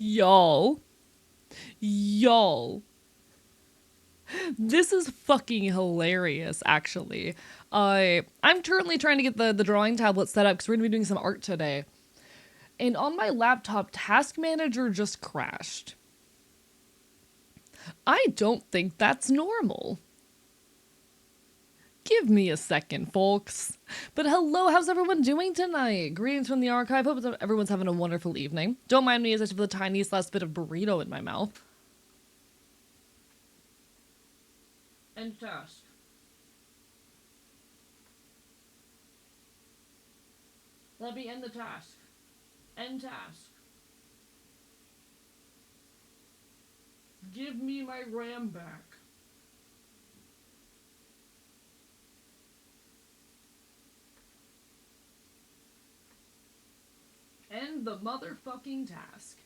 Y'all, y'all, this is fucking hilarious, actually. I'm currently trying to get the drawing tablet set up because we're gonna be doing some art today. And on my laptop, Task Manager just crashed. I don't think that's normal. Give me a second, folks. But hello, how's everyone doing tonight? Greetings from the archive. Hope everyone's having a wonderful evening. Don't mind me as I have the tiniest last bit of burrito in my mouth. End task. Let me end the task. End task. Give me my RAM back. End the motherfucking task.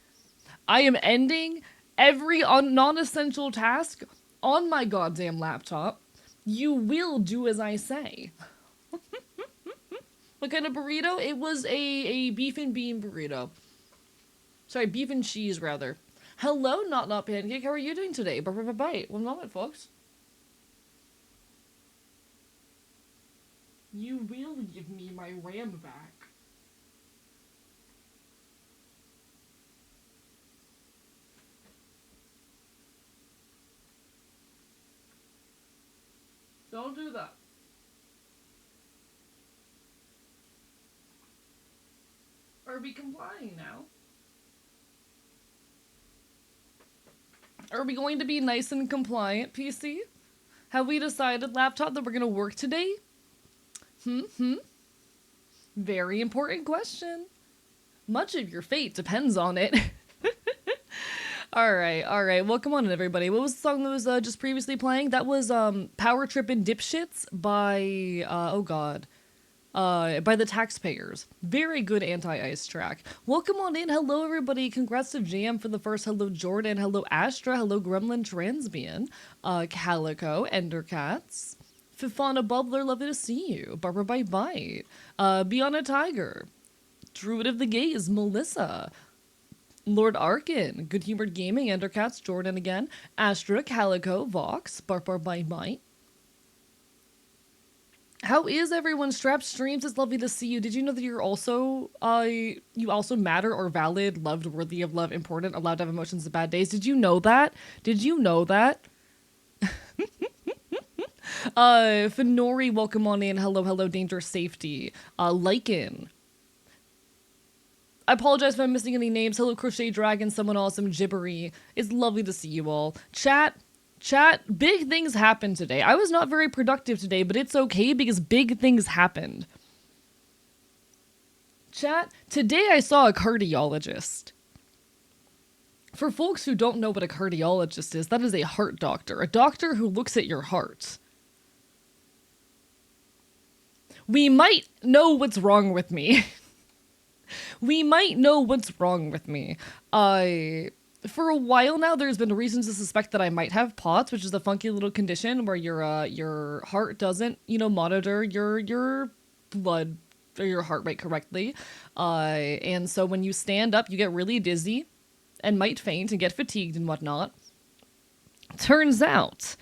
I am ending every non-essential task on my goddamn laptop. You will do as I say. What kind of burrito? It was a beef and bean burrito. Sorry, beef and cheese, rather. Hello, Not Pancake. How are you doing today? Bye. One moment, folks. You will give me my RAM back. Don't do that. Are we complying now? Are we going to be nice and compliant, PC? Have we decided, laptop, that we're going to work today? Very important question. Much of your fate depends on it. Alright. Well, come on in, everybody. What was the song that was just previously playing? That was Power Trippin' Dipshits by, by the Taxpayers. Very good anti-ice track. Welcome on in. Hello, everybody. Congrats to Jam for the first. Hello, Jordan. Hello, Astra. Hello, Gremlin Transbian. Calico. Endercats. Fifana Bubbler. Lovely to see you. Barbara Bite Bite. Beyond a Tiger. Druid of the Gaze. Melissa. Lord Arkin. Good Humored Gaming. Endercats. Jordan again. Astra. Calico. Vox. Barbara Bite Bite. How is everyone? Strapped Streams, it's lovely to see you. Did you know that you're also, you also matter or valid, loved, worthy of love, important, allowed to have emotions of bad days? Did you know that? Did you know that? Fenori, welcome on in. Hello, danger, safety. Lycan. I apologize if I'm missing any names. Hello, Crochet Dragon, someone awesome, Gibbery. It's lovely to see you all. Chat, big things happened today. I was not very productive today, but it's okay because big things happened. Chat, today I saw a cardiologist. For folks who don't know what a cardiologist is, that is a heart doctor. A doctor who looks at your heart. We might know what's wrong with me. For a while now, there's been reasons to suspect that I might have POTS, which is a funky little condition where your heart doesn't, monitor your blood or your heart rate correctly. And so when you stand up, you get really dizzy and might faint and get fatigued and whatnot. Turns out,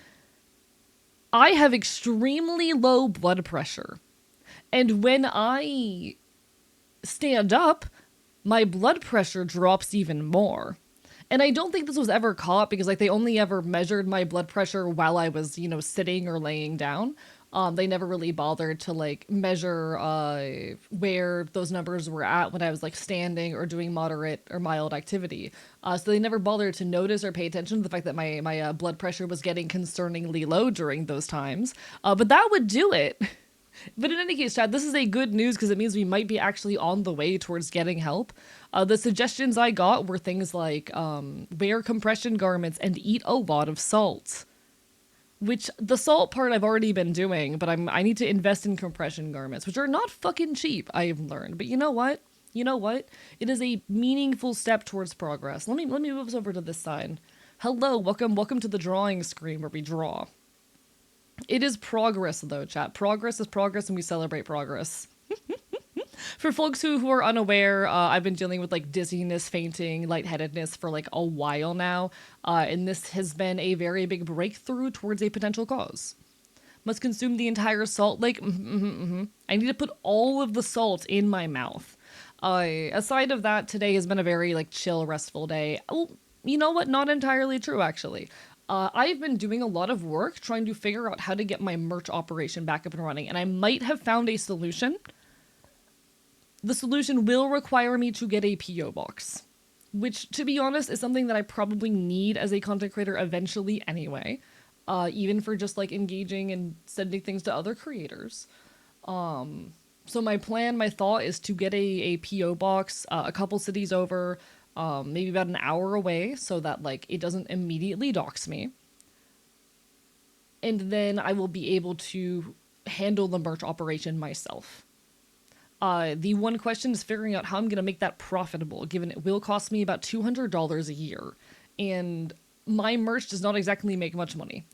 I have extremely low blood pressure. And when I stand up, my blood pressure drops even more. And I don't think this was ever caught because they only ever measured my blood pressure while I was, sitting or laying down. They never really bothered to measure where those numbers were at when I was standing or doing moderate or mild activity. So they never bothered to notice or pay attention to the fact that my blood pressure was getting concerningly low during those times. But that would do it. But in any case, Chad, this is a good news because it means we might be actually on the way towards getting help. The suggestions I got were things like wear compression garments and eat a lot of salt. Which, the salt part I've already been doing, but I need to invest in compression garments, which are not fucking cheap, I've learned. But you know what? It is a meaningful step towards progress. Let me move us over to this side. Hello, welcome to the drawing screen where we draw. It is progress, though, chat. Progress is progress, and we celebrate progress. For folks who are unaware, I've been dealing with like dizziness, fainting, lightheadedness for like a while now, and this has been a very big breakthrough towards a potential cause. Must consume the entire salt lake. I need to put all of the salt in my mouth. Aside of that, today has been a very like chill, restful day. Oh, you know what? Not entirely true, actually. I've been doing a lot of work trying to figure out how to get my merch operation back up and running, and I might have found a solution. The solution will require me to get a PO box, which, to be honest, is something that I probably need as a content creator eventually anyway, even for just like engaging and sending things to other creators. So my plan, my thought is to get a PO box a couple cities over, maybe about an hour away, so that like it doesn't immediately dox me. And then I will be able to handle the merch operation myself. The one question is figuring out how I'm going to make that profitable, given it will cost me about $200 a year. And my merch does not exactly make much money.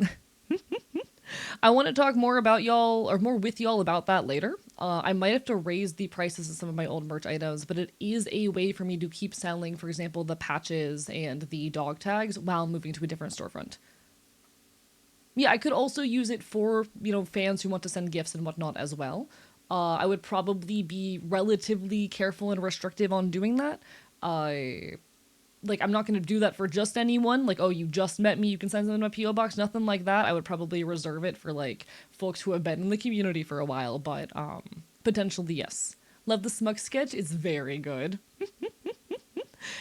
I want to talk more about y'all, or more with y'all about that later. I might have to raise the prices of some of my old merch items, but it is a way for me to keep selling, for example, the patches and the dog tags while moving to a different storefront. Yeah, I could also use it for, fans who want to send gifts and whatnot as well. I would probably be relatively careful and restrictive on doing that. I'm not going to do that for just anyone. Like, oh, you just met me, you can send them a PO box. Nothing like that. I would probably reserve it for like folks who have been in the community for a while. But potentially yes. Love the smug sketch. It's very good.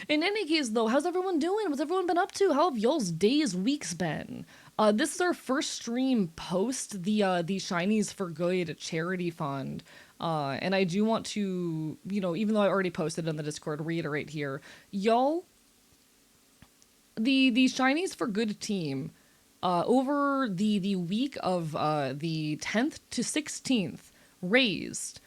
In any case, though, how's everyone doing? What's everyone been up to? How have y'all's days, weeks been? This is our first stream post the Shinies for Good charity fund. And I do want to, even though I already posted on the Discord, reiterate here. Y'all, the Shinies for Good team, over the week of the 10th to 16th, raised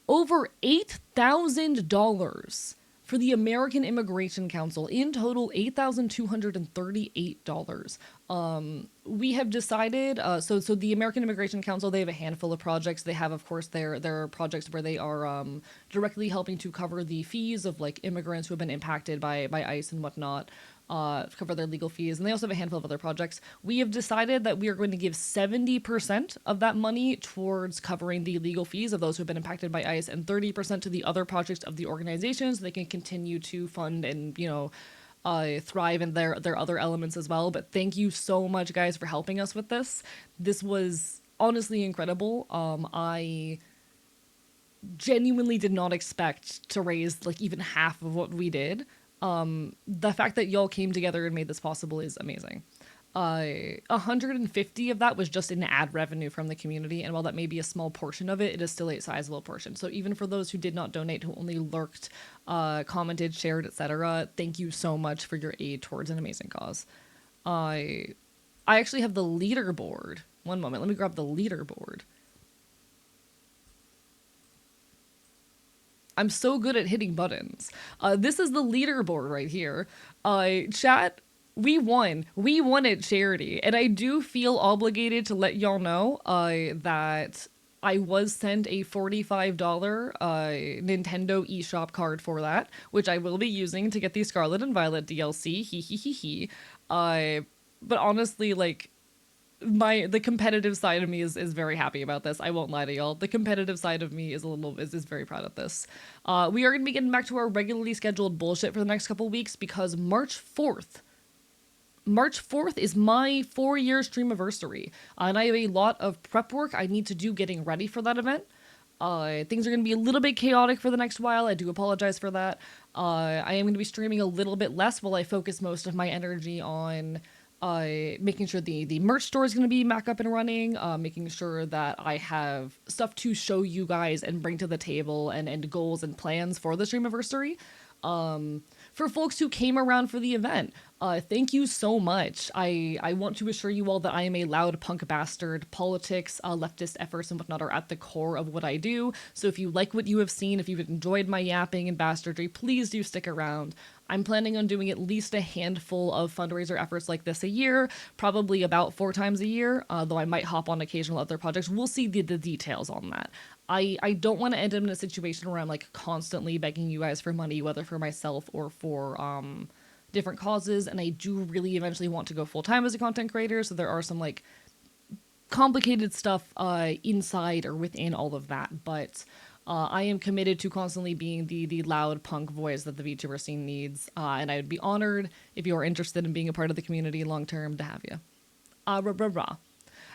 over $8,000 for the American Immigration Council. In total, $8,238. We have decided, so the American Immigration Council, they have a handful of projects. They have, of course, their projects where they are directly helping to cover the fees of like immigrants who have been impacted by ICE and whatnot. Cover their legal fees, and they also have a handful of other projects. We have decided that we are going to give 70% of that money towards covering the legal fees of those who have been impacted by ICE, and 30% to the other projects of the organizations. They can continue to fund and thrive in their other elements as well. But thank you so much, guys, for helping us with this. This was honestly incredible. I genuinely did not expect to raise like even half of what we did. The fact that y'all came together and made this possible is amazing. 150 of that was just in ad revenue from the community, and while that may be a small portion of it, it is still a sizable portion. So even for those who did not donate, who only lurked, commented, shared, etc., thank you so much for your aid towards an amazing cause. I actually have the leaderboard. One moment, let me grab the leaderboard. I'm so good at hitting buttons. This is the leaderboard right here. Chat, we won. We won at charity. And I do feel obligated to let y'all know that I was sent a $45 Nintendo eShop card for that, which I will be using to get the Scarlet and Violet DLC. Hee hee hee hee. But honestly, like, the competitive side of me is very happy about this. I won't lie to y'all. The competitive side of me is is very proud of this. We are going to be getting back to our regularly scheduled bullshit for the next couple weeks because March 4th is my 4-year streamiversary, and I have a lot of prep work I need to do getting ready for that event. Things are going to be a little bit chaotic for the next while. I do apologize for that. I am going to be streaming a little bit less while I focus most of my energy on making sure the merch store is going to be back up and running, making sure that I have stuff to show you guys and bring to the table, and goals and plans for the streamiversary. For folks who came around for the event, thank you so much. I want to assure you all that I am a loud punk bastard. Politics, leftist efforts, and whatnot are at the core of what I do. So if you like what you have seen, if you've enjoyed my yapping and bastardry, please do stick around. I'm planning on doing at least a handful of fundraiser efforts like this a year, probably about 4 times a year, though I might hop on occasional other projects. We'll see the details on that. I don't want to end up in a situation where I'm like constantly begging you guys for money, whether for myself or for different causes. And I do really eventually want to go full time as a content creator. So there are some like complicated stuff inside or within all of that. But I am committed to constantly being the loud punk voice that the VTuber scene needs. And I would be honored if you are interested in being a part of the community long term to have you. Rah, rah, rah.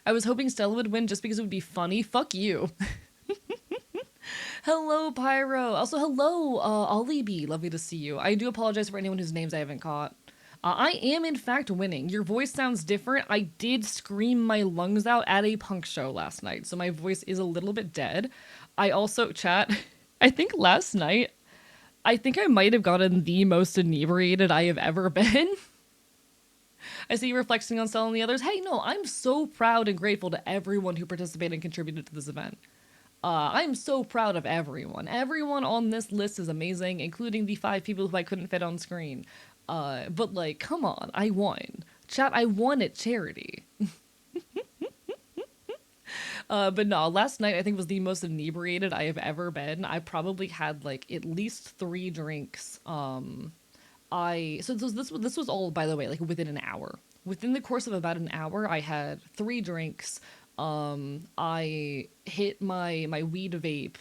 I was hoping Stella would win just because it would be funny. Fuck you. Hello, Pyro. Also, hello, Ollie B. Lovely to see you. I do apologize for anyone whose names I haven't caught. I am, in fact, winning. Your voice sounds different. I did scream my lungs out at a punk show last night, so my voice is a little bit dead. I also, chat, I think last night, I think I might have gotten the most inebriated I have ever been. I see you reflecting on Stella and the others. Hey, no, I'm so proud and grateful to everyone who participated and contributed to this event. I'm so proud of everyone. Everyone on this list is amazing, including the 5 people who I couldn't fit on screen. But like, come on, I won. Chat, I won at charity. But no, last night I think was the most inebriated I have ever been. I probably had like at least 3 drinks. This was all, by the way, like within an hour. Within the course of about an hour, I had 3 drinks. I hit my weed vape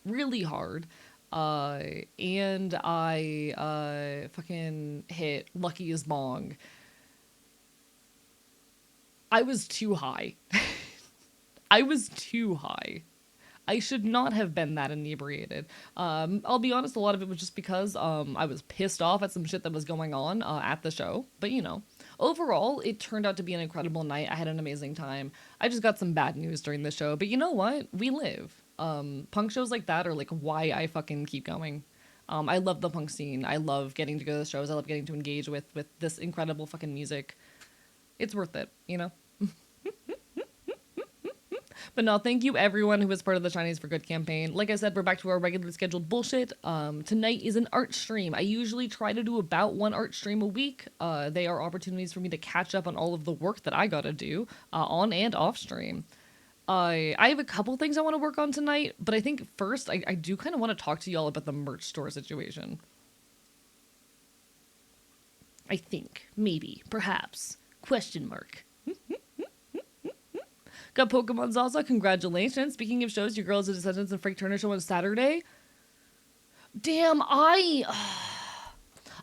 really hard. And I fucking hit Lucky as Bong. I was too high. I was too high. I should not have been that inebriated. I'll be honest, a lot of it was just because I was pissed off at some shit that was going on at the show. But you know, overall, it turned out to be an incredible night. I had an amazing time. I just got some bad news during the show, but you know what? We live. Punk shows like that are like why I fucking keep going. I love the punk scene. I love getting to go to the shows. I love getting to engage with this incredible fucking music. It's worth it, you know? But no, thank you everyone who was part of the Chinese for Good campaign. Like I said, we're back to our regularly scheduled bullshit. Tonight is an art stream. I usually try to do about 1 art stream a week. They are opportunities for me to catch up on all of the work that I gotta do on and off stream. I have a couple things I want to work on tonight, but I think first I do kind of want to talk to y'all about the merch store situation. I think, maybe, perhaps, question mark. Got Pokemon Zaza, congratulations. Speaking of shows, your girls' Descendants and Frank Turner show on Saturday. Damn, I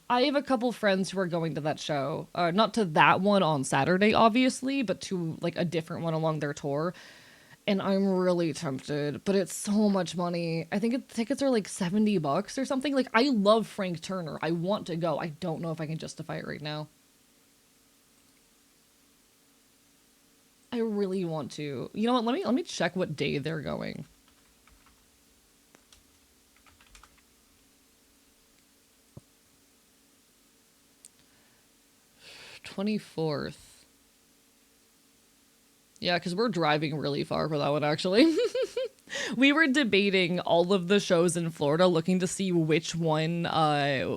have a couple friends who are going to that show. Not to that one on Saturday, obviously, but to like a different one along their tour. And I'm really tempted, but it's so much money. I think tickets are like $70 or something. Like, I love Frank Turner. I want to go. I don't know if I can justify it right now. I really want to. You know what? Let me check what day they're going. $24th. Yeah, because we're driving really far for that one, actually. We were debating all of the shows in Florida, looking to see which one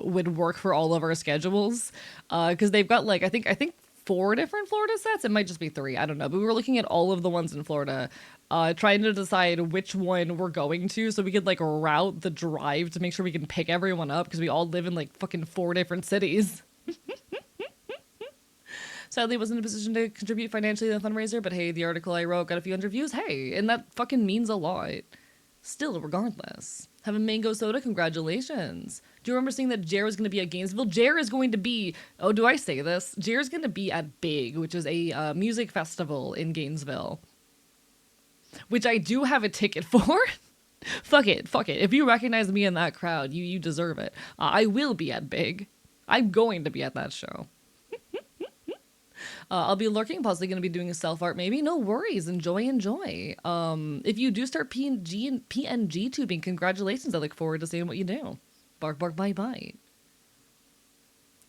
would work for all of our schedules. Because they've got like I think 4 different Florida sets. It might just be 3. I don't know. But we were looking at all of the ones in Florida, trying to decide which one we're going to, so we could like route the drive to make sure we can pick everyone up because we all live in like fucking 4 different cities. Sadly, wasn't in a position to contribute financially to the fundraiser, but hey, the article I wrote got a few hundred views. Hey, and that fucking means a lot. Still, regardless. Have a mango soda? Congratulations. Do you remember seeing that Jer is going to be at Gainesville? Jer is going to be... Oh, do I say this? Jer is going to be at Big, which is a music festival in Gainesville. Which I do have a ticket for. Fuck it. If you recognize me in that crowd, you deserve it. I will be at Big. I'm going to be at that show. I'll be lurking, possibly going to be doing a self-art maybe. No worries. Enjoy. If you do start PNG tubing, congratulations. I look forward to seeing what you do. Bark, bite, bite.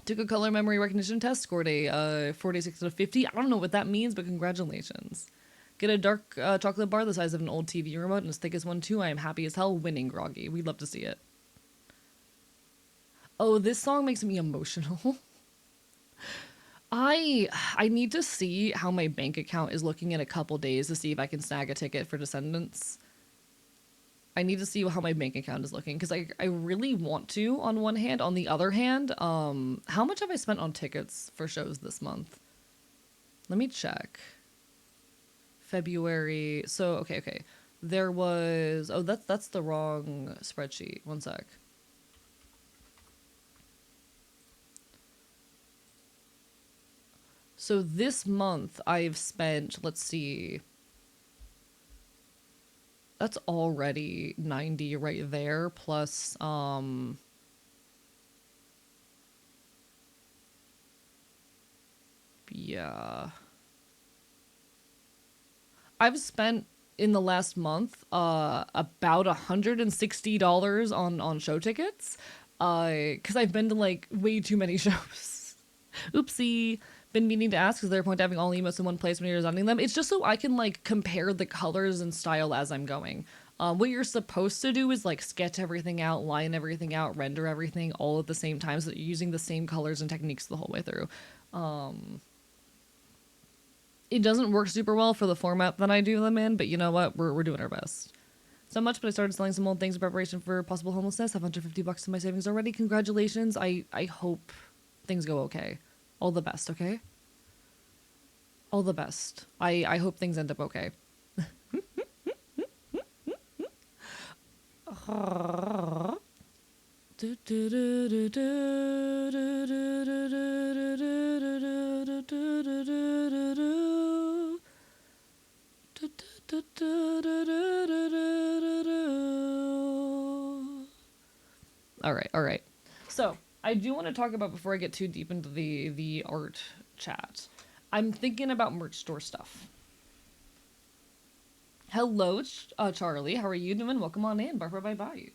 Took a color memory recognition test, scored a 46 out of 50. I don't know what that means, but congratulations. Get a dark chocolate bar the size of an old TV remote and as thick as one too. I am happy as hell winning, Groggy. We'd love to see it. Oh, this song makes me emotional. I need to see how my bank account is looking in a couple days to see if I can snag a ticket for Descendants. I need to see how my bank account is looking because I really want to on one hand. On the other hand, how much have I spent on tickets for shows this month? Let me check. February. So okay. There was that's the wrong spreadsheet. One sec. So this month I've spent, let's see, that's already 90 right there plus yeah. I've spent in the last month about $160 on show tickets. Cuz I've been to like way too many shows. Oopsie. Been meaning to ask, is there a point to having all emotes in one place when you're designing them? It's just so I can like compare the colors and style as I'm going. What you're supposed to do is like sketch everything out, line everything out, render everything all at the same time so that you're using the same colors and techniques the whole way through. It doesn't work super well for the format that I do them in, but you know what? We're doing our best. So much, but I started selling some old things in preparation for possible homelessness. Have $150 in my savings already. Congratulations. I hope things go okay. All the best, okay? All the best. I hope things end up okay. All right. So I do want to talk about before I get too deep into the art chat. I'm thinking about merch store stuff. Hello, Charlie. How are you doing? Welcome on in. Bye bye.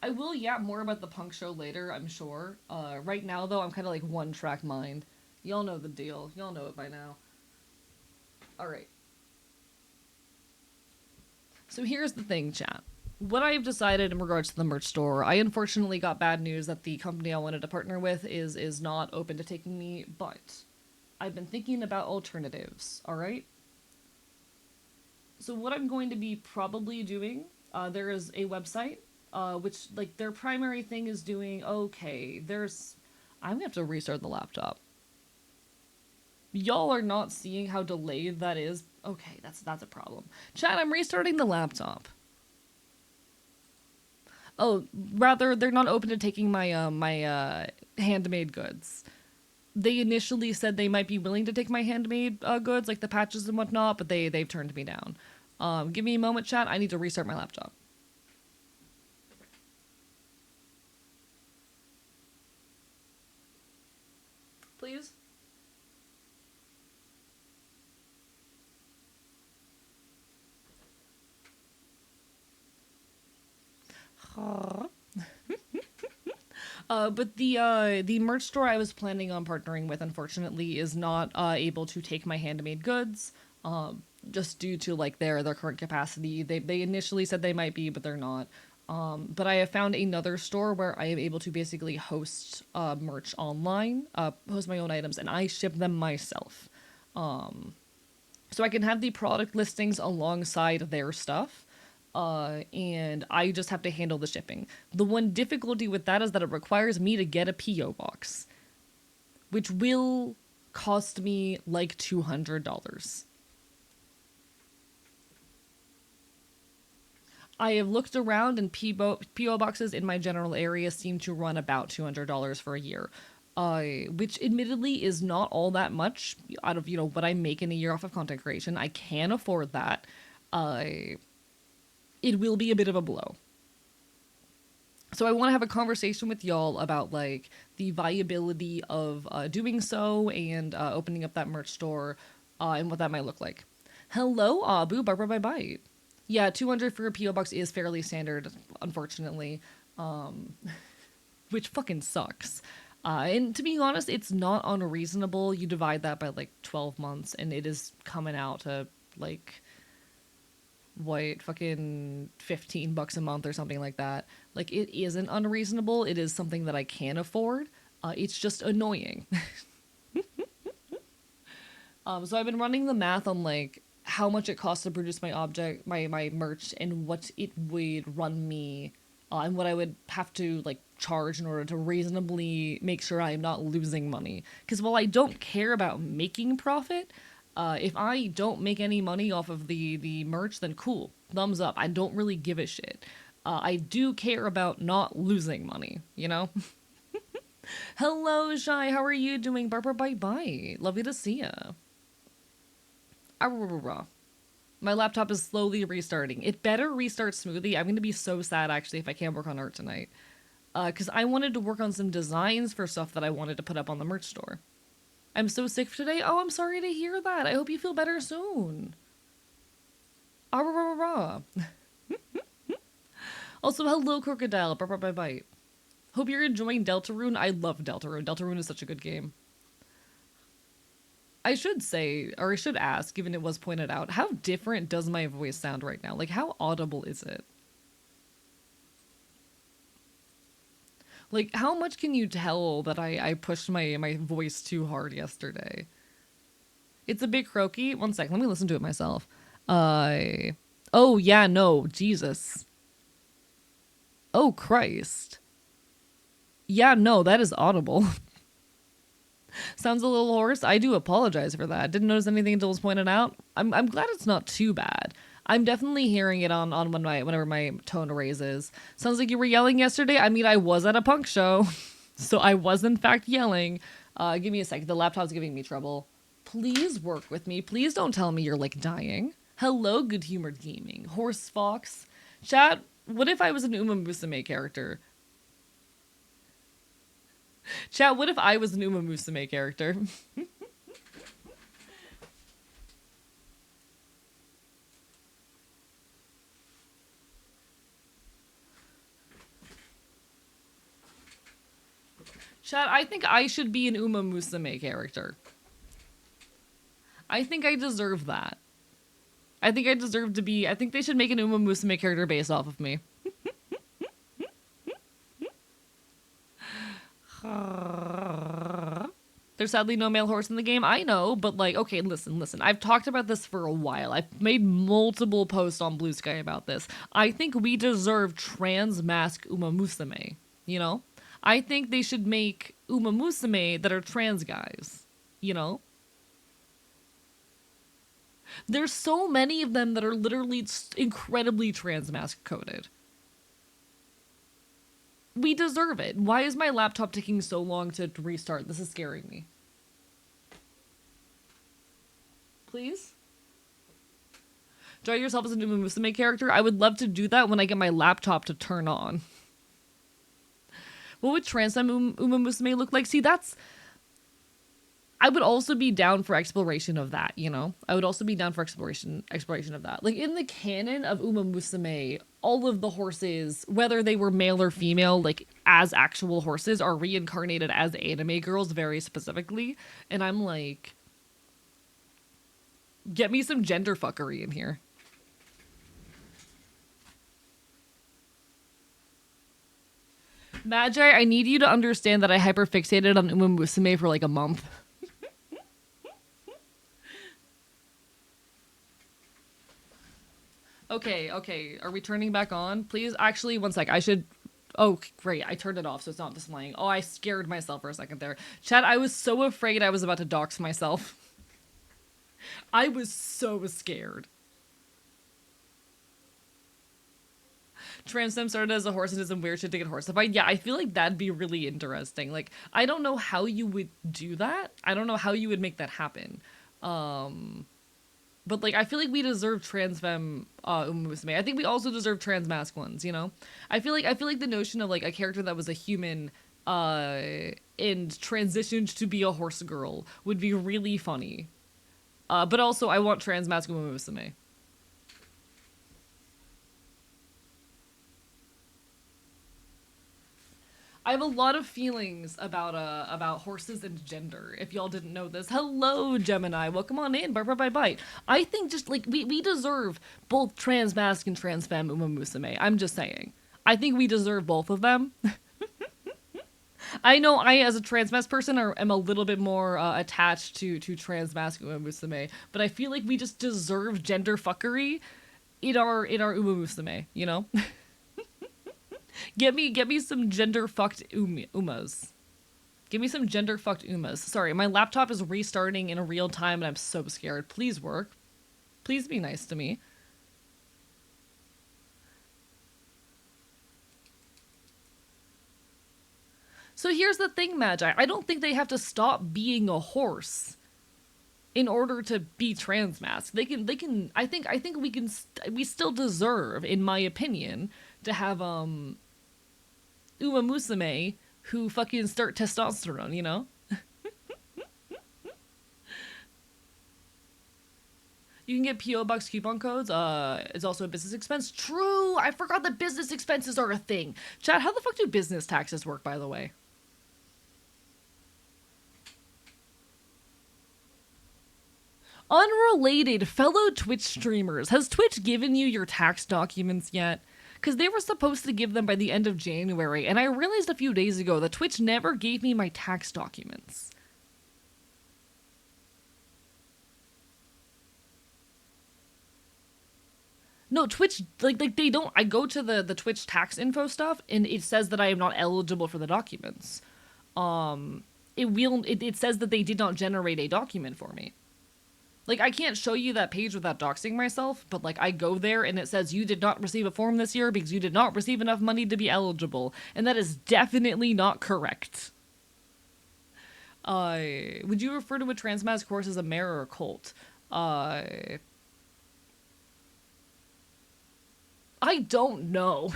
I will yap more about the punk show later, I'm sure. Right now, though, I'm kind of like one track mind. Y'all know the deal. Y'all know it by now. All right. So here's the thing, chat. What I've decided in regards to the merch store, I unfortunately got bad news that the company I wanted to partner with is not open to taking me, but I've been thinking about alternatives, all right? So what I'm going to be probably doing, there is a website, which like their primary thing is doing okay. I'm gonna have to restart the laptop. Y'all are not seeing how delayed that is. Okay, that's a problem. Chat, I'm restarting the laptop. Oh, rather, they're not open to taking my handmade goods. They initially said they might be willing to take my handmade goods, like the patches and whatnot, but they've turned me down. Give me a moment, chat. I need to restart my laptop. Please. But the merch store I was planning on partnering with, unfortunately, is not able to take my handmade goods, just due to like their current capacity. They initially said they might be, but they're not. But I have found another store where I am able to basically host merch online, host my own items, and I ship them myself. So I can have the product listings alongside their stuff. And I just have to handle the shipping. The one difficulty with that is that it requires me to get a P.O. box, which will cost me like $200. I have looked around, and P.O. boxes in my general area seem to run about $200 for a year. Which admittedly is not all that much out of, what I make in a year off of content creation. I can afford that. It will be a bit of a blow. So I want to have a conversation with y'all about like the viability of doing so and opening up that merch store and what that might look like. Hello, Abu. Bye. Yeah, 200 for a PO box is fairly standard, unfortunately, which fucking sucks. And to be honest, it's not unreasonable. You divide that by like 12 months, and it is coming out to like what, fucking $15 a month or something like that. Like, it isn't unreasonable. It is something that I can afford. It's just annoying. So I've been running the math on like how much it costs to produce my object, my merch, and what it would run me, and what I would have to like charge in order to reasonably make sure I'm not losing money. Because while I don't care about making profit, if I don't make any money off of the merch, then cool, thumbs up. I don't really give a shit. I do care about not losing money, you know? Hello, Shy. How are you doing? Barbara, bye bye. Lovely to see ya. Ah, my laptop is slowly restarting. It better restart smoothly. I'm going to be so sad, actually, if I can't work on art tonight. Because I wanted to work on some designs for stuff that I wanted to put up on the merch store. I'm so sick today. Oh, I'm sorry to hear that. I hope you feel better soon. Ah. Also, hello, Crocodile. Bye bye. Hope you're enjoying Deltarune. I love Deltarune. Deltarune is such a good game. I should say, or I should ask, given it was pointed out, how different does my voice sound right now? Like, how audible is it? Like, how much can you tell that I pushed my voice too hard yesterday? It's a bit croaky. One sec, let me listen to it myself. Oh, yeah, no, Jesus. Oh, Christ. Yeah, no, that is audible. Sounds a little hoarse. I do apologize for that. Didn't notice anything until it was pointed out. I'm glad it's not too bad. I'm definitely hearing it on whenever my tone raises. Sounds like you were yelling yesterday. I mean, I was at a punk show, so I was in fact yelling. Give me a sec. The laptop's giving me trouble. Please work with me. Please don't tell me you're like dying. Hello, good humored gaming. Horse Fox. Chat, what if I was an Uma Musume character? Chat, what if I was an Uma Musume character? Chat, I think I should be an Uma Musume character. I think I deserve that. I think I deserve to be... I think they should make an Uma Musume character based off of me. There's sadly no male horse in the game. I know, but like, okay, listen. I've talked about this for a while. I've made multiple posts on Blue Sky about this. I think we deserve trans mask Uma Musume, you know? I think they should make Uma Musume that are trans guys, you know? There's so many of them that are literally incredibly trans mask coded. We deserve it. Why is my laptop taking so long to restart? This is scaring me. Please? Draw yourself as a Uma Musume character? I would love to do that when I get my laptop to turn on. What would trans Uma Musume look like? See, that's... I would also be down for exploration of that, you know? I would also be down for exploration of that. Like, in the canon of Uma Musume, all of the horses, whether they were male or female, like, as actual horses, are reincarnated as anime girls very specifically. And I'm like... Get me some gender fuckery in here. Magi, I need you to understand that I hyperfixated on Uma Musume for like a month. Okay. Are we turning back on? Please, actually, one sec. I should... Oh, great. I turned it off, so it's not displaying. Oh, I scared myself for a second there. Chat, I was so afraid I was about to dox myself. I was so scared. Trans Dem started as a horse and did some weird shit to get horsified. Yeah, I feel like that'd be really interesting. Like, I don't know how you would do that. I don't know how you would make that happen. But like, I feel like we deserve trans femme Uma Musume. I think we also deserve trans mask ones, you know? I feel like the notion of like a character that was a human and transitioned to be a horse girl would be really funny. But also, I want trans mask Uma Musume. I have a lot of feelings about horses and gender. If y'all didn't know this, hello Gemini, welcome on in. Bye bye. I think just like we deserve both trans masc and trans femme Uma Musume. I'm just saying. I think we deserve both of them. I know I, as a trans masc person, am a little bit more attached to trans masc Uma Musume, but I feel like we just deserve gender fuckery in our Uma Musume. You know. Get me some gender fucked umas. Give me some gender fucked umas. Sorry, my laptop is restarting in real time and I'm so scared. Please work. Please be nice to me. So here's the thing, Magi. I don't think they have to stop being a horse in order to be trans masc. They can I think we still deserve, in my opinion, to have Uma Musume who fucking start testosterone, you know? You can get PO Box coupon codes. It's also a business expense. True. I forgot that business expenses are a thing. Chat, how the fuck do business taxes work, by the way? Unrelated, fellow Twitch streamers, has Twitch given you your tax documents yet? Because they were supposed to give them by the end of January, and I realized a few days ago that Twitch never gave me my tax documents. No, Twitch, like they don't. I go to the Twitch tax info stuff, and it says that I am not eligible for the documents. It says that they did not generate a document for me. Like, I can't show you that page without doxing myself, but, like, I go there and it says you did not receive a form this year because you did not receive enough money to be eligible. And that is definitely not correct. Would you refer to a trans masc horse as a mare or a colt? I don't know.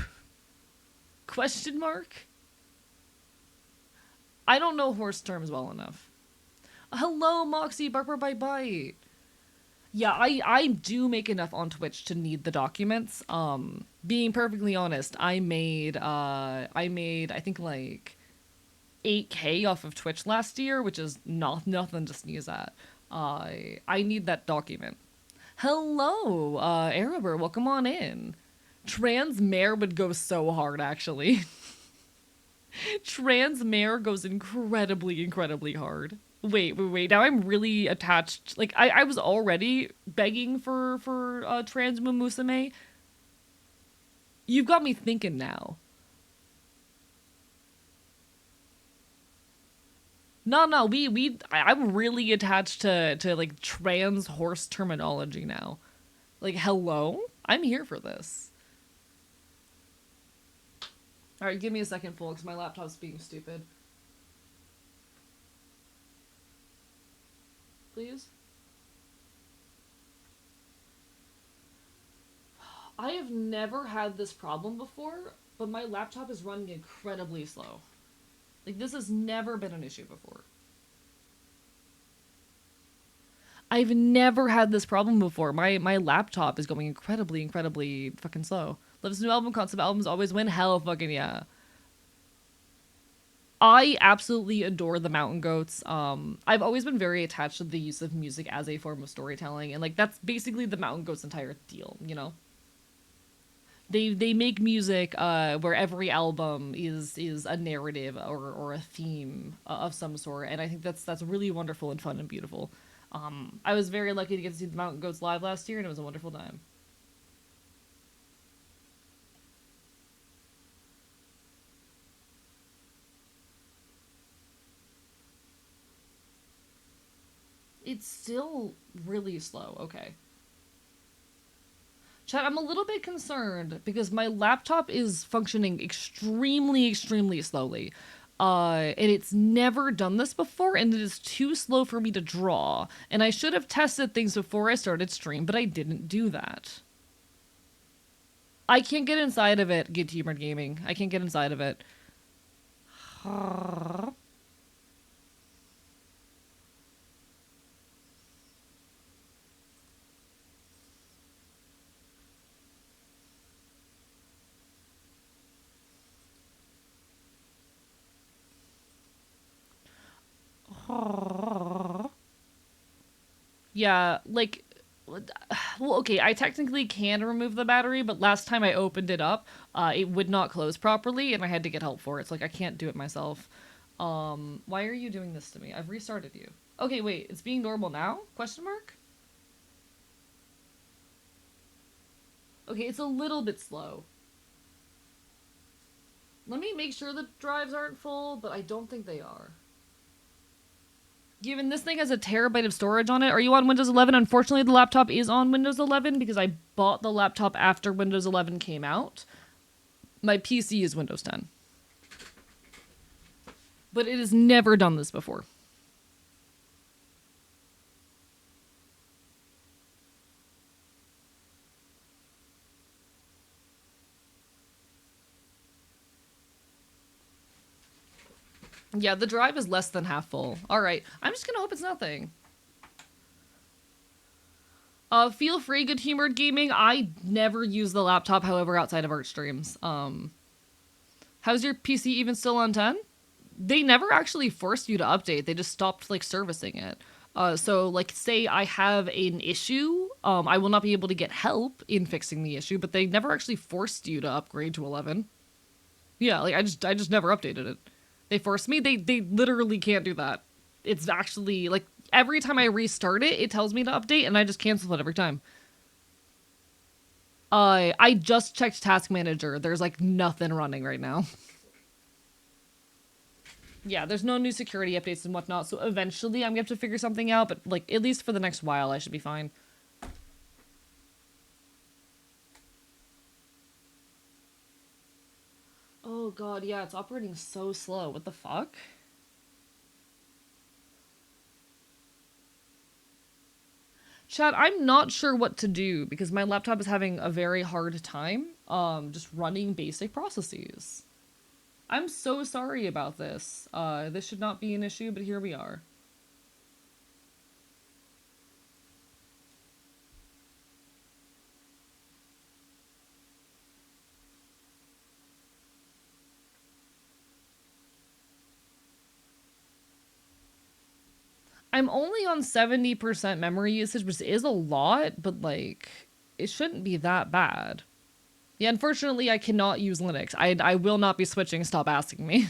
Question mark? I don't know horse terms well enough. Hello, Moxie, Barker Bite Bite. Yeah, I do make enough on Twitch to need the documents. Being perfectly honest, I made I think like 8K off of Twitch last year, which is nothing to sneeze at. I need that document. Hello, Araber, welcome on in. Trans mare would go so hard, actually. Trans mare goes incredibly hard. Wait. Now I'm really attached. Like, I was already begging for trans Musume. You've got me thinking now. No, I'm really attached to like trans horse terminology now. Like, hello? I'm here for this. Alright, give me a second, folks. My laptop's being stupid. Please? I have never had this problem before, but my laptop is running incredibly slow. Like, this has never been an issue before. I've never had this problem before. My laptop is going incredibly fucking slow. Loves new album, concept albums always win. Hell fucking yeah. I absolutely adore the Mountain Goats. I've always been very attached to the use of music as a form of storytelling, and like that's basically the Mountain Goats' entire deal, you know? They make music where every album is a narrative or a theme of some sort, and I think that's really wonderful and fun and beautiful. I was very lucky to get to see the Mountain Goats live last year, and it was a wonderful time. It's still really slow. Okay. Chat, I'm a little bit concerned because my laptop is functioning extremely slowly. And it's never done this before, and it is too slow for me to draw. And I should have tested things before I started stream, but I didn't do that. I can't get inside of it, Good Humored Gaming. I can't get inside of it. Yeah, like, well, okay, I technically can remove the battery, but last time I opened it up, it would not close properly, and I had to get help for it. So, like, I can't do it myself. Why are you doing this to me? I've restarted you. Okay, wait, it's being normal now? Question mark? Okay, it's a little bit slow. Let me make sure the drives aren't full, but I don't think they are. Given this thing has a terabyte of storage on it, are you on Windows 11? Unfortunately, the laptop is on Windows 11 because I bought the laptop after Windows 11 came out. My PC is Windows 10. But it has never done this before. Yeah, the drive is less than half full. Alright, I'm just gonna hope it's nothing. Feel free, good humored gaming. I never use the laptop, however, outside of art streams. How's your PC even still on 10? They never actually forced you to update. They just stopped like servicing it. So like say I have an issue, I will not be able to get help in fixing the issue, but they never actually forced you to upgrade to 11. Yeah, like I just never updated it. They forced me. They literally can't do that. It's actually like every time I restart it, it tells me to update, and I just cancel it every time. I just checked Task Manager. There's like nothing running right now. Yeah, there's no new security updates and whatnot, so eventually I'm gonna have to figure something out, but like at least for the next while I should be fine. Oh god, yeah, it's operating so slow. What the fuck? Chad, I'm not sure what to do because my laptop is having a very hard time just running basic processes. I'm so sorry about this. This should not be an issue, but here we are. I'm only on 70% memory usage, which is a lot, but like, it shouldn't be that bad. Yeah, unfortunately, I cannot use Linux. I will not be switching. Stop asking me.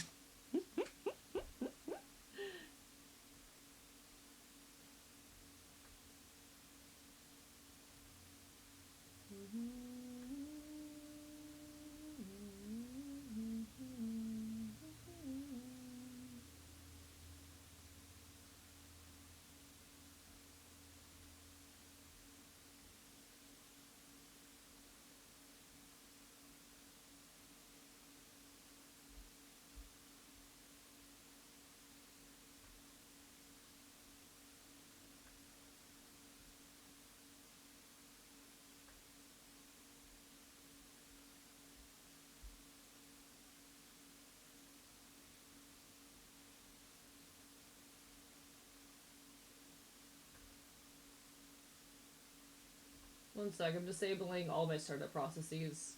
One sec, I'm disabling all my startup processes.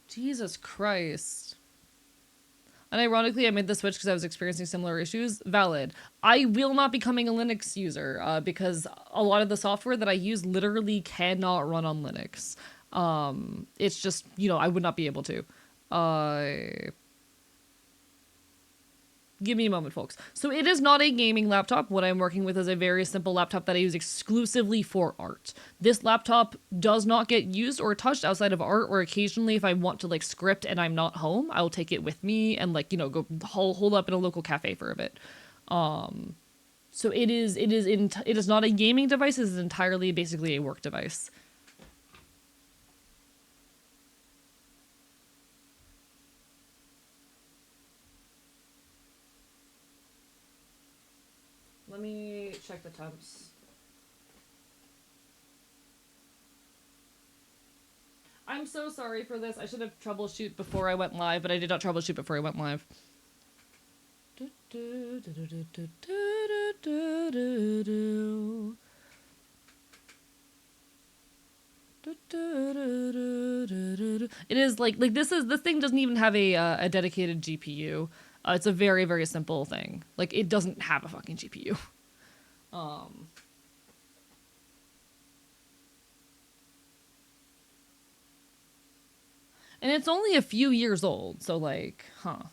Jesus Christ. And ironically, I made the switch because I was experiencing similar issues. Valid. I will not be becoming a Linux user because a lot of the software that I use literally cannot run on Linux. It's just, you know, I would not be able to. Give me a moment, folks. So it is not a gaming laptop. What I'm working with is a very simple laptop that I use exclusively for art. This laptop does not get used or touched outside of art, or occasionally if I want to like script and I'm not home, I'll take it with me and like, you know, go hold up in a local cafe for a bit. So it is not a gaming device. It is entirely basically a work device. Let me check the temps. I'm so sorry for this. I should have troubleshoot before I went live, but I did not troubleshoot before I went live. It is like this thing doesn't even have a dedicated GPU. It's a very very simple thing. Like it doesn't have a fucking GPU. Um, and it's only a few years old, so like, huh.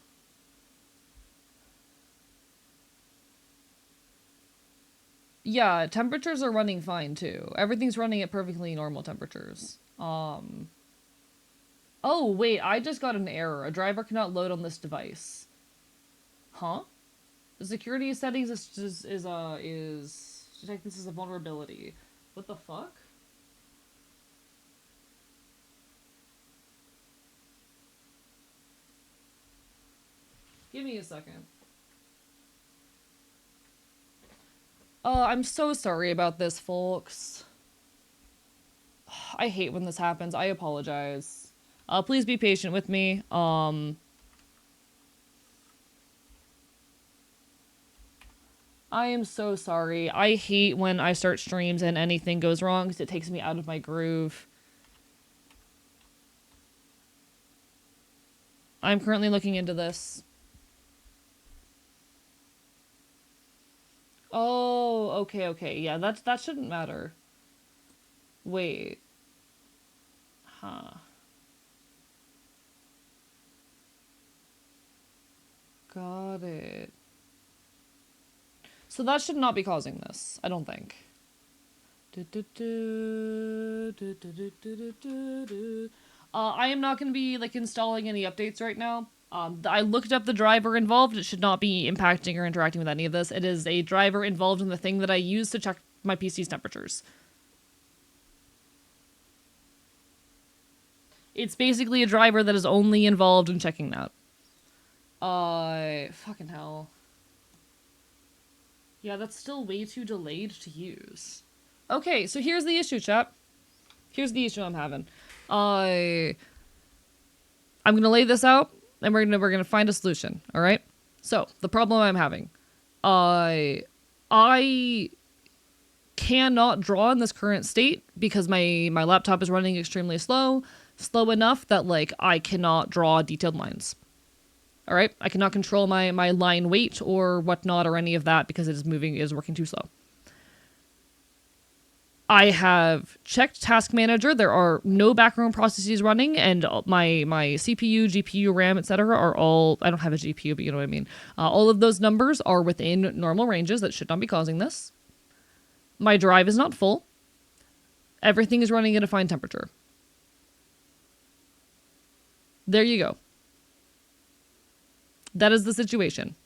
Yeah, temperatures are running fine too. Everything's running at perfectly normal temperatures. Oh, wait, I just got an error. A driver cannot load on this device. Huh? The security settings is detect this as a vulnerability. What the fuck? Give me a second. I'm so sorry about this, folks. I hate when this happens. I apologize. Please be patient with me. I am so sorry. I hate when I start streams and anything goes wrong because it takes me out of my groove. I'm currently looking into this. Oh, okay. Yeah, that shouldn't matter. Wait. Huh. Got it. So that should not be causing this, I don't think. I am not going to be like installing any updates right now. I looked up the driver involved. It should not be impacting or interacting with any of this. It is a driver involved in the thing that I use to check my PC's temperatures. It's basically a driver that is only involved in checking that. Fucking hell. Yeah, that's still way too delayed to use. Okay, so here's the issue, chap. Here's the issue I'm having. I'm gonna lay this out, and we're gonna find a solution. All right. So the problem I'm having, I cannot draw in this current state because my laptop is running extremely slow enough that like I cannot draw detailed lines. All right, I cannot control my line weight or whatnot or any of that because it is working too slow. I have checked Task Manager. There are no background processes running, and my CPU, GPU, RAM, etc. are all. I don't have a GPU, but you know what I mean. All of those numbers are within normal ranges that should not be causing this. My drive is not full. Everything is running at a fine temperature. There you go. That is the situation.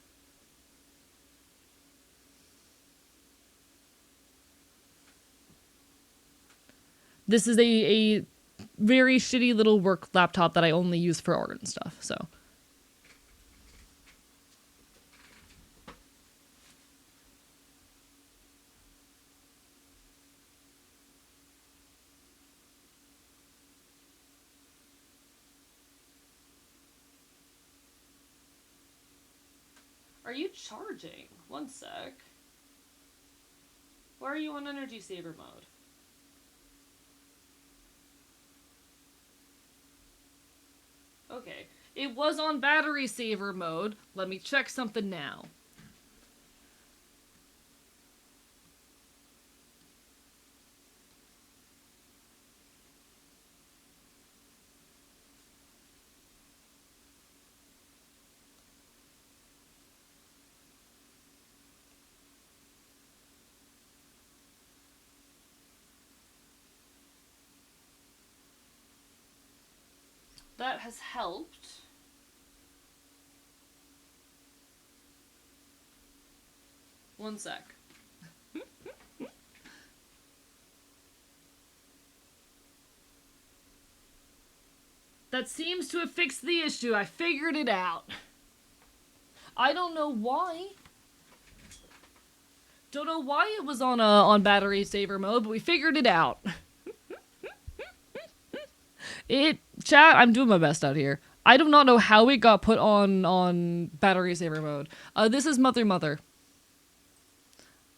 This is a very shitty little work laptop that I only use for art and stuff, so. Are you charging? One sec. Why are you on energy saver mode? Okay. It was on battery saver mode. Let me check something now. That has helped. One sec. That seems to have fixed the issue. I figured it out. I don't know why. Don't know why it was on battery saver mode, but we figured it out. Chat, I'm doing my best out here. I do not know how it got put on battery saver mode. This is Mother Mother.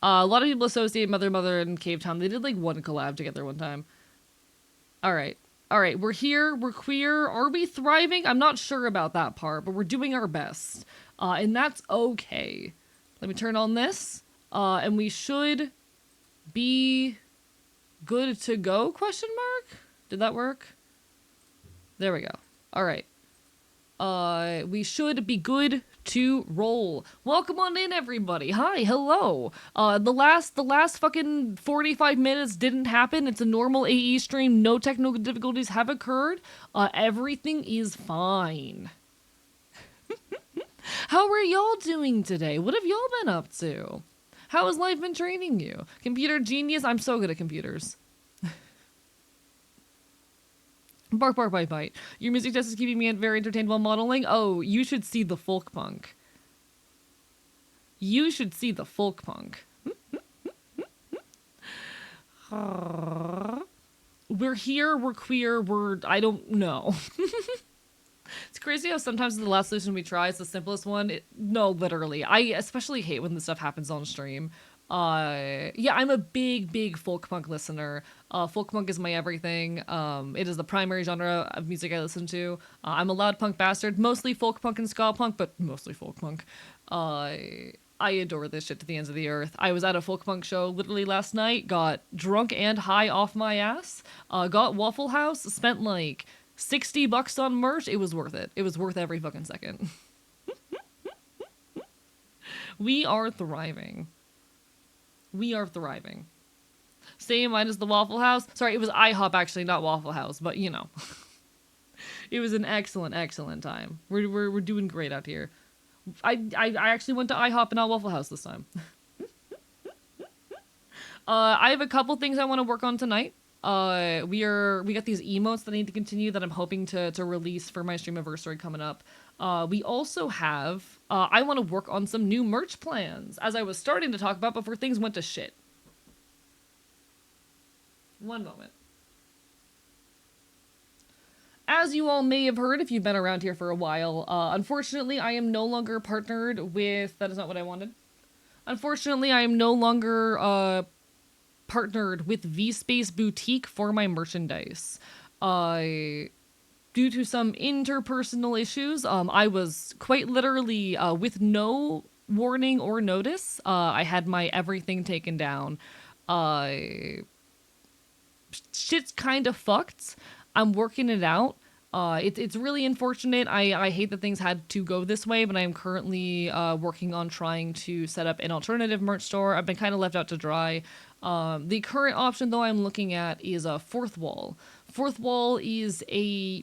A lot of people associate Mother Mother and Cave Town. They did like one collab together one time. All right. All right, we're here, we're queer. Are we thriving? I'm not sure about that part, but we're doing our best. And that's okay. Let me turn on this. And we should be good to go, question mark? Did that work? There we go. All right. We should be good to roll. Welcome on in, everybody. Hi, hello. The last fucking 45 minutes didn't happen. It's a normal AE stream. No technical difficulties have occurred. Everything is fine. How are y'all doing today? What have y'all been up to? How has life been training you? Computer genius? I'm so good at computers. Bark, bark, bite, bite. Your music test is keeping me very entertained while modeling. Oh, you should see the folk punk. You should see the folk punk. We're here, we're queer, I don't know. It's crazy how sometimes the last solution we try is the simplest one. No, literally. I especially hate when this stuff happens on stream. Yeah, I'm a big folk punk listener. Folk punk is my everything. It is the primary genre of music I listen to. I'm a loud punk bastard, mostly folk punk and ska punk, but mostly folk punk. I adore this shit to the ends of the earth. I was at a folk punk show literally last night, got drunk and high off my ass, got Waffle House, spent like $60 on merch. It was worth it. It was worth every fucking second. We are thriving. We are thriving. Same line as the Waffle House. Sorry, it was IHOP actually, not Waffle House, but you know. It was an excellent time. We're doing great out here. I actually went to IHOP and not Waffle House this time. I have a couple things I want to work on tonight. We got these emotes that I need to continue that I'm hoping to release for my stream anniversary coming up. We also have, I want to work on some new merch plans, as I was starting to talk about before things went to shit. One moment. As you all may have heard if you've been around here for a while, unfortunately I am no longer partnered with, that is not what I wanted. Unfortunately I am no longer, partnered with V-Space Boutique for my merchandise. Due to some interpersonal issues, I was quite literally, with no warning or notice, I had my everything taken down. Shit's kind of fucked. I'm working it out. It's really unfortunate. I hate that things had to go this way, but I am currently working on trying to set up an alternative merch store. I've been kind of left out to dry. The current option, though, I'm looking at is a Fourth Wall. Fourth Wall is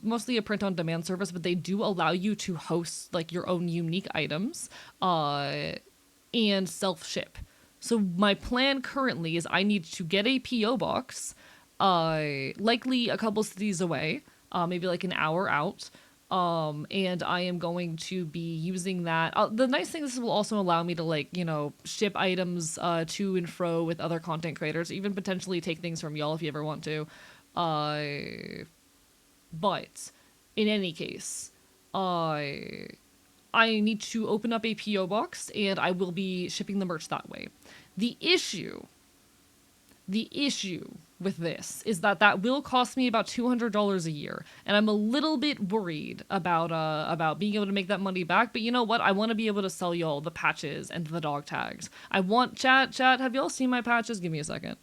mostly a print-on-demand service, but they do allow you to host like your own unique items and self-ship. So my plan currently is I need to get a P.O. box, likely a couple cities away, maybe like an hour out. And I am going to be using that. The nice thing, this will also allow me to, like, you know, ship items to and fro with other content creators, even potentially take things from y'all if you ever want to. But in any case, I need to open up a P.O. box and I will be shipping the merch that way. The issue with this is that will cost me about $200 a year, and I'm a little bit worried about being able to make that money back. But you know what? I want to be able to sell y'all the patches and the dog tags. I want chat. Have y'all seen my patches? Give me a second.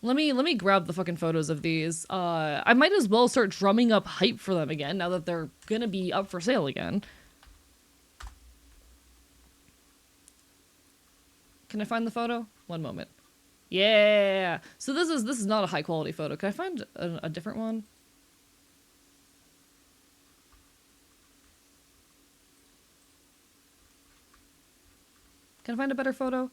Let me grab the fucking photos of these. I might as well start drumming up hype for them again now that they're gonna be up for sale again. Can I find the photo? One moment. Yeah. So this is not a high quality photo. Can I find a different one? Can I find a better photo?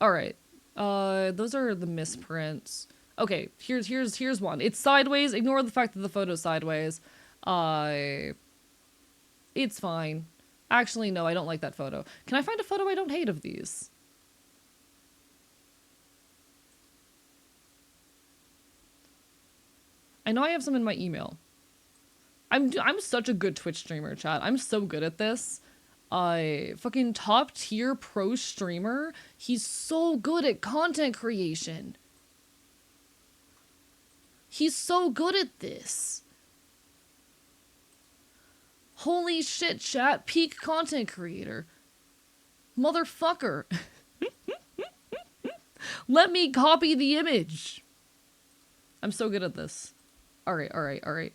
All right. Those are the misprints. Okay, here's one. It's sideways. Ignore the fact that the photo's sideways. It's fine. Actually, no, I don't like that photo. Can I find a photo I don't hate of these? I know I have some in my email. I'm such a good Twitch streamer, chat. I'm so good at this. I fucking top tier pro streamer. He's so good at content creation. He's so good at this. Holy shit, chat. Peak content creator. Motherfucker. Let me copy the image. I'm so good at this. Alright, alright, alright.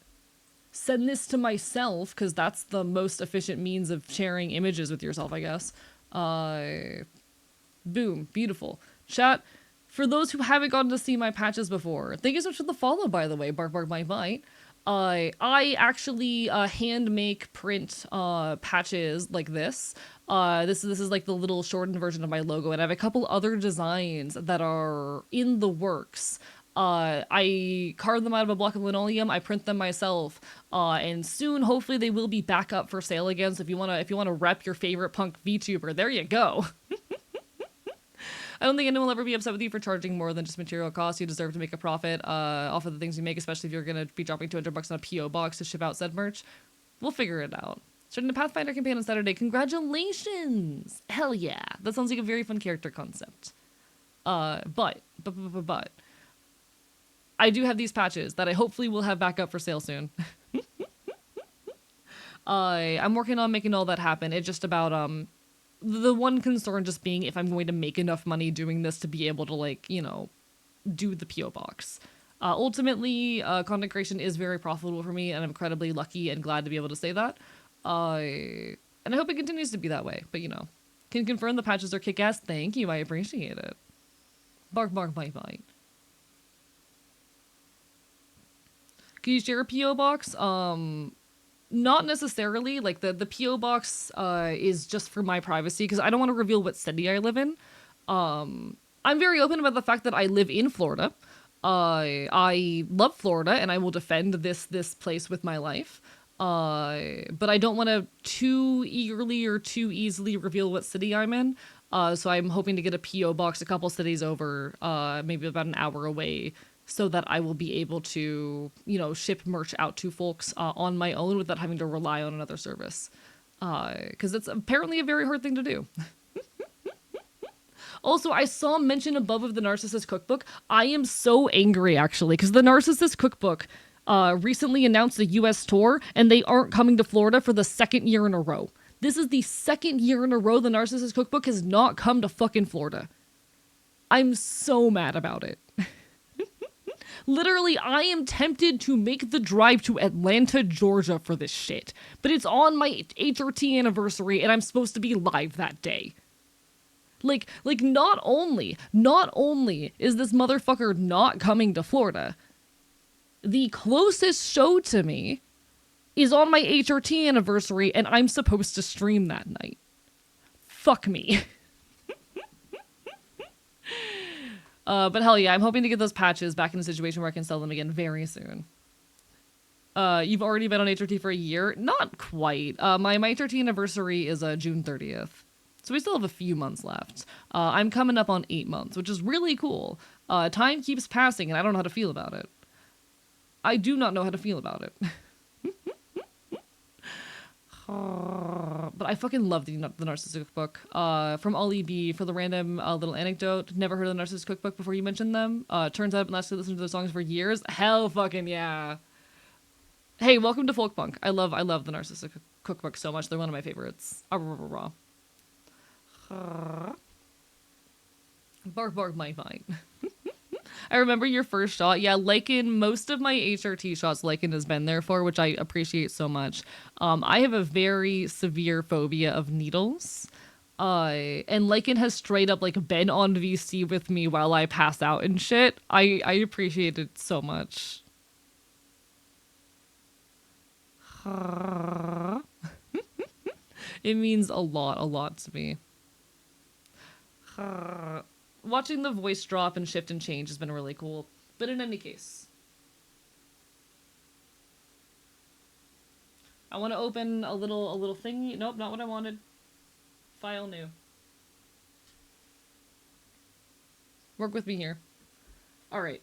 Send this to myself, because that's the most efficient means of sharing images with yourself, I guess. Boom. Beautiful. Chat, for those who haven't gotten to see my patches before, thank you so much for the follow, by the way, Bark Bark My Bite. I actually hand make print patches like this. This is like the little shortened version of my logo, and I have a couple other designs that are in the works. I carve them out of a block of linoleum. I print them myself, and soon, hopefully, they will be back up for sale again. So if you wanna rep your favorite punk VTuber, there you go. I don't think anyone will ever be upset with you for charging more than just material costs. You deserve to make a profit off of the things you make, especially if you're gonna be dropping $200 on a PO box to ship out said merch. We'll figure it out. Starting a Pathfinder campaign on Saturday. Congratulations! Hell yeah! That sounds like a very fun character concept. But I do have these patches that I hopefully will have back up for sale soon. I'm working on making all that happen. It's just about the one concern just being if I'm going to make enough money doing this to be able to, like, you know, do the PO box. Ultimately, content creation is very profitable for me, and I'm incredibly lucky and glad to be able to say that. And I hope it continues to be that way, but you know, can confirm the patches are kick-ass. Thank you, I appreciate it. Bark bark bite bite. Can you share a PO box? Not necessarily. Like the PO box is just for my privacy because I don't want to reveal what city I live in. I'm very open about the fact that I live in Florida. I love Florida and I will defend this place with my life. But I don't want to too eagerly or too easily reveal what city I'm in. So I'm hoping to get a PO box a couple cities over, maybe about an hour away, so that I will be able to, you know, ship merch out to folks on my own without having to rely on another service. Because it's apparently a very hard thing to do. Also, I saw mention above of the Narcissist Cookbook. I am so angry, actually, because the Narcissist Cookbook recently announced a US tour, and they aren't coming to Florida for the second year in a row. This is the second year in a row the Narcissist Cookbook has not come to fucking Florida. I'm so mad about it. Literally, I am tempted to make the drive to Atlanta, Georgia for this shit. But it's on my HRT anniversary and I'm supposed to be live that day. Like not only is this motherfucker not coming to Florida, the closest show to me is on my HRT anniversary and I'm supposed to stream that night. Fuck me. But hell yeah, I'm hoping to get those patches back in a situation where I can sell them again very soon. You've already been on HRT for a year? Not quite. My HRT anniversary is June 30th. So we still have a few months left. I'm coming up on 8 months, which is really cool. Time keeps passing and I don't know how to feel about it. I do not know how to feel about it. But I fucking love the Narcissist Cookbook. From Ollie B, for the random little anecdote, never heard of the Narcissist Cookbook before you mentioned them. Turns out I've been listening to their songs for years. Hell fucking yeah. Hey, welcome to Folk Punk. I love the Narcissist Cookbook so much. They're one of my favorites. Bark bark my vine. I remember your first shot. Yeah, Lycan, most of my HRT shots Lycan has been there for, which I appreciate so much. I have a very severe phobia of needles. And Lycan has straight up like been on VC with me while I pass out and shit. I appreciate it so much. It means a lot to me. Watching the voice drop and shift and change has been really cool. But in any case, I want to open a little thingy. Nope, not what I wanted. File new. Work with me here. All right.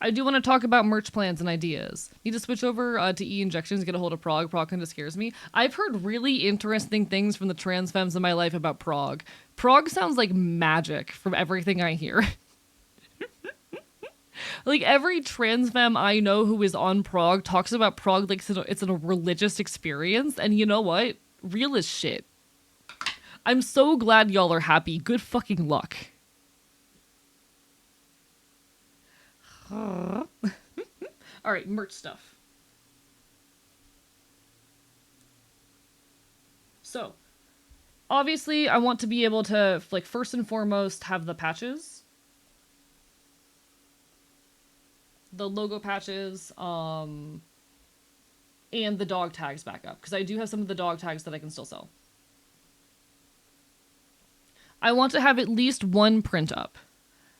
I do want to talk about merch plans and ideas. Need to switch over to e-injections, get a hold of Prague. Prague kind of scares me. I've heard really interesting things from the trans femmes in my life about Prague. Prague sounds like magic from everything I hear. Like every trans femme I know who is on Prague talks about Prague like it's a religious experience. And you know what? Real as shit. I'm so glad y'all are happy. Good fucking luck. All right, merch stuff. So, obviously, I want to be able to, like, first and foremost, have the patches. The logo patches, and the dog tags back up. Because I do have some of the dog tags that I can still sell. I want to have at least one print up.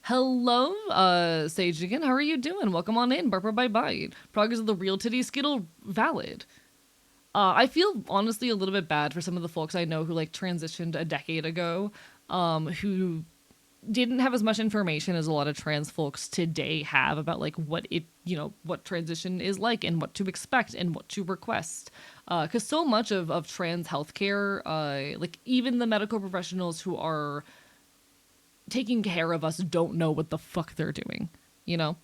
Hello, Sage again. How are you doing? Welcome on in. Barbara Bye Bye. Prague is the real titty skittle valid. I feel honestly a little bit bad for some of the folks I know who like transitioned a decade ago, who didn't have as much information as a lot of trans folks today have about like what what transition is like and what to expect and what to request. Because so much of trans healthcare, like even the medical professionals who are taking care of us don't know what the fuck they're doing, you know?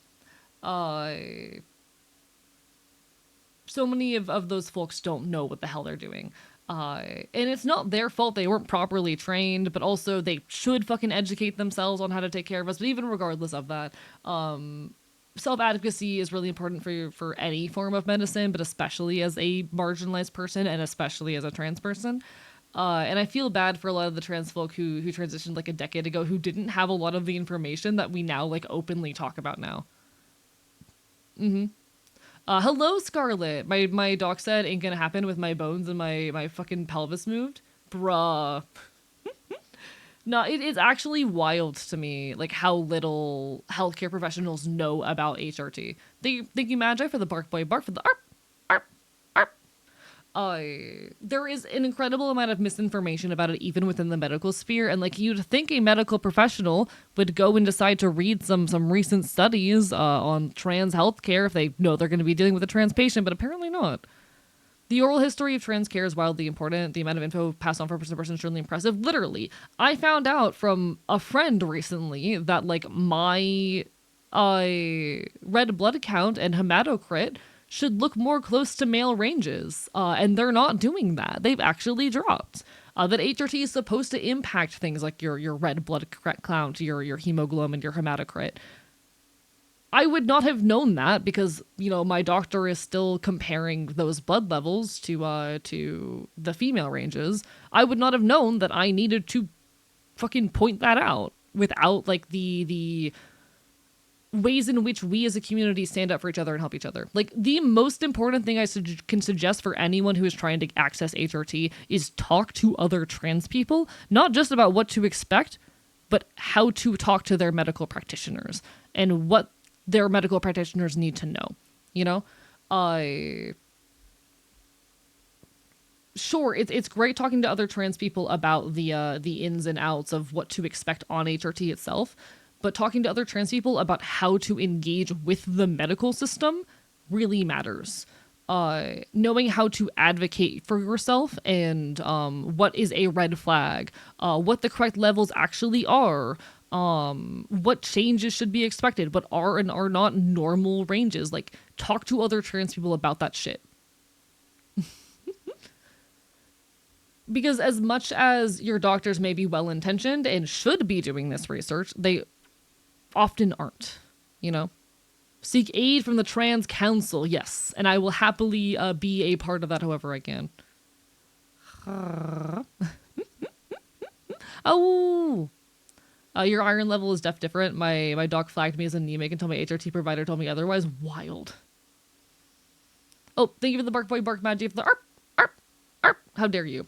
So many of those folks don't know what the hell they're doing. And it's not their fault they weren't properly trained, but also they should fucking educate themselves on how to take care of us. But even regardless of that, self-advocacy is really important for any form of medicine, but especially as a marginalized person and especially as a trans person. And I feel bad for a lot of the trans folk who transitioned like a decade ago who didn't have a lot of the information that we now like openly talk about now. Hello, Scarlet. My doc said ain't gonna happen with my bones and my fucking pelvis moved. Bruh. No, it is actually wild to me, like how little healthcare professionals know about HRT. Thank you, Magi, for the bark boy bark for the arp, arp, arp. There is an incredible amount of misinformation about it even within the medical sphere, and like you'd think a medical professional would go and decide to read some recent studies on trans healthcare if they know they're going to be dealing with a trans patient, but apparently not. The oral history of trans care is wildly important. The amount of info passed on from person to person is really impressive. Literally, I found out from a friend recently that like my red blood count and hematocrit should look more close to male ranges, and they're not doing that. They've actually dropped. That HRT is supposed to impact things like your red blood count, your hemoglobin, your hematocrit. I would not have known that because, my doctor is still comparing those blood levels to the female ranges. I would not have known that I needed to fucking point that out without like the ways in which we as a community stand up for each other and help each other. Like the most important thing I can suggest for anyone who is trying to access HRT is talk to other trans people, not just about what to expect, but how to talk to their medical practitioners and what their medical practitioners need to know, Sure, it's great talking to other trans people about the ins and outs of what to expect on HRT itself, but talking to other trans people about how to engage with the medical system really matters. Knowing how to advocate for yourself and what is a red flag, what the correct levels actually are, what changes should be expected, what are and are not normal ranges. Like, talk to other trans people about that shit. Because as much as your doctors may be well-intentioned and should be doing this research, they often aren't, Seek aid from the Trans Council, yes, and I will happily be a part of that however I can. Oh! Your iron level is different. My doc flagged me as anemic until my HRT provider told me otherwise. Wild. Oh, thank you for the bark boy bark magic for the arp, arp, arp. How dare you?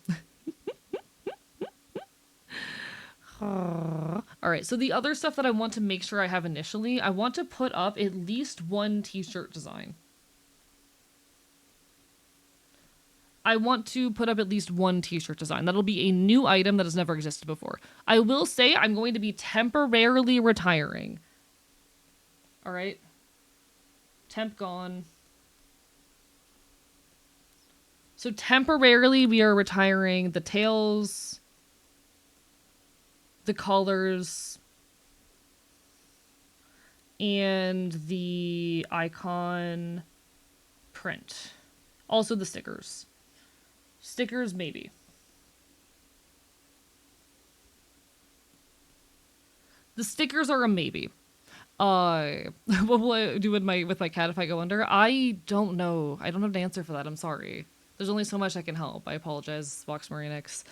All right, so the other stuff that I want to make sure I have initially, I want to put up at least one t-shirt design. I want to put up at least one t-shirt design. That'll be a new item that has never existed before. I will say I'm going to be temporarily retiring. All right. Temp gone. So temporarily we are retiring the tails, the collars, and the icon print. Also the stickers. Stickers, maybe. The stickers are a maybe. What will I do with my cat if I go under? I don't know. I don't have an answer for that. I'm sorry. There's only so much I can help. I apologize, Vox Marinix.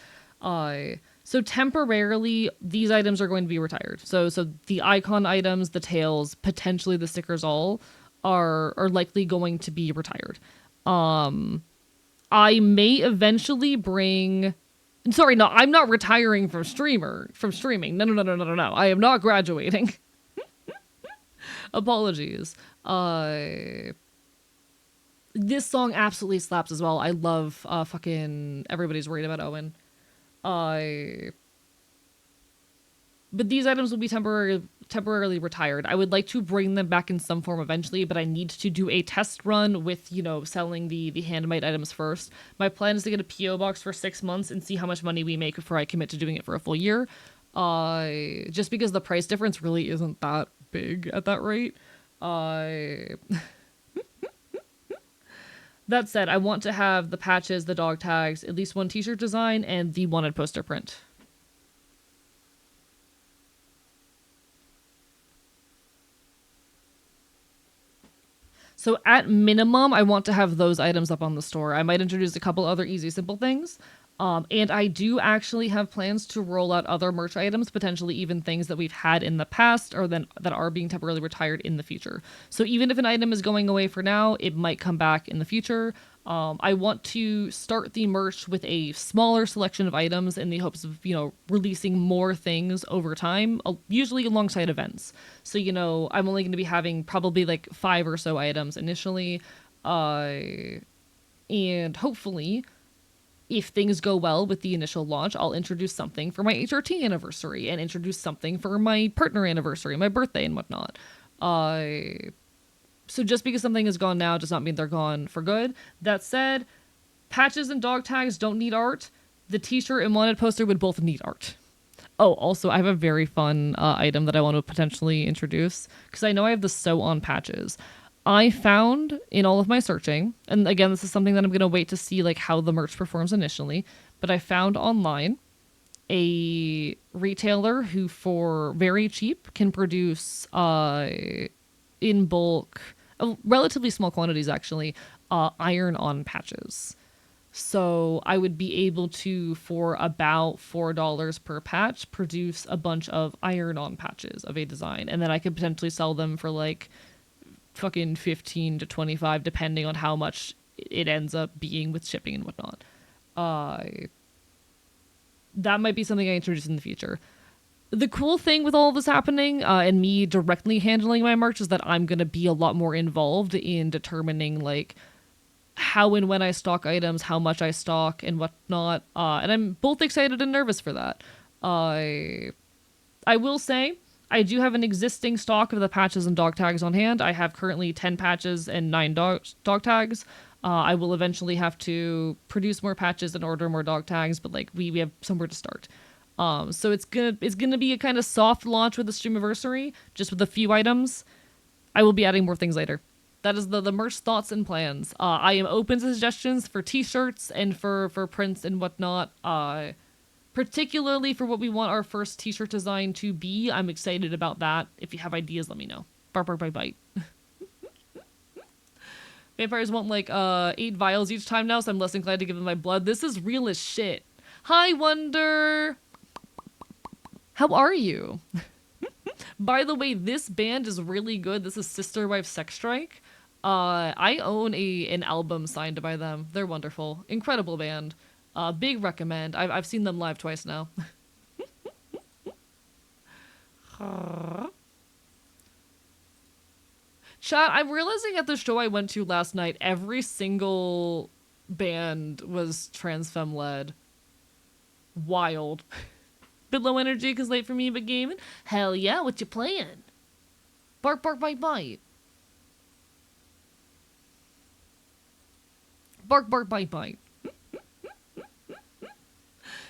So temporarily, these items are going to be retired. So the icon items, the tails, potentially the stickers, all are likely going to be retired. I may eventually bring. Sorry, no, I'm not retiring from streaming. No. I am not graduating. Apologies. This song absolutely slaps as well. I love fucking Everybody's Worried About Owen. But these items will be temporarily retired. I would like to bring them back in some form eventually, but I need to do a test run with, selling the handmade items first. My plan is to get a PO box for 6 months and see how much money we make before I commit to doing it for a full year. Just because the price difference really isn't that big at that rate. That said, I want to have the patches, the dog tags, at least one t-shirt design, and the wanted poster print. So at minimum, I want to have those items up on the store. I might introduce a couple other easy, simple things. And I do actually have plans to roll out other merch items, potentially even things that we've had in the past or that are being temporarily retired in the future. So even if an item is going away for now, it might come back in the future. I want to start the merch with a smaller selection of items in the hopes of, releasing more things over time, usually alongside events. So, I'm only going to be having probably like 5 or so items initially. And hopefully, if things go well with the initial launch, I'll introduce something for my HRT anniversary and introduce something for my partner anniversary, my birthday and whatnot. So just because something is gone now does not mean they're gone for good. That said, patches and dog tags don't need art. The t-shirt and wanted poster would both need art. Oh, also, I have a very fun item that I want to potentially introduce because I know I have the sew on patches. I found in all of my searching, and again, this is something that I'm going to wait to see like how the merch performs initially, but I found online a retailer who for very cheap can produce in bulk, relatively small quantities actually, iron-on patches. So I would be able to, for about $4 per patch, produce a bunch of iron-on patches of a design, and then I could potentially sell them for like fucking 15 to 25 depending on how much it ends up being with shipping and whatnot. That might be something I introduce in the future. The cool thing with all of this happening and me directly handling my merch is that I'm going to be a lot more involved in determining like how and when I stock items, how much I stock and whatnot. And I'm both excited and nervous for that. I will say I do have an existing stock of the patches and dog tags on hand. I have currently 10 patches and 9 dog tags. I will eventually have to produce more patches and order more dog tags, but like we have somewhere to start. So it's gonna be a kind of soft launch with the Streamiversary, just with a few items. I will be adding more things later. That is the merch thoughts and plans. I am open to suggestions for t-shirts and for prints and whatnot. Particularly for what we want our first t-shirt design to be. I'm excited about that. If you have ideas, let me know. Bark, bark, bite, bite. Vampires want like 8 vials each time now, so I'm less inclined to give them my blood. This is real as shit. Hi, Wonder! How are you? By the way, this band is really good. This is Sister Wife Sex Strike. I own an album signed by them. They're wonderful. Incredible band. Big recommend. I've seen them live twice now. Chat, I'm realizing at the show I went to last night, every single band was trans femme led. Wild. Bit low energy because late for me, but gaming. Hell yeah, what you playing? Bark, bark, bite, bite. Bark, bark, bite, bite.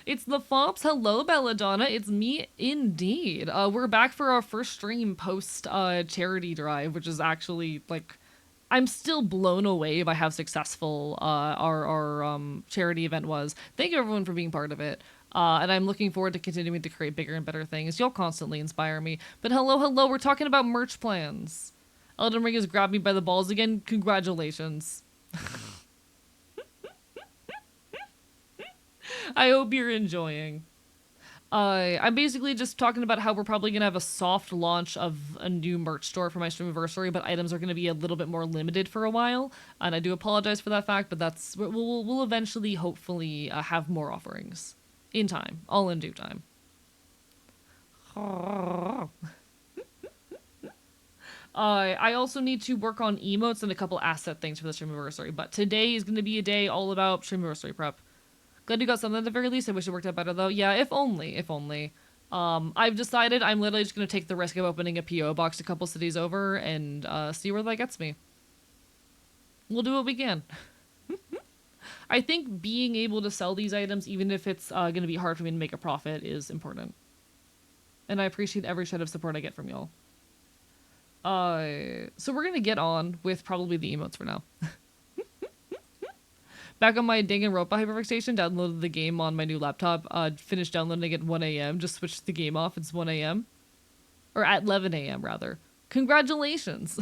It's the Fops. Hello, Belladonna. It's me indeed. We're back for our first stream post charity drive, which is actually like I'm still blown away by how successful our charity event was. Thank you everyone for being part of it. And I'm looking forward to continuing to create bigger and better things. You'll constantly inspire me. But hello, hello, we're talking about merch plans. Elden Ring has grabbed me by the balls again. Congratulations. I hope you're enjoying. I'm basically just talking about how we're probably going to have a soft launch of a new merch store for my streamiversary, but items are going to be a little bit more limited for a while. And I do apologize for that fact, but we'll eventually, hopefully, have more offerings in time, all in due time. I also need to work on emotes and a couple asset things for the streamiversary, but today is going to be a day all about streamiversary prep. Glad you got something at the very least. I wish it worked out better though. Yeah, if only, if only. I've decided I'm literally just gonna take the risk of opening a PO box a couple cities over and see where that gets me. We'll do what we can. I think being able to sell these items, even if it's gonna be hard for me to make a profit, is important. And I appreciate every shred of support I get from y'all. So we're gonna get on with probably the emotes for now. Back on my Danganronpa hyperfixation, downloaded the game on my new laptop. Finished downloading at 1 a.m. Just switched the game off. It's 1 a.m. Or at 11 a.m. rather. Congratulations.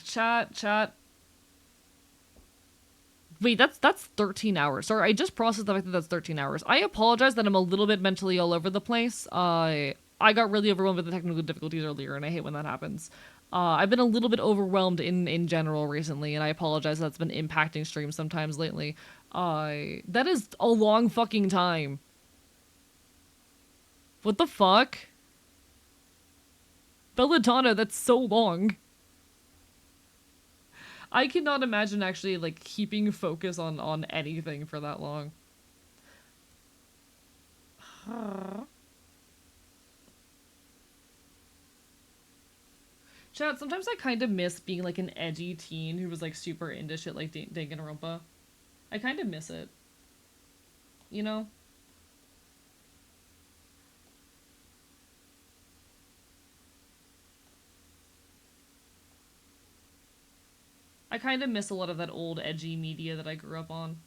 Chat. Wait, that's 13 hours. Sorry, I just processed the fact that that's 13 hours. I apologize that I'm a little bit mentally all over the place. I got really overwhelmed with the technical difficulties earlier, and I hate when that happens. I've been a little bit overwhelmed in general recently, and I apologize that's been impacting streams sometimes lately. That is a long fucking time. What the fuck? Belladonna, that's so long. I cannot imagine actually, like, keeping focus on anything for that long. Chat, sometimes I kind of miss being, like, an edgy teen who was, like, super into shit like Danganronpa. I kind of miss it. You know? I kind of miss a lot of that old edgy media that I grew up on.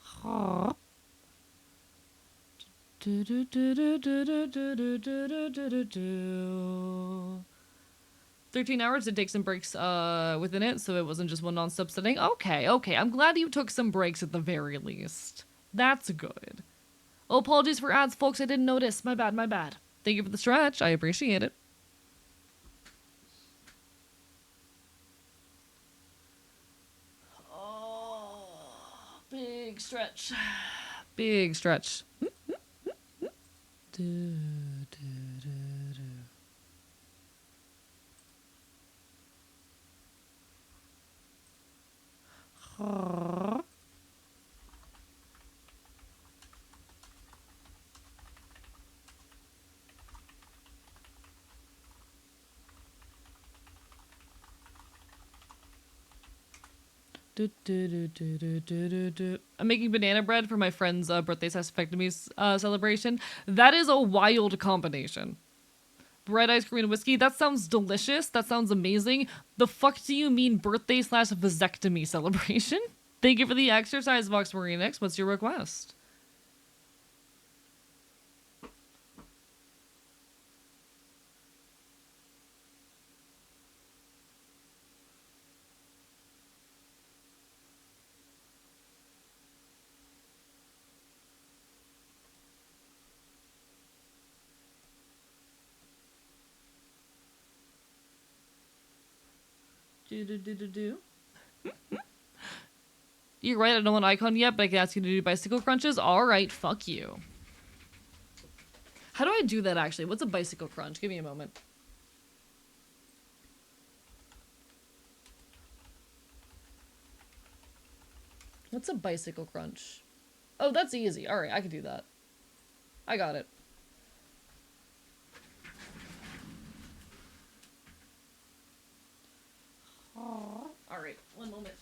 Huh. 13 hours to take some breaks within it, so it wasn't just one non-stop sitting. Okay, I'm glad you took some breaks at the very least. That's good. Oh, apologies for ads, folks. I didn't notice. My bad. Thank you for the stretch. I appreciate it. Oh, big stretch. Big stretch. I'm making banana bread for my friend's birthday cystectomy celebration. That is a wild combination. Bread, ice cream, and whiskey. That sounds delicious. That sounds amazing. The fuck do you mean birthday/vasectomy celebration? Thank you for the exercise box, Marinix. What's your request? Do. You're right, I don't know an icon yet, but I can ask you to do bicycle crunches. Alright, fuck you. How do I do that, actually? What's a bicycle crunch? Give me a moment. What's a bicycle crunch? Oh, that's easy. Alright, I can do that. I got it. Alright, one moment.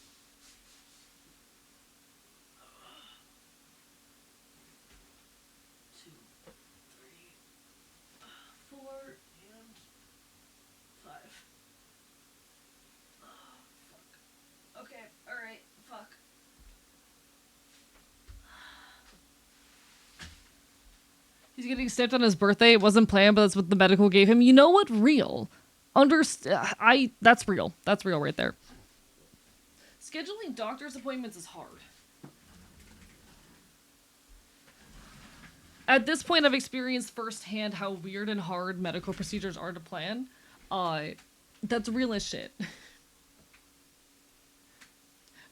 Two, three, four, and five. Oh, fuck. Okay, alright, fuck. He's getting snipped on his birthday. It wasn't planned, but that's what the medical gave him. You know what? Real. That's real. That's real right there. Scheduling doctor's appointments is hard. At this point, I've experienced firsthand how weird and hard medical procedures are to plan. That's real as shit.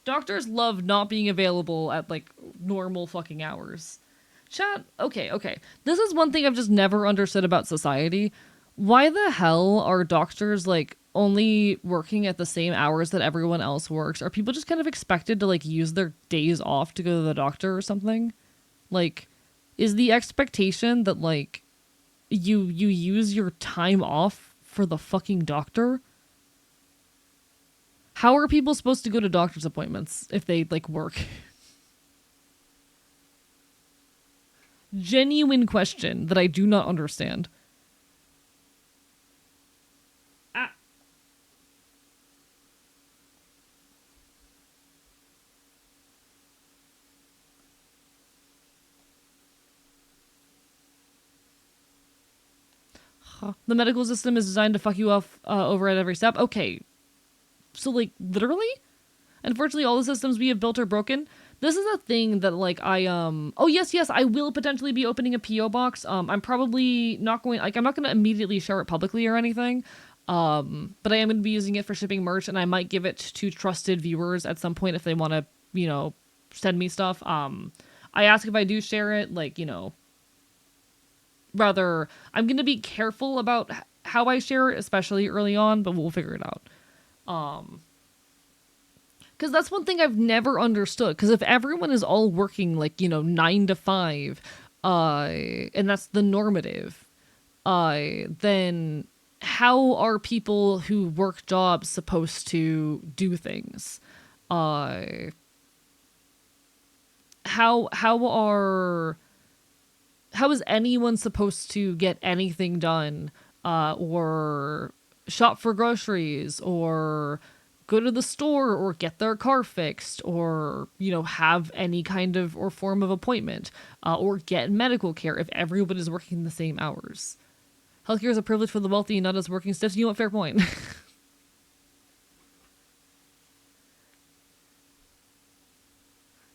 Doctors love not being available at, like, normal fucking hours. Chat, okay. This is one thing I've just never understood about society. Why the hell are doctors, like, only working at the same hours that everyone else works? Are people just kind of expected to, like, use their days off to go to the doctor or something? Like, is the expectation that, like, you use your time off for the fucking doctor? How are people supposed to go to doctor's appointments if they, like, work? Genuine question that I do not understand. Ah. Huh. The medical system is designed to fuck you off over at every step. Okay. So, like, literally? Unfortunately, all the systems we have built are broken. This is a thing that, like, oh, yes, I will potentially be opening a P.O. box. I'm probably not going... Like, I'm not going to immediately share it publicly or anything. But I am going to be using it for shipping merch, and I might give it to trusted viewers at some point if they want to, you know, send me stuff. I ask if I do share it, like, you know... Rather, I'm going to be careful about how I share it, especially early on, but we'll figure it out. Because that's one thing I've never understood. Because if everyone is all working, like, you know, 9 to 5, and that's the normative, then how are people who work jobs supposed to do things? How is anyone supposed to get anything done, or shop for groceries, or go to the store, or get their car fixed, or, you know, have any kind of or form of appointment, or get medical care if everyone is working the same hours? Healthcare is a privilege for the wealthy, not as working stiffs. You know what? Fair point.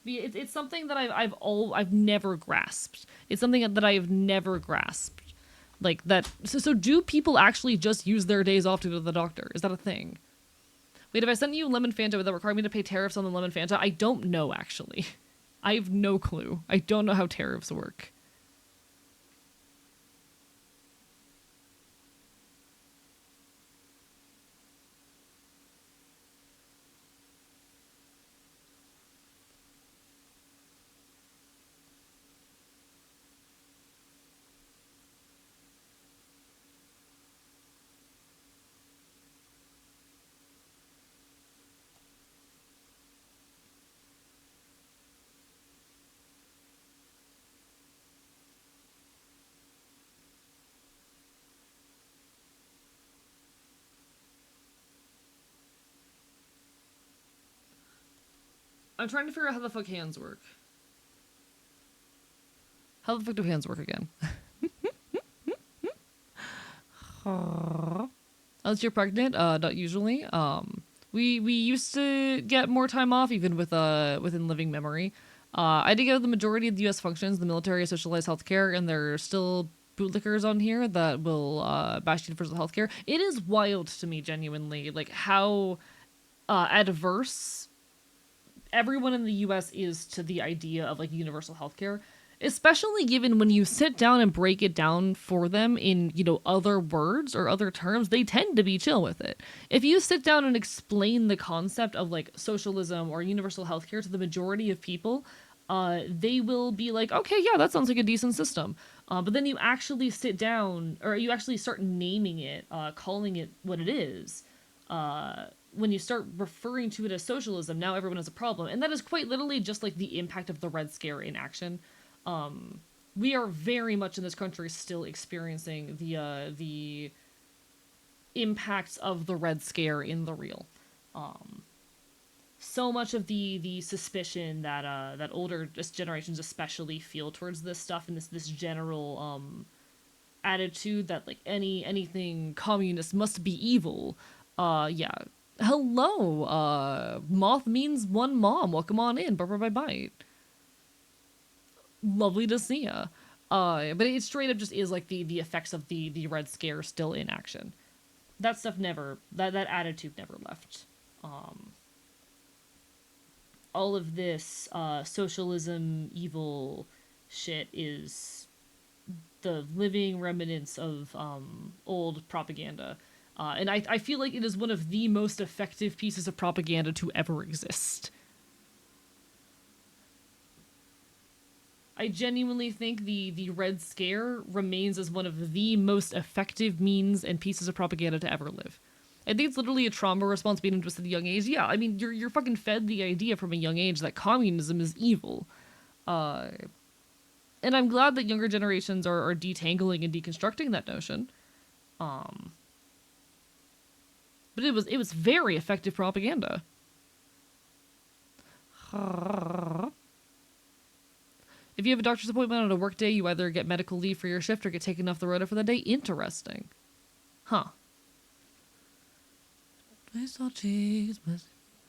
It's something that I've never grasped. It's something that I've never grasped. Like that. So do people actually just use their days off to go to the doctor? Is that a thing? Wait, if I sent you lemon Fanta, would that require me to pay tariffs on the lemon Fanta? I don't know, actually. I have no clue. I don't know how tariffs work. I'm trying to figure out how the fuck hands work. How the fuck do hands work again? Unless you're pregnant, not usually. We used to get more time off even with within living memory. I did get the majority of the U.S. functions. The military is socialized healthcare, and there are still bootlickers on here that will bash universal healthcare. It is wild to me, genuinely, like how adverse everyone in the US is to the idea of like universal healthcare, especially given when you sit down and break it down for them in, other words or other terms, they tend to be chill with it. If you sit down and explain the concept of like socialism or universal healthcare to the majority of people, they will be like, okay, yeah, that sounds like a decent system. But then you actually sit down, or you actually start naming it, calling it what it is. When you start referring to it as socialism, now everyone has a problem, and that is quite literally just like the impact of the Red Scare in action. We are very much in this country still experiencing the impacts of the Red Scare in the real. So much of the suspicion that older generations especially feel towards this stuff, and this general attitude that like anything communist must be evil. Yeah. Hello. Moth means one mom. Welcome on in. Bye bye. Lovely to see ya. But it straight up just is like the effects of the Red Scare still in action. That stuff never, that attitude never left. All of this socialism evil shit is the living remnants of old propaganda. And I feel like it is one of the most effective pieces of propaganda to ever exist. I genuinely think the Red Scare remains as one of the most effective means and pieces of propaganda to ever live. I think it's literally a trauma response being induced at a young age. Yeah, I mean, you're fucking fed the idea from a young age that communism is evil. And I'm glad that younger generations are detangling and deconstructing that notion. But it was very effective propaganda. If you have a doctor's appointment on a work day, you either get medical leave for your shift or get taken off the rota for the day. Interesting. Huh. Place all cheese, but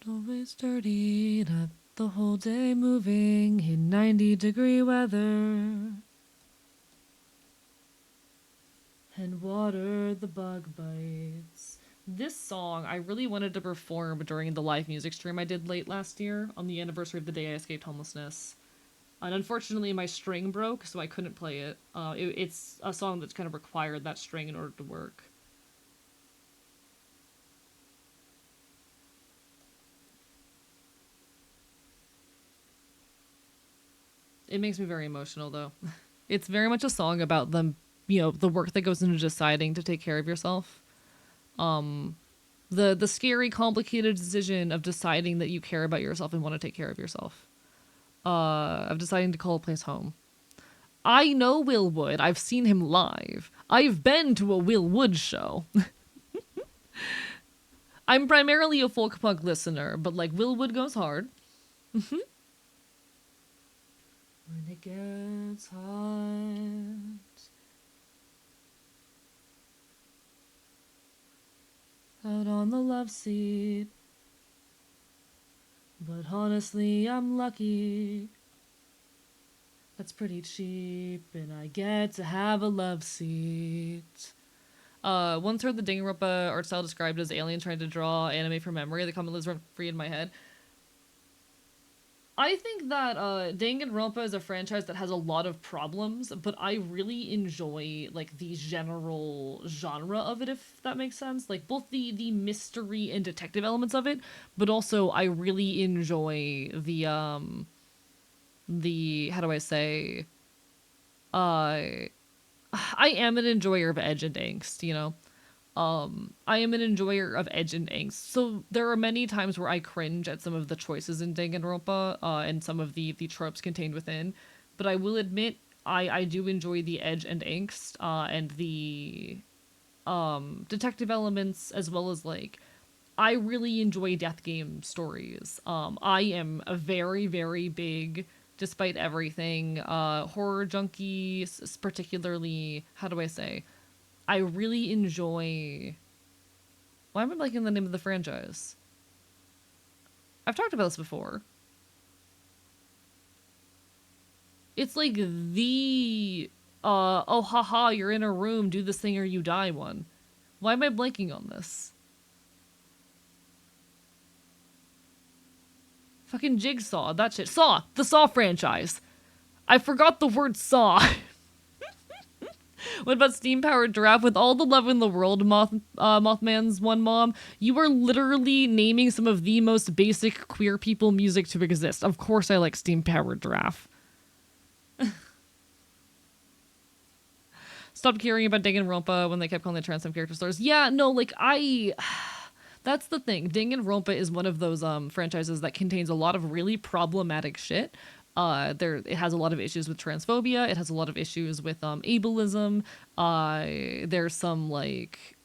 always dirty. Not the whole day moving in 90-degree weather. And water the bug bites. This song I really wanted to perform during the live music stream I did late last year on the anniversary of the day I escaped homelessness. And unfortunately, my string broke, so I couldn't play it. It's a song that's kind of required that string in order to work. It makes me very emotional, though. It's very much a song about the work that goes into deciding to take care of yourself. The scary, complicated decision of deciding that you care about yourself and want to take care of yourself. Of deciding to call a place home. I know Will Wood. I've seen him live. I've been to a Will Wood show. I'm primarily a folk punk listener, but like Will Wood goes hard. When it gets hot, out on the love seat. But honestly, I'm lucky. That's pretty cheap, and I get to have a love seat. Once heard the Danganronpa art style described as alien trying to draw anime from memory. The comment lives rent free in my head. I think that Danganronpa is a franchise that has a lot of problems, but I really enjoy like the general genre of it, if that makes sense. Like both the mystery and detective elements of it, but also I really enjoy the how do I say, I am an enjoyer of edge and angst, you know. I am an enjoyer of edge and angst. So there are many times where I cringe at some of the choices in Danganronpa, and some of the tropes contained within. But I will admit, I do enjoy the edge and angst, and the detective elements, as well as like, I really enjoy death game stories. I am a very, very big, despite everything, horror junkie, particularly, how do I say, I really enjoy. Why am I blanking the name of the franchise? I've talked about this before. It's like the oh haha, you're in a room, do this thing or you die one. Why am I blanking on this? Fucking Jigsaw, that shit. Saw, the Saw franchise. I forgot the word Saw. What about Steam Powered Giraffe? With all the love in the world, Mothman's one mom, you are literally naming some of the most basic queer people music to exist. Of course I like Steam Powered Giraffe. Stopped caring about Danganronpa when they kept calling the trans some character stars. Yeah, no, like that's the thing. Danganronpa is one of those franchises that contains a lot of really problematic shit. It has a lot of issues with transphobia. It has a lot of issues with ableism. There's some like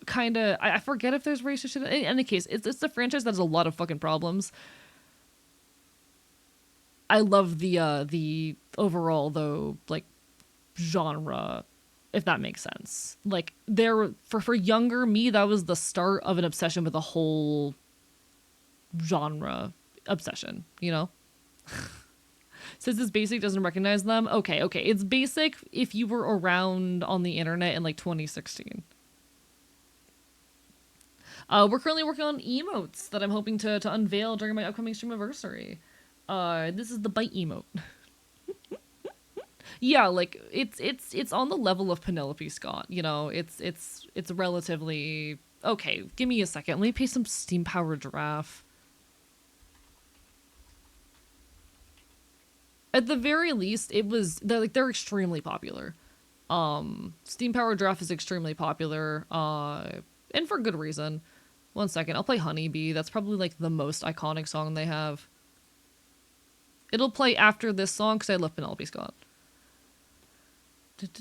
kind of I forget if there's racist shit. In any case, it's a franchise that has a lot of fucking problems. I love the overall though like genre, if that makes sense. Like there for younger me, that was the start of an obsession with a whole genre obsession, you know? Says it's basic, doesn't recognize them. Okay, it's basic if you were around on the internet in like 2016. We're currently working on emotes that I'm hoping to unveil during my upcoming streamiversary. This is the bite emote. Yeah, like it's on the level of Penelope Scott, you know. It's relatively okay. Give me a second. Let me pay some Steam Powered Giraffe. At the very least, they're extremely popular. Steam Powered Giraffe is extremely popular, and for good reason. One second, I'll play Honeybee. That's probably like the most iconic song they have. It'll play after this song because I love Penelope Scott. Have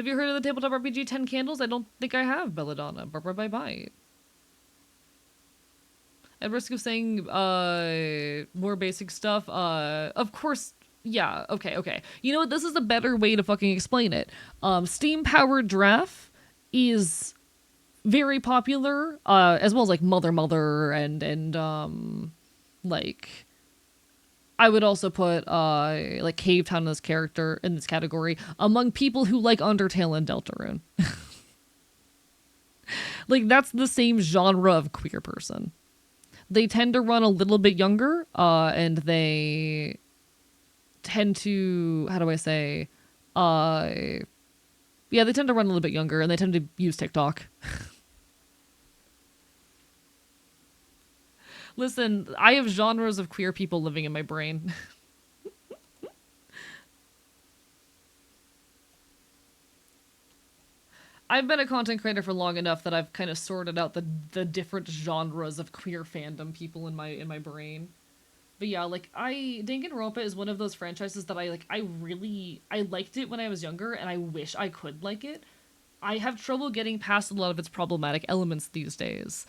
you heard of the tabletop RPG 10 Candles? I don't think I have, Belladonna. Bye-bye. At risk of saying more basic stuff, of course, yeah, okay. You know what? This is a better way to fucking explain it. Steam Powered Giraffe is very popular, as well as like Mother and like I would also put like Cave Town in this category among people who like Undertale and Deltarune. Like that's the same genre of queer person. They tend to run a little bit younger, and they tend to, how do I say, they tend to run a little bit younger, and they tend to use TikTok. Listen, I have genres of queer people living in my brain. I've been a content creator for long enough that I've kind of sorted out the different genres of queer fandom people in my brain. But yeah, like Danganronpa is one of those franchises that I liked it when I was younger and I wish I could like it. I have trouble getting past a lot of its problematic elements these days.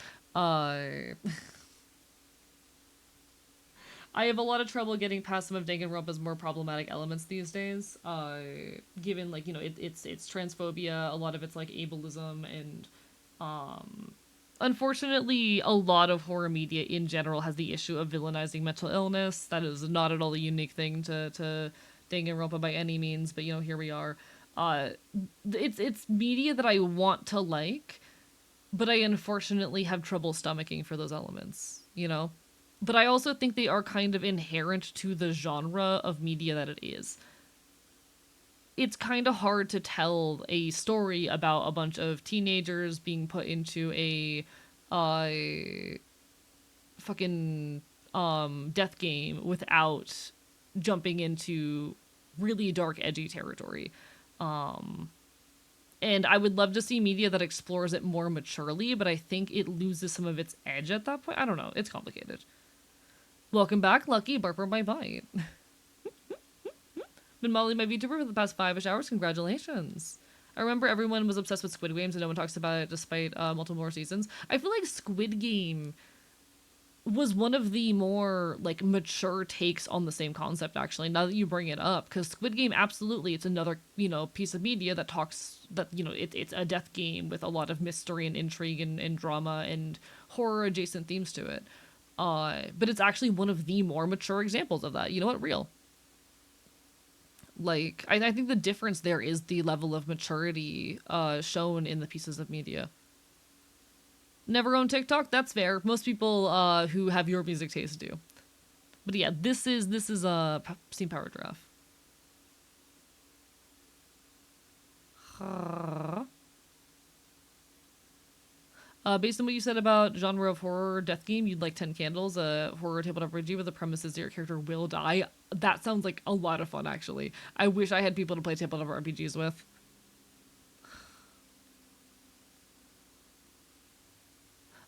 I have a lot of trouble getting past some of Danganronpa's more problematic elements these days, given, like, you know, it's transphobia, a lot of it's, like, ableism, and, unfortunately, a lot of horror media in general has the issue of villainizing mental illness. That is not at all a unique thing to Danganronpa by any means, but, you know, here we are. It's media that I want to like, but I unfortunately have trouble stomaching for those elements, you know? But I also think they are kind of inherent to the genre of media that it is. It's kind of hard to tell a story about a bunch of teenagers being put into a fucking death game without jumping into really dark, edgy territory. And I would love to see media that explores it more maturely, but I think it loses some of its edge at that point. I don't know. It's complicated. Welcome back, Lucky. Barper my bite. Been modeling my VTuber for the past 5-ish hours. Congratulations. I remember everyone was obsessed with Squid Games and no one talks about it despite multiple more seasons. I feel like Squid Game was one of the more, like, mature takes on the same concept, actually, now that you bring it up. Because Squid Game, absolutely, it's another, you know, piece of media that talks, that, you know, it's a death game with a lot of mystery and intrigue and drama and horror-adjacent themes to it. But it's actually one of the more mature examples of that. You know what? Real. Like, I think the difference there is the level of maturity shown in the pieces of media. Never own TikTok. That's fair. Most people who have your music taste do. But yeah, this is a Steam Power Giraffe. Based on what you said about genre of horror death game, you'd like 10 Candles, a horror tabletop RPG where the premise is that your character will die. That sounds like a lot of fun, actually. I wish I had people to play tabletop RPGs with.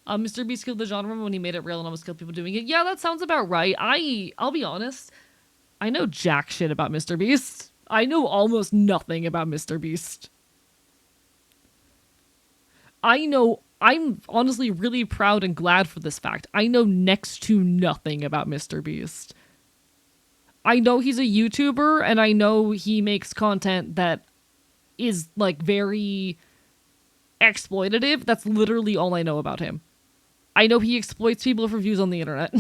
Mr. Beast killed the genre when he made it real and almost killed people doing it. Yeah, that sounds about right. I'll be honest, I know jack shit about Mr. Beast. I know almost nothing about Mr. Beast. I'm honestly really proud and glad for this fact. I know next to nothing about Mr. Beast. I know he's a YouTuber and I know he makes content that is like very exploitative. That's literally all I know about him. I know he exploits people for views on the internet.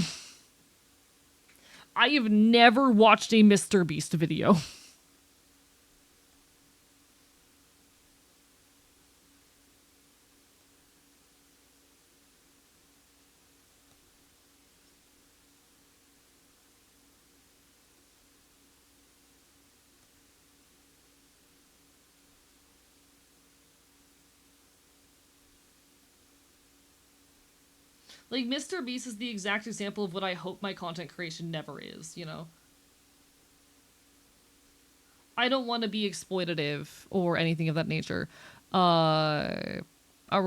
I have never watched a Mr. Beast video. Like, Mr. Beast is the exact example of what I hope my content creation never is, you know? I don't want to be exploitative or anything of that nature. Uh, you're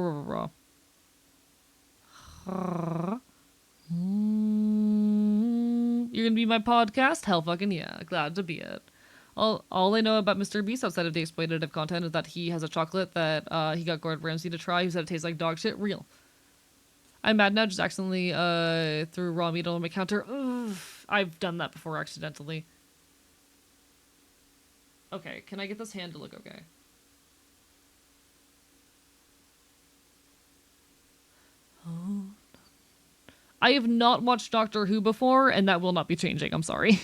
gonna be my podcast? Hell fucking yeah. Glad to be it. All I know about Mr. Beast outside of the exploitative content is that he has a chocolate that he got Gordon Ramsay to try who said it tastes like dog shit. Real. I'm mad now, just accidentally threw raw meat on my counter. Ugh, I've done that before accidentally. Okay, can I get this hand to look okay? Oh. I have not watched Doctor Who before, and that will not be changing. I'm sorry.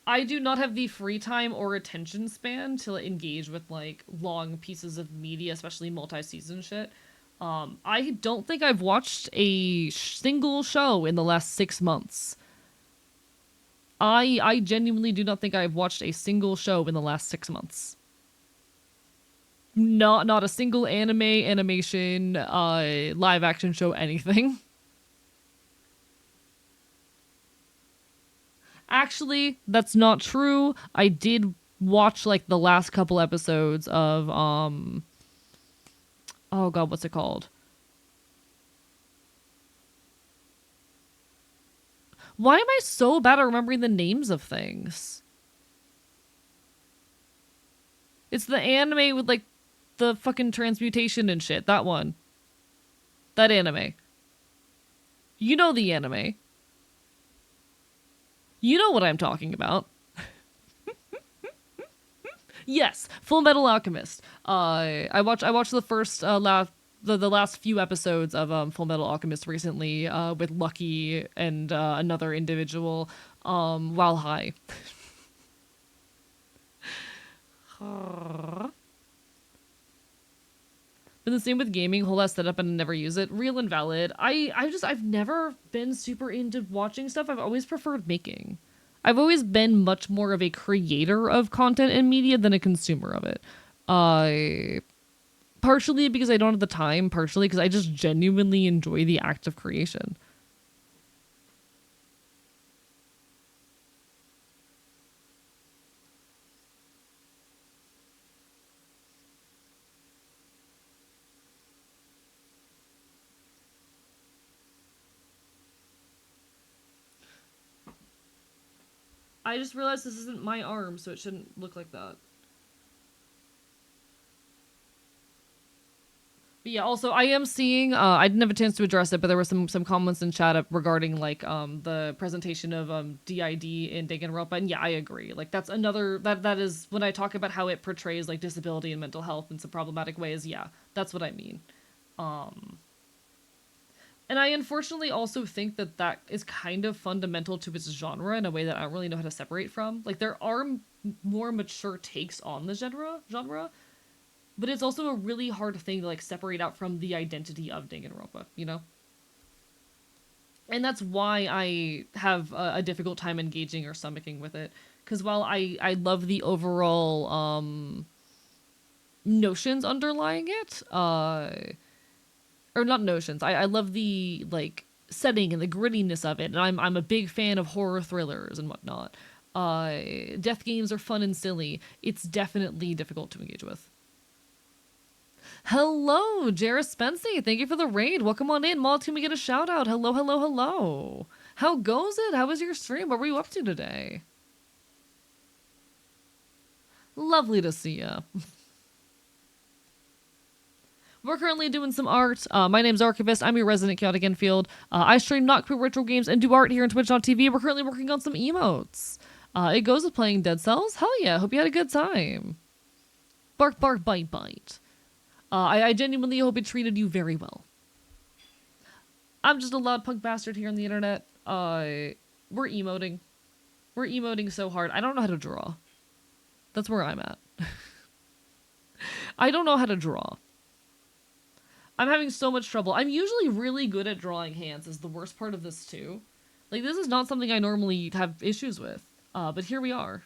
I do not have the free time or attention span to engage with like long pieces of media, especially multi-season shit. I don't think I've watched a single show in the last 6 months. I genuinely do not think I've watched a single show in the last 6 months. Not a single anime, animation, live action show, anything. Actually, that's not true. I did watch like the last couple episodes of oh god, what's it called? Why am I so bad at remembering the names of things? It's the anime with like the fucking transmutation and shit. That one. That anime. You know the anime. You know what I'm talking about. Yes, Full Metal Alchemist. I watched the first the last few episodes of Full Metal Alchemist recently with Lucky and another individual while high. But the same with gaming, whole ass setup and never use it. Real and valid. I've never been super into watching stuff. I've always preferred making. I've always been much more of a creator of content and media than a consumer of it. Uh Partially because I don't have the time, partially because I just genuinely enjoy the act of creation. I just realized this isn't my arm, so it shouldn't look like that. But yeah, also I am seeing. I didn't have a chance to address it, but there were some comments in chat regarding like the presentation of DID in Danganronpa, and yeah, I agree. Like that's another that is when I talk about how it portrays like disability and mental health in some problematic ways. Yeah, that's what I mean. Um, And I unfortunately also think that that is kind of fundamental to its genre in a way that I don't really know how to separate from. Like there are more mature takes on the genre, but it's also a really hard thing to like separate out from the identity of Danganronpa, you know? And that's why I have a difficult time engaging or stomaching with it. Because while I love the overall notions underlying it, or not notions, I love the like setting and the grittiness of it, and I'm a big fan of horror thrillers and whatnot. Death games are fun and silly. It's definitely difficult to engage with. Hello, Jarrah Spency. Thank you for the raid. Welcome on in. Mod, can we get a shout out? Hello, hello, hello. How goes it? How was your stream? What were you up to today? Lovely to see ya. We're currently doing some art. My name's Archivist. I'm your resident chaotic Enfield. I stream not queer retro games and do art here on Twitch.tv. We're currently working on some emotes. It goes with playing Dead Cells. Hell yeah, hope you had a good time. Bark, bark, bite, bite. I genuinely hope it treated you very well. I'm just a loud punk bastard here on the internet. We're emoting. We're emoting so hard. I don't know how to draw. That's where I'm at. I don't know how to draw. I'm having so much trouble. I'm usually really good at drawing hands is the worst part of this too. Like this is not something I normally have issues with. But here we are.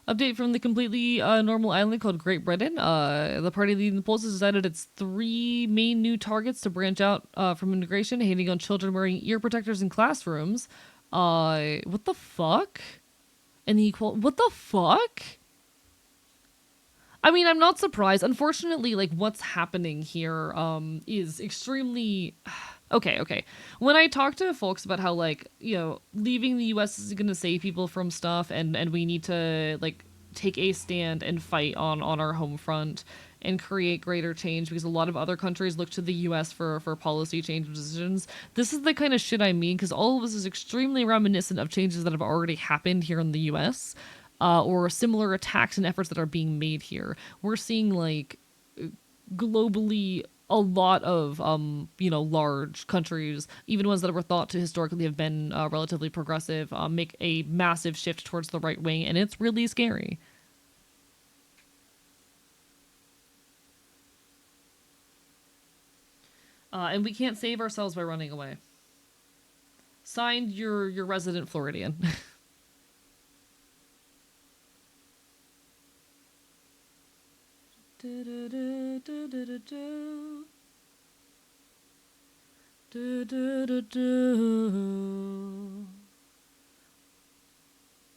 Update from the completely normal island called Great Britain. The party leading the polls has decided its 3 main new targets to branch out from immigration, hating on children wearing ear protectors in classrooms. What the fuck? And the what the fuck? I mean, I'm not surprised. Unfortunately, like what's happening here is extremely okay. When I talk to folks about how like, you know, leaving the US is going to save people from stuff and we need to like take a stand and fight on our home front and create greater change because a lot of other countries look to the US for policy change decisions. This is the kind of shit I mean because all of this is extremely reminiscent of changes that have already happened here in the US. Or similar attacks and efforts that are being made here. We're seeing like globally a lot of large countries, even ones that were thought to historically have been relatively progressive, make a massive shift towards the right wing, and it's really scary. And we can't save ourselves by running away. Signed, your resident Floridian.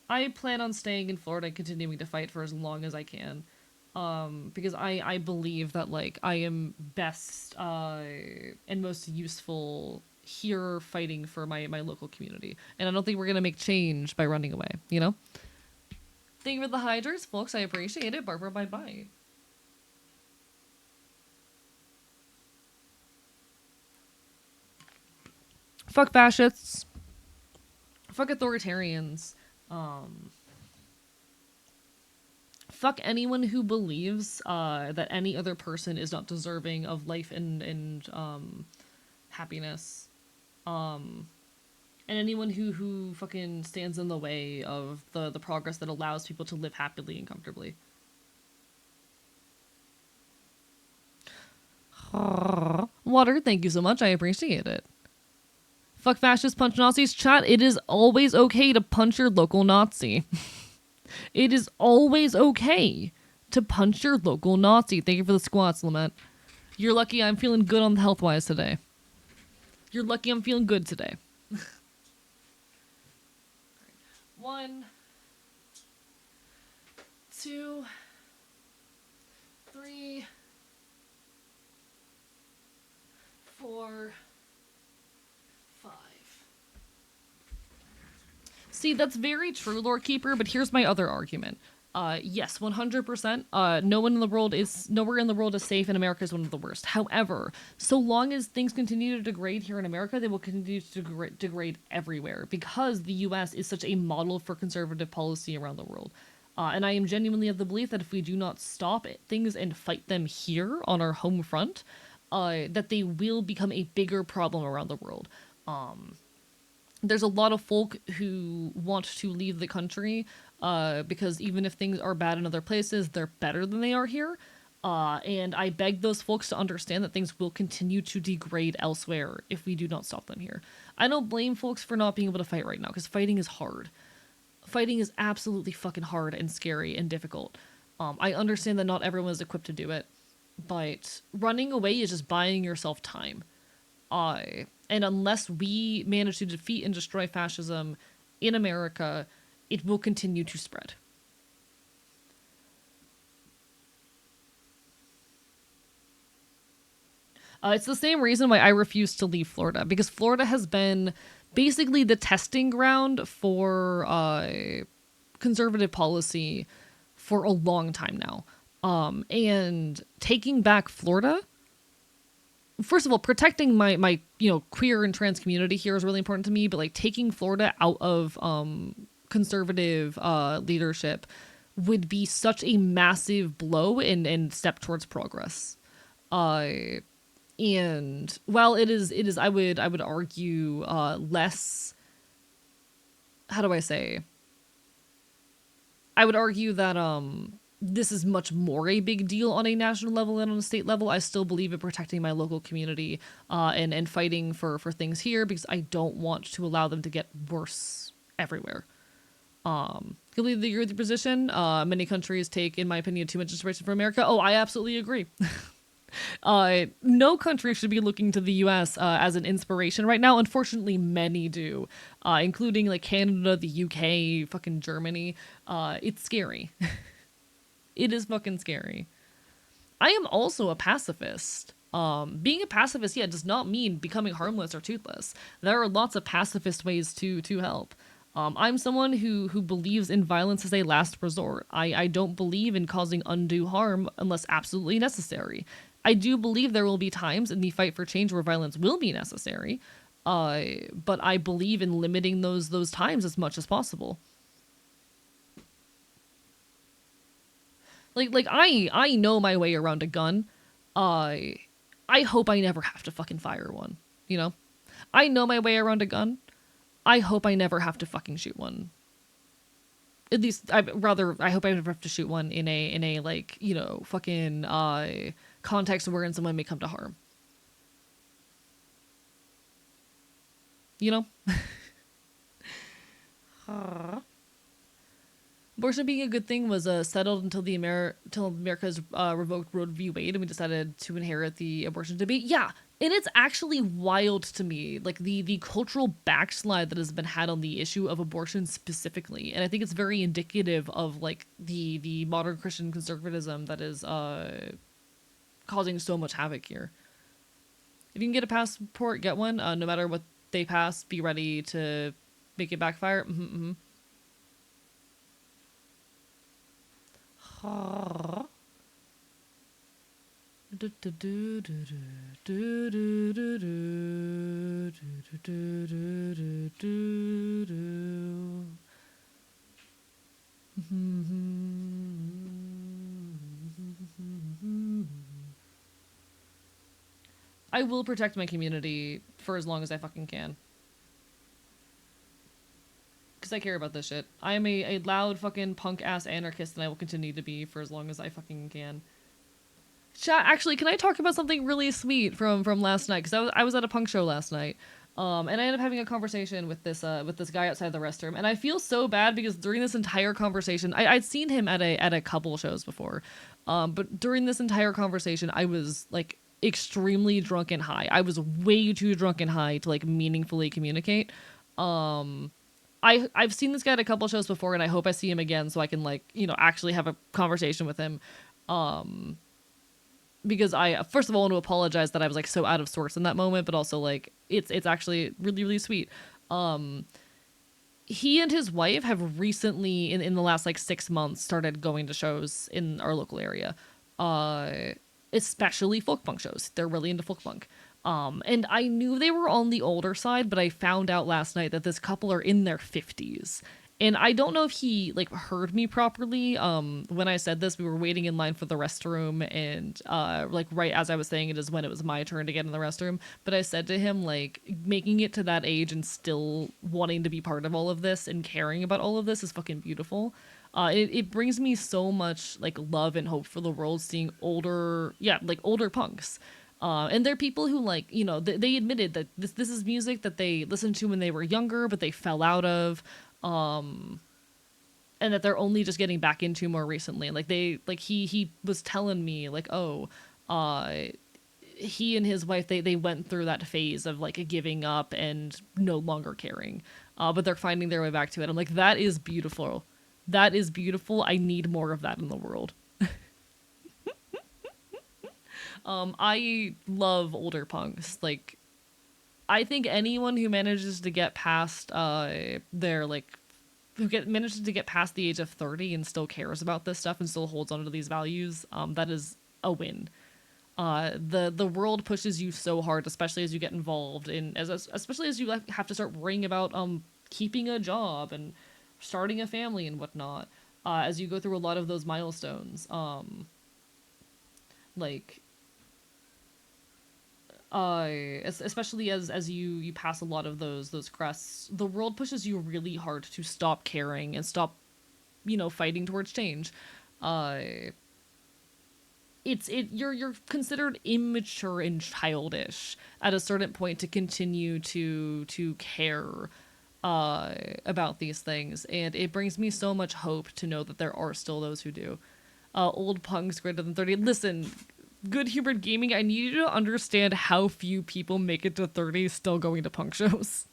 I plan on staying in Florida and continuing to fight for as long as I can. Because I believe that like I am best and most useful here fighting for my local community. And I don't think we're gonna make change by running away, you know? Thank you for the hydras, folks. I appreciate it. Barbara, bye-bye. Fuck fascists. Fuck authoritarians. Fuck anyone who believes that any other person is not deserving of life and happiness. And anyone who fucking stands in the way of the progress that allows people to live happily and comfortably. Water, thank you so much. I appreciate it. Fuck fascists, punch Nazis. Chat, it is always okay to punch your local Nazi. It is always okay to punch your local Nazi. Thank you for the squats, Lament. You're lucky I'm feeling good on the health-wise today. You're lucky I'm feeling good today. 1, 2, 3, 4, 5. See, that's very true, Lord Keeper, but here's my other argument. Yes, 100%. No one in the world is nowhere in the world is safe, and America is one of the worst. However, so long as things continue to degrade here in America, they will continue to degrade everywhere because the U.S. is such a model for conservative policy around the world. And I am genuinely of the belief that if we do not stop things and fight them here on our home front, that they will become a bigger problem around the world. There's a lot of folk who want to leave the country because even if things are bad in other places, they're better than they are here. And I beg those folks to understand that things will continue to degrade elsewhere if we do not stop them here. I don't blame folks for not being able to fight right now because fighting is hard. Fighting is absolutely fucking hard and scary and difficult. I understand that not everyone is equipped to do it, but running away is just buying yourself time. And unless we manage to defeat and destroy fascism in America, it will continue to spread. It's the same reason why I refuse to leave Florida, because Florida has been basically the testing ground for conservative policy for a long time now. And taking back Florida, first of all, protecting my queer and trans community here is really important to me, but like taking Florida out of conservative leadership would be such a massive blow and step towards progress. And while it is I would argue less, how do I say? I would argue that this is much more a big deal on a national level than on a state level. I still believe in protecting my local community and fighting for things here because I don't want to allow them to get worse everywhere. Completely agree with your position. Many countries take, in my opinion, too much inspiration from America. Oh, I absolutely agree. No country should be looking to the U.S. As an inspiration right now. Unfortunately, many do, including like Canada, the UK, fucking Germany. It's scary. It is fucking scary. I am also a pacifist. Being a pacifist, yeah, does not mean becoming harmless or toothless. There are lots of pacifist ways to help. I'm someone who believes in violence as a last resort. I don't believe in causing undue harm unless absolutely necessary. I do believe there will be times in the fight for change where violence will be necessary, but I believe in limiting those times as much as possible. Like I know my way around a gun. I hope I never have to fucking fire one. You know, I know my way around a gun. I hope I never have to fucking shoot one. At least I hope I never have to shoot one in a like, you know, fucking context wherein someone may come to harm. You know? Abortion being a good thing was settled until till America's revoked Roe v. Wade, and we decided to inherit the abortion debate. Yeah, and it's actually wild to me, like the cultural backslide that has been had on the issue of abortion specifically, and I think it's very indicative of like the modern Christian conservatism that is causing so much havoc here. If you can get a passport, get one. No matter what they pass, be ready to make it backfire. I will protect my community for as long as I fucking can. Because I care about this shit. I am a loud fucking punk ass anarchist and I will continue to be for as long as I fucking can. Chat, actually, can I talk about something really sweet from last night? Because I was at a punk show last night. And I ended up having a conversation with this guy outside the restroom, and I feel so bad because during this entire conversation, I'd seen him at a couple shows before, but during this entire conversation, I was like extremely drunk and high. I was way too drunk and high to like meaningfully communicate. I've seen this guy at a couple shows before, and I hope I see him again so I can like, you know, actually have a conversation with him. Because I first of all want to apologize that I was like so out of sorts in that moment, but also like it's actually really, really sweet. he and his wife have recently in the last like 6 months started going to shows in our local area, uh especially folk punk shows. They're really into folk punk. And I knew they were on the older side, but I found out last night that this couple are in their 50s. And I don't know if he like heard me properly. When I said this, we were waiting in line for the restroom, and like right as I was saying it is when it was my turn to get in the restroom. But I said to him, like, making it to that age and still wanting to be part of all of this and caring about all of this is fucking beautiful. It brings me so much like love and hope for the world seeing older, yeah, like older punks. And they're people who like, you know, they admitted that this is music that they listened to when they were younger, but they fell out of, and that they're only just getting back into more recently. Like he was telling me like, oh, uh, he and his wife they went through that phase of like giving up and no longer caring, but they're finding their way back to it. I'm like, that is beautiful. That is beautiful. I need more of that in the world. I love older punks. Like, I think anyone who manages to get past their like manages to get past the age of 30 and still cares about this stuff and still holds on to these values, that is a win. The world pushes you so hard, especially as you get involved in especially as you like have to start worrying about keeping a job and starting a family and whatnot. As you go through a lot of those milestones, like especially as you pass a lot of those crests, the world pushes you really hard to stop caring and stop, you know, fighting towards change. uh you're considered immature and childish at a certain point to continue to care about these things, and it brings me so much hope to know that there are still those who do. Old punks greater than 30, listen, good humored gaming, I need you to understand how few people make it to 30 still going to punk shows.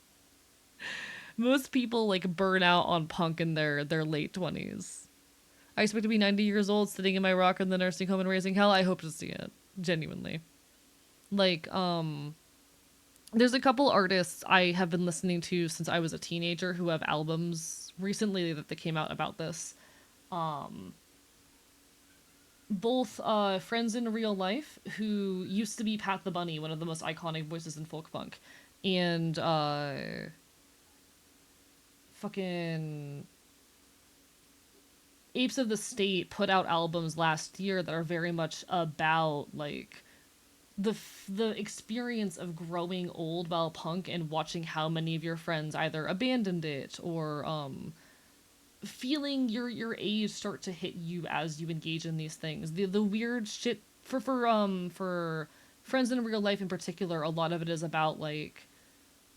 Most people like burn out on punk in their late 20s. I expect to be 90 years old sitting in my rock in the nursing home and raising hell. I hope to see it. Genuinely. Like, there's a couple artists I have been listening to since I was a teenager who have albums recently that they came out about this. Both friends in real life who used to be Pat the Bunny, one of the most iconic voices in folk punk, and fucking Apes of the State put out albums last year that are very much about like the experience of growing old while punk and watching how many of your friends either abandoned it or feeling your age start to hit you as you engage in these things. The weird shit for friends in real life in particular, a lot of it is about like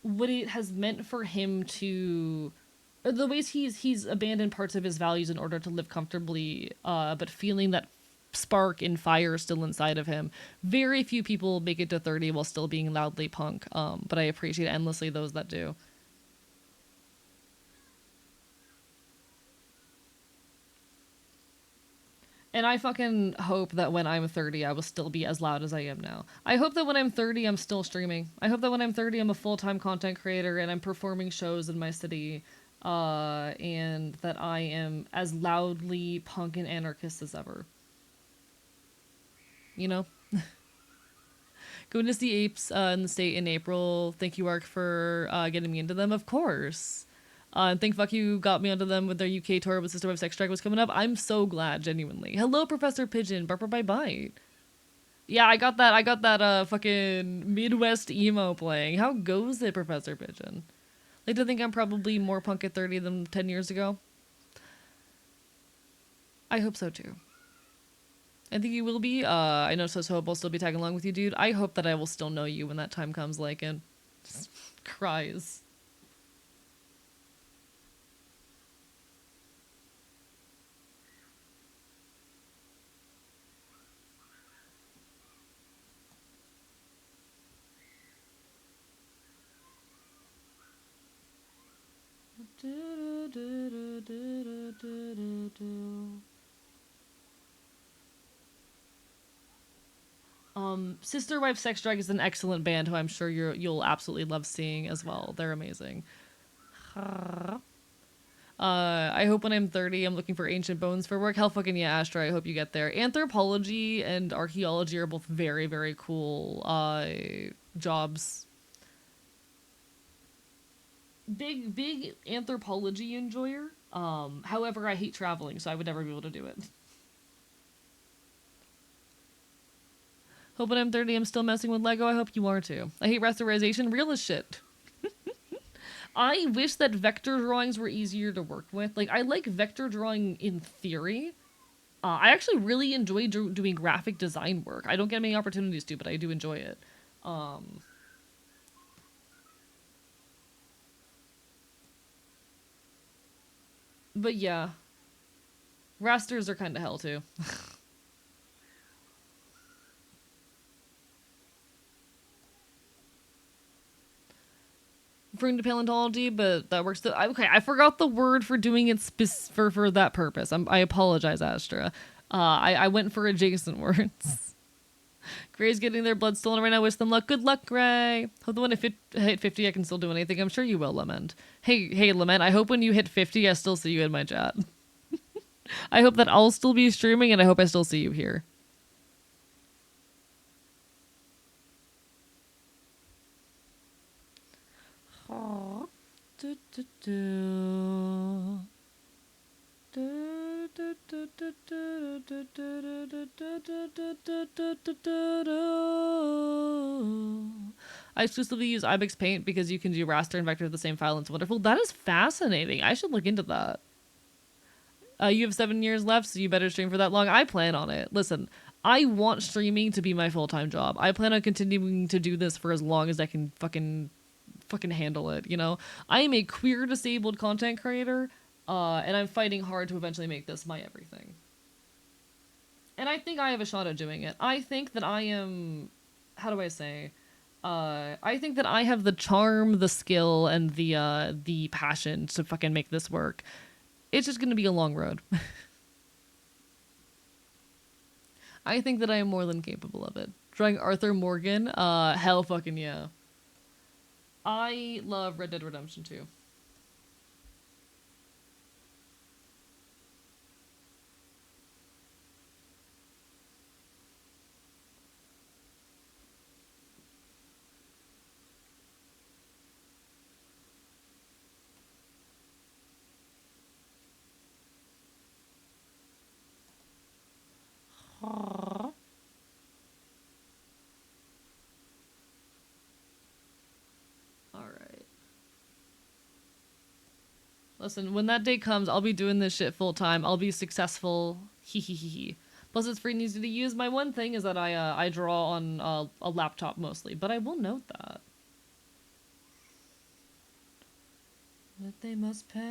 what it has meant for him to the ways he's abandoned parts of his values in order to live comfortably, but feeling that spark and fire still inside of him. Very few people make it to 30 while still being loudly punk, but I appreciate endlessly those that do. And I fucking hope that when I'm 30, I will still be as loud as I am now. I hope that when I'm 30, I'm still streaming. I hope that when I'm 30, I'm a full-time content creator and I'm performing shows in my city, and that I am as loudly punk and anarchist as ever. You know? Going to see Apes in the state in April. Thank you, Ark, for getting me into them. Of course. And thank fuck you got me onto them with their UK tour with Sister Wife Sex Strike was coming up. I'm so glad, genuinely. Hello, Professor Pigeon. Barper by Bite. Yeah, I got that. I got that fucking Midwest emo playing. How goes it, Professor Pigeon? Like to think I'm probably more punk at 30 than 10 years ago. I hope so too. I think you will be. I know So Hope will still be tagging along with you, dude. I hope that I will still know you when that time comes, like, and just cries. Sister Wife Sex Drag is an excellent band who I'm sure you'll absolutely love seeing as well. They're amazing. I hope when I'm 30, I'm looking for ancient bones for work. Hell fucking yeah, Astra. I hope you get there. Anthropology and archaeology are both very, very cool jobs. Big anthropology enjoyer. However, I hate traveling, so I would never be able to do it. Hope when I'm 30, I'm still messing with Lego. I hope you are too. I hate rasterization. Real as shit. I wish that vector drawings were easier to work with. Like, I like vector drawing in theory. I actually really enjoy doing graphic design work. I don't get many opportunities to, but I do enjoy it. Um, but yeah, rasters are kind of hell too. For into paleontology, but that works. Okay, I forgot the word for doing it for that purpose. I apologize, Astra. I went for adjacent words. Gray's getting their blood stolen right now. Wish them luck. Good luck, Gray. Hope the one if it hit 50, I can still do anything. I'm sure you will, Lament. Hey, Lament. I hope when you hit 50, I still see you in my chat. I hope that I'll still be streaming, and I hope I still see you here. Aw. Do, do, do. I exclusively use Ibex Paint because you can do raster and vector of the same file. And it's wonderful. That is fascinating. I should look into that. You have 7 years left, so you better stream for that long. I plan on it. Listen, I want streaming to be my full-time job. I plan on continuing to do this for as long as I can fucking handle it, you know? I am a queer disabled content creator, and I'm fighting hard to eventually make this my everything. And I think I have a shot at doing it. I think that I am, how do I say? I think that I have the charm, the skill, and the passion to fucking make this work. It's just gonna be a long road. I think that I am more than capable of it. Drawing Arthur Morgan, hell fucking yeah. I love Red Dead Redemption 2. All right. Listen, when that day comes, I'll be doing this shit full time. I'll be successful. Hee hee hee hee. Plus, it's free and easy to use. My one thing is that I draw on a laptop mostly, but I will note that. That they must pay.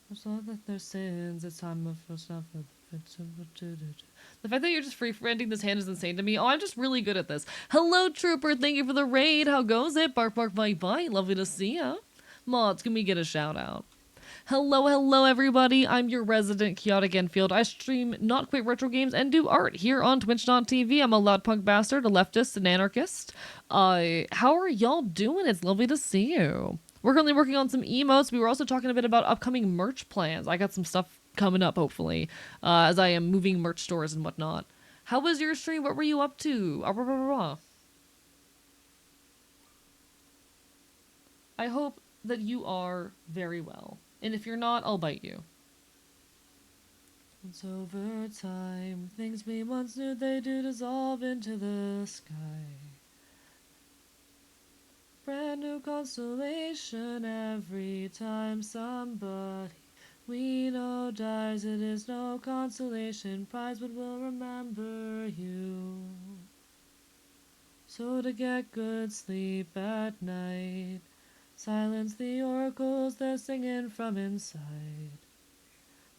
It's not that their sins. It's time of stuff. The fact that you're just free renting this hand is insane to me. Oh, I'm just really good at this. Hello, Trooper. Thank you for the raid. How goes it? Bark, bark, bite, bite. Lovely to see ya. Mods, can we get a shout out? Hello, everybody. I'm your resident Chaotic Enfield. I stream Not Quite Retro Games and do art here on Twitch.tv. I'm a loud punk bastard, a leftist, an anarchist. How are y'all doing? It's lovely to see you. We're currently working on some emotes. We were also talking a bit about upcoming merch plans. I got some stuff coming up, hopefully, as I am moving merch stores and whatnot. How was your stream? What were you up to? I hope that you are very well. And if you're not, I'll bite you. It's over time. Things we once knew they do dissolve into the sky. Brand new constellation every time somebody we know dies. It is no consolation prize, but we'll remember you. So to get good sleep at night, silence the oracles they're singing from inside.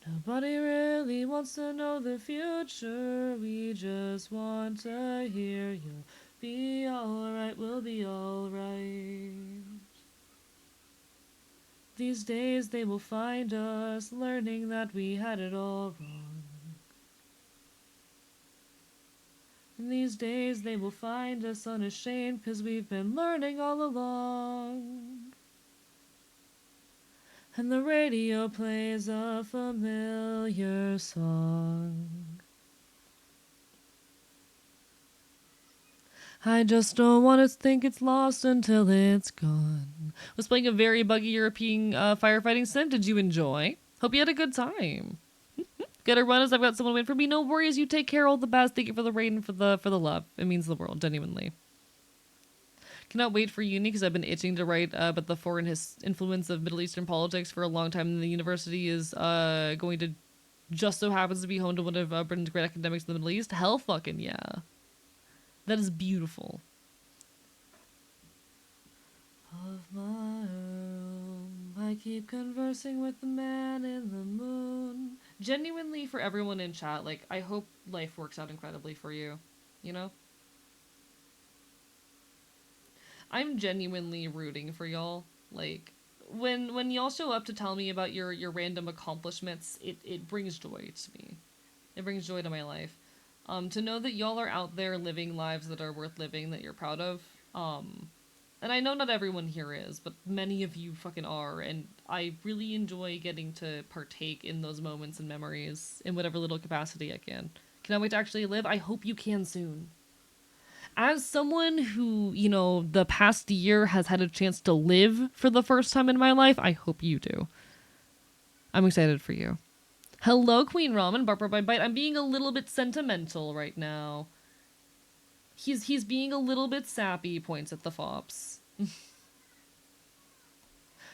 Nobody really wants to know the future. We just want to hear you'll be alright, we'll be alright. These days they will find us learning that we had it all wrong. And these days they will find us unashamed 'cause we've been learning all along. and the radio plays a familiar song. I just don't want to think it's lost until it's gone. Was playing a very buggy European firefighting sim. Did you enjoy? Hope you had a good time. Gotta run as I've got someone waiting for me. No worries, you take care. All the best. Thank you for the rain and for the love. It means the world, genuinely. Cannot wait for uni because I've been itching to write about the foreign influence of Middle Eastern politics for a long time. And the university is going to just so happens to be home to one of Britain's great academics in the Middle East. Hell fucking yeah. That is beautiful. Of my room, I keep conversing with the man in the moon. Genuinely, for everyone in chat, like, I hope life works out incredibly for you. You know? I'm genuinely rooting for y'all. Like, when y'all show up to tell me about your random accomplishments, it brings joy to me. It brings joy to my life. To know that y'all are out there living lives that are worth living, that you're proud of. And I know not everyone here is, but many of you fucking are, and I really enjoy getting to partake in those moments and memories in whatever little capacity I can. Cannot wait to actually live. I hope you can soon. As someone who, you know, the past year has had a chance to live for the first time in my life, I hope you do. I'm excited for you. Hello, Queen Ramen, Barbara by Bite. I'm being a little bit sentimental right now. He's being a little bit sappy, points at the Fops.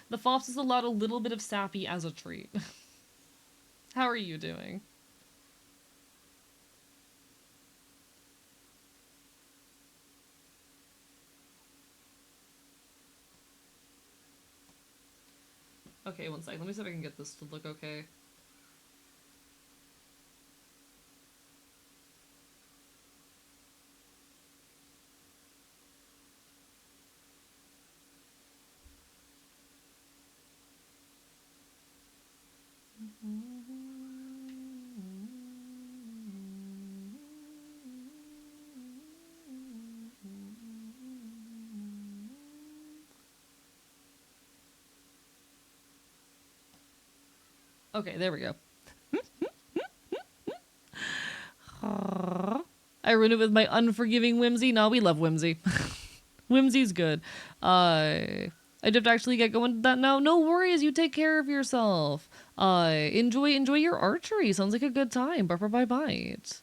The Fops is allowed a little bit of sappy as a treat. How are you doing? Okay, one sec. Let me see if I can get this to look okay. Okay, there we go. I ruined it with my unforgiving whimsy. No, we love whimsy. Whimsy's good. I do have to actually get going to that now. No worries, you take care of yourself. Enjoy your archery. Sounds like a good time. Bye bye bite.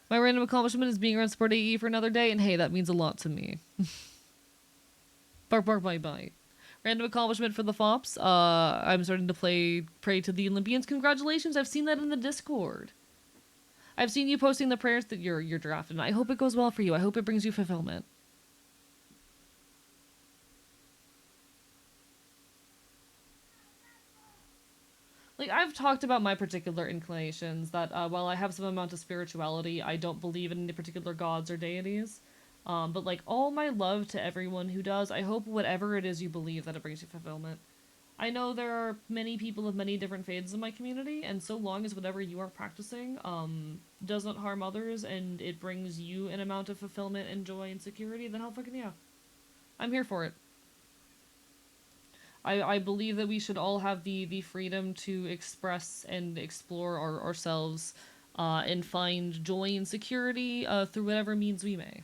My random accomplishment is being around Sport AE for another day, and hey, that means a lot to me. Bark bye bite. Random accomplishment for the Fops. I'm starting to pray to the Olympians. Congratulations, I've seen that in the Discord. I've seen you posting the prayers that you're drafted. I hope it goes well for you. I hope it brings you fulfillment. Like, I've talked about my particular inclinations, that while I have some amount of spirituality, I don't believe in any particular gods or deities. But, like, all my love to everyone who does, I hope whatever it is you believe, that it brings you fulfillment. I know there are many people of many different faiths in my community, and so long as whatever you are practicing doesn't harm others and it brings you an amount of fulfillment and joy and security, then hell fucking yeah. I'm here for it. I believe that we should all have the freedom to express and explore ourselves and find joy and security through whatever means we may.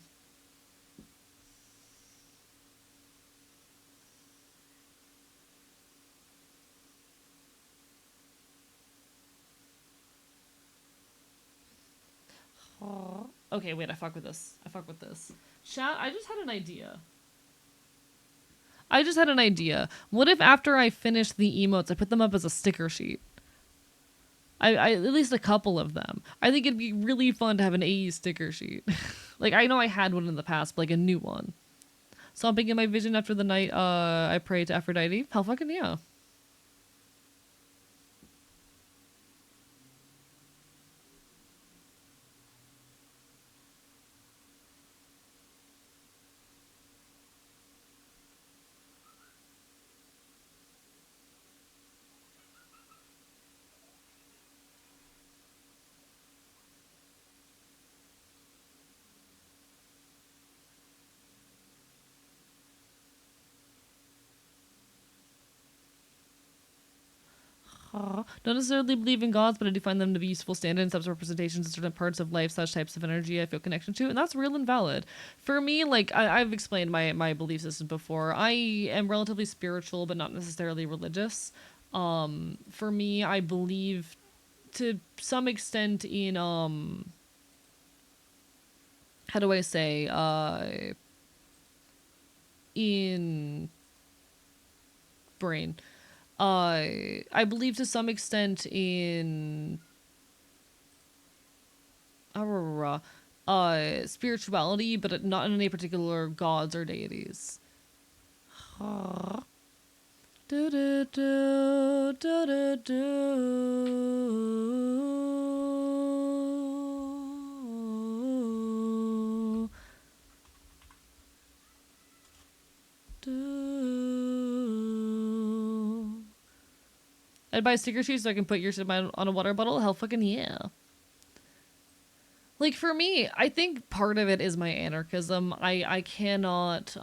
Okay, wait, I fuck with this. Chat, I just had an idea. What if after I finish the emotes, I put them up as a sticker sheet? I at least a couple of them. I think it'd be really fun to have an AE sticker sheet. Like, I know I had one in the past, but like a new one. Stomping in my vision after the night I pray to Aphrodite. Hell fucking yeah. Don't necessarily believe in gods, but I do find them to be useful stand-ins, as representations of certain parts of life, such types of energy I feel connection to, and that's real and valid. For me, like I've explained my belief system before. I am relatively spiritual, but not necessarily religious. For me, I believe to some extent in how do I say in brain. I believe to some extent in spirituality, but not in any particular gods or deities. Do do do do do do. I'd buy sticker sheets so I can put your shit on a water bottle. Hell fucking yeah. Like for me, I think part of it is my anarchism. I cannot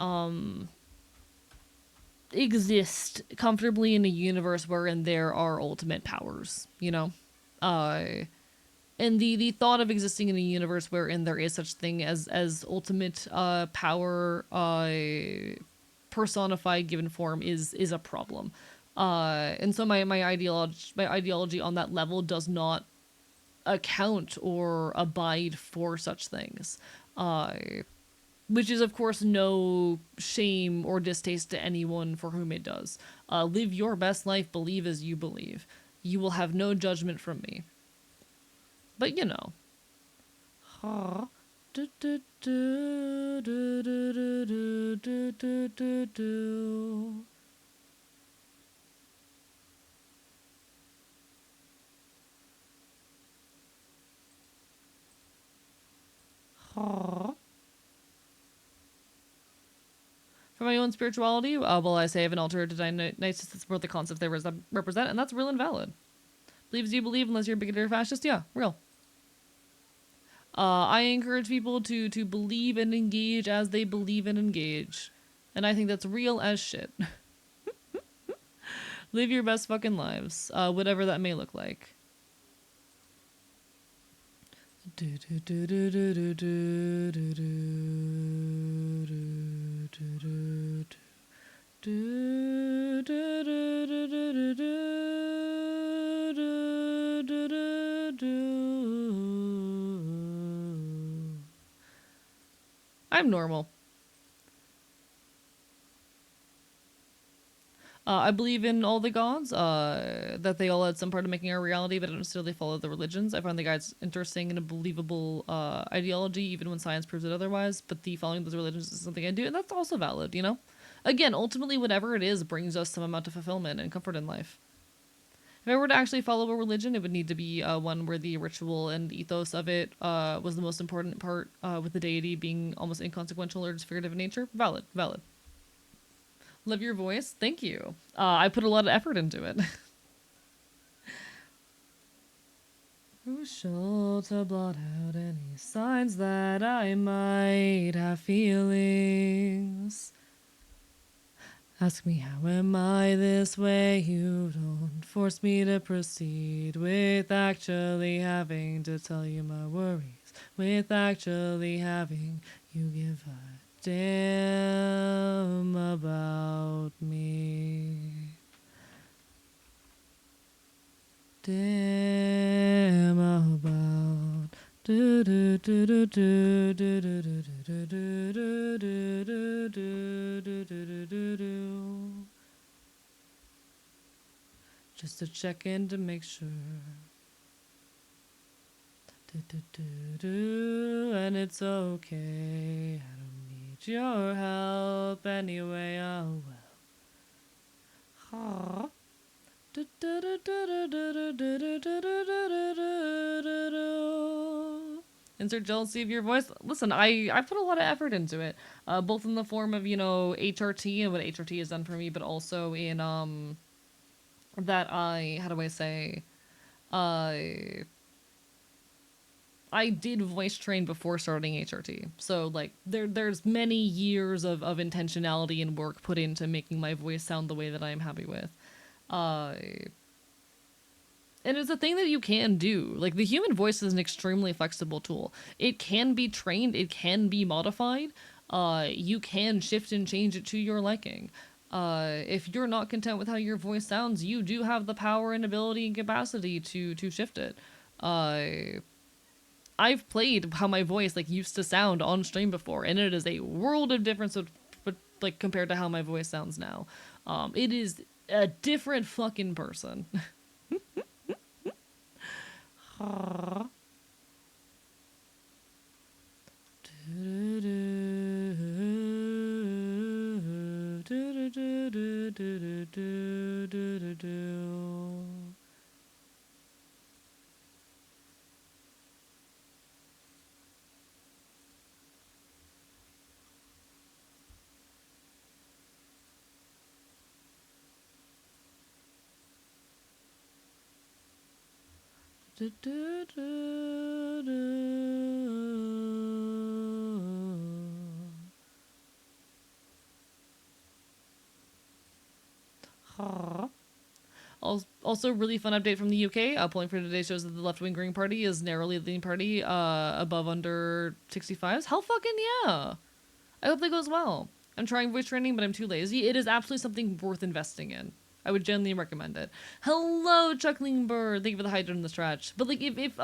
exist comfortably in a universe wherein there are ultimate powers, you know? Uh and the thought of existing in a universe wherein there is such thing as ultimate power personified given form is a problem. And so my ideology on that level does not account or abide for such things. Uh, which is, of course, no shame or distaste to anyone for whom it does. Live your best life, believe as you believe. You will have no judgment from me. But you know. Huh. Do, do, do, do, do, do, do, do, do, do. Huh. For my own spirituality, well, I say I have an altar to Dionysus to support the concepts they represent, and that's real and valid. Believe as you believe, unless you're a bigoted or fascist, yeah, real. I encourage people to believe and engage as they believe and engage. And I think that's real as shit. Live your best fucking lives, whatever that may look like. I'm normal. I believe in all the gods, that they all had some part of making our reality, but I don't necessarily follow the religions. I find the guys interesting and a believable ideology, even when science proves it otherwise, but the following those religions is something I do, and that's also valid, you know? Again, ultimately, whatever it is brings us some amount of fulfillment and comfort in life. If I were to actually follow a religion, it would need to be one where the ritual and ethos of it was the most important part, with the deity being almost inconsequential or just figurative in nature. Valid, valid. Love your voice. Thank you. I put a lot of effort into it. Crucial to blot out any signs that I might have feelings. Ask me how am I this way, you don't force me to proceed with actually having to tell you my worries, with actually having you give a damn about me. Damn about do do do do do do do do do do do do do do do. Just to check in to make sure. Do do do do, and it's okay. I don't need your help anyway. Oh well. Huh. Insert jealousy of your voice. Listen, I put a lot of effort into it, both in the form of, you know, HRT and what HRT has done for me, but also in that how do I say, I did voice train before starting HRT, so like there's many years of intentionality and work put into making my voice sound the way that I am happy with. And it's a thing that you can do. Like, the human voice is an extremely flexible tool. It can be trained, it can be modified. You can shift and change it to your liking. If you're not content with how your voice sounds, you do have the power and ability and capacity to shift it. I've played how my voice like used to sound on stream before, and it is a world of difference but like compared to how my voice sounds now. It is a different fucking person. Also, really fun update from the UK. Polling for today shows that the left-wing Green Party is narrowly the leading party, above under 65s. Hell fucking yeah! I hope that goes well. I'm trying voice training, but I'm too lazy. It is absolutely something worth investing in. I would genuinely recommend it. Hello, Chuckling Bird. Thank you for the hydrant in the stretch. But like, if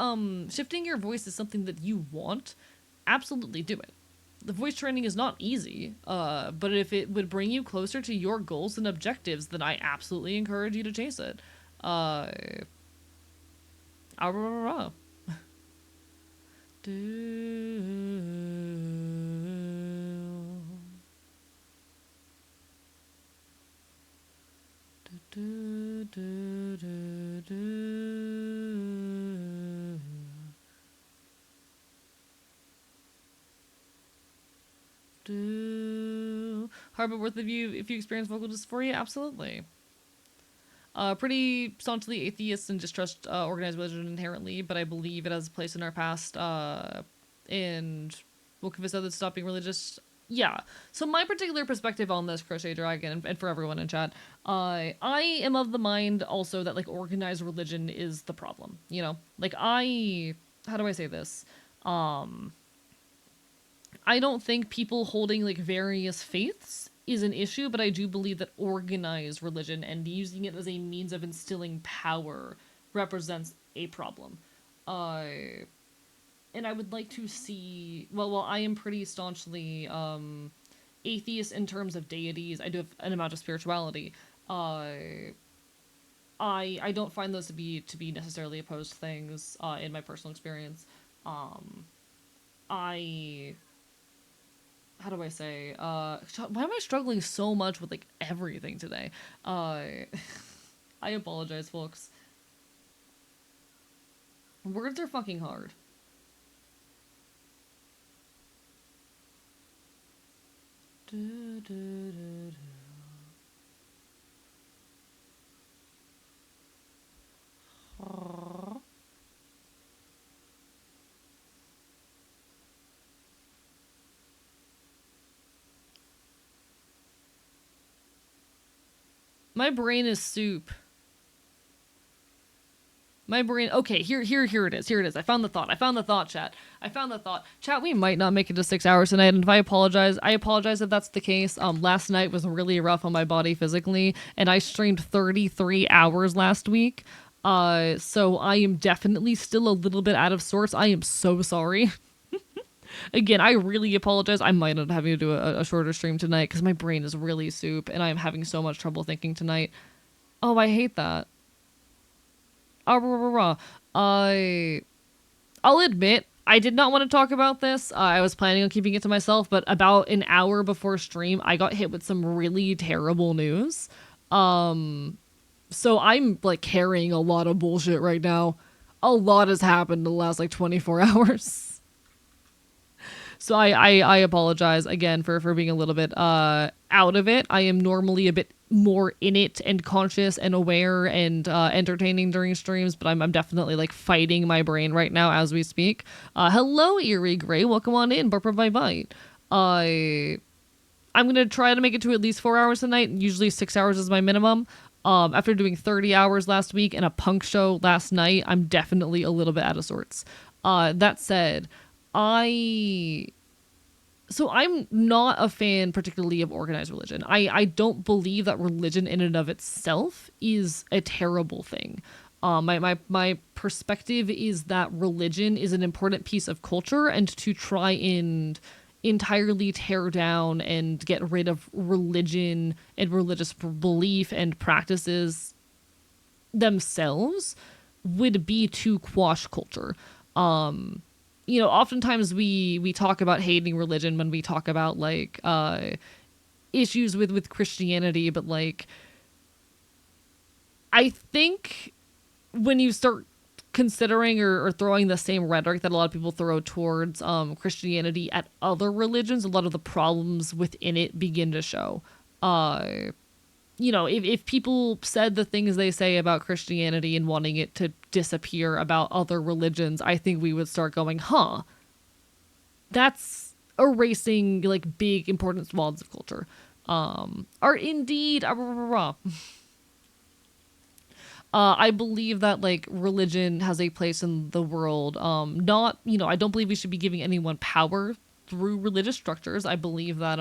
shifting your voice is something that you want, absolutely do it. The voice training is not easy, but if it would bring you closer to your goals and objectives, then I absolutely encourage you to chase it. Hard but worth of you if you experience vocal dysphoria? Absolutely. Pretty staunchly atheist and distrust organized religion inherently, but I believe it has a place in our past, and will convince others to stop being religious. Yeah. So my particular perspective on this, Crochet Dragon, and for everyone in chat, I am of the mind also that like organized religion is the problem. You know, like how do I say this? I don't think people holding like various faiths is an issue, but I do believe that organized religion and using it as a means of instilling power represents a problem. And I would like to see, well, I am pretty staunchly atheist in terms of deities. I do have an amount of spirituality. I don't find those to be necessarily opposed things in my personal experience. How do I say? Why am I struggling so much with like everything today? I apologize, folks. Words are fucking hard. My brain is soup. My brain. Okay, here it is. Here it is. I found the thought, chat. Chat, we might not make it to 6 hours tonight, and if I apologize if that's the case. Last night was really rough on my body physically, and I streamed 33 hours last week. So I am definitely still a little bit out of sorts. I am so sorry. Again, I really apologize. I might not have you do a shorter stream tonight because my brain is really soup, and I'm having so much trouble thinking tonight. Oh, I hate that. I'll admit, I did not want to talk about this. I was planning on keeping it to myself, but about an hour before stream, I got hit with some really terrible news. So I'm, like, carrying a lot of bullshit right now. A lot has happened in the last, like, 24 hours. So I apologize again for being a little bit out of it. I am normally a bit more in it and conscious and aware and entertaining during streams, but I'm definitely like fighting my brain right now as we speak. Hello, Eerie Gray. Welcome on in. Barper by Bite. I'm gonna try to make it to at least 4 hours tonight. Usually 6 hours is my minimum. After doing 30 hours last week and a punk show last night, I'm definitely a little bit out of sorts. That said, I so I'm not a fan particularly of organized religion. I don't believe that religion in and of itself is a terrible thing. My perspective is that religion is an important piece of culture, and to try and entirely tear down and get rid of religion and religious belief and practices themselves would be to quash culture. Oftentimes we talk about hating religion when we talk about like issues with Christianity, but like I think when you start considering or throwing the same rhetoric that a lot of people throw towards Christianity at other religions, a lot of the problems within it begin to show. Uh, if people said the things they say about Christianity and wanting it to disappear about other religions, I think we would start going, huh, that's erasing like big important swaths of culture. Are indeed I believe that like religion has a place in the world. Not I don't believe we should be giving anyone power through religious structures. I believe that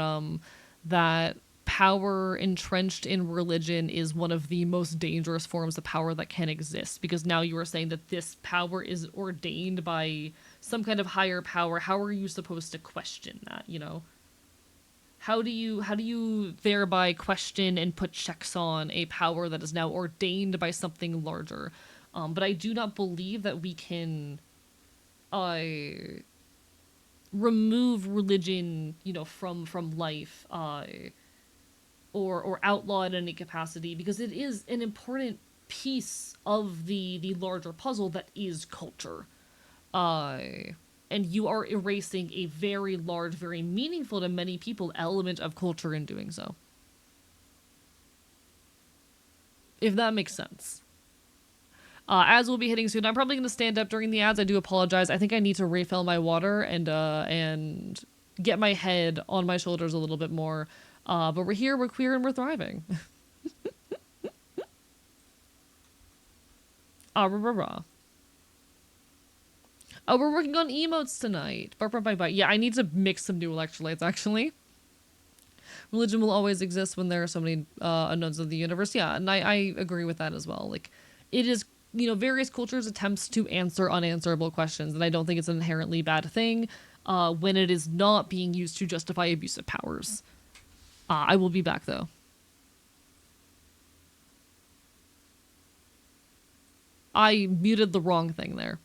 that power entrenched in religion is one of the most dangerous forms of power that can exist, because now you are saying that this power is ordained by some kind of higher power. How are you supposed to question that, how do you thereby question and put checks on a power that is now ordained by something larger? But I do not believe that we can uh, remove religion, from life, or outlaw it in any capacity, because it is an important piece of the larger puzzle that is culture. Uh, and you are erasing a very large, very meaningful to many people element of culture in doing so. If that makes sense. Ads will be hitting soon. I'm probably going to stand up during the ads. I do apologize. I think I need to refill my water and get my head on my shoulders a little bit more. But we're here, we're queer, and we're thriving. Rah, rah, rah. Oh, we're working on emotes tonight. Bye, bye, bye, bye. Yeah, I need to mix some new electrolytes, actually. Religion will always exist when there are so many unknowns of the universe. Yeah, and I agree with that as well. Like, it is, various cultures' attempts to answer unanswerable questions, and I don't think it's an inherently bad thing when it is not being used to justify abuse of powers. I will be back, though. I muted the wrong thing there.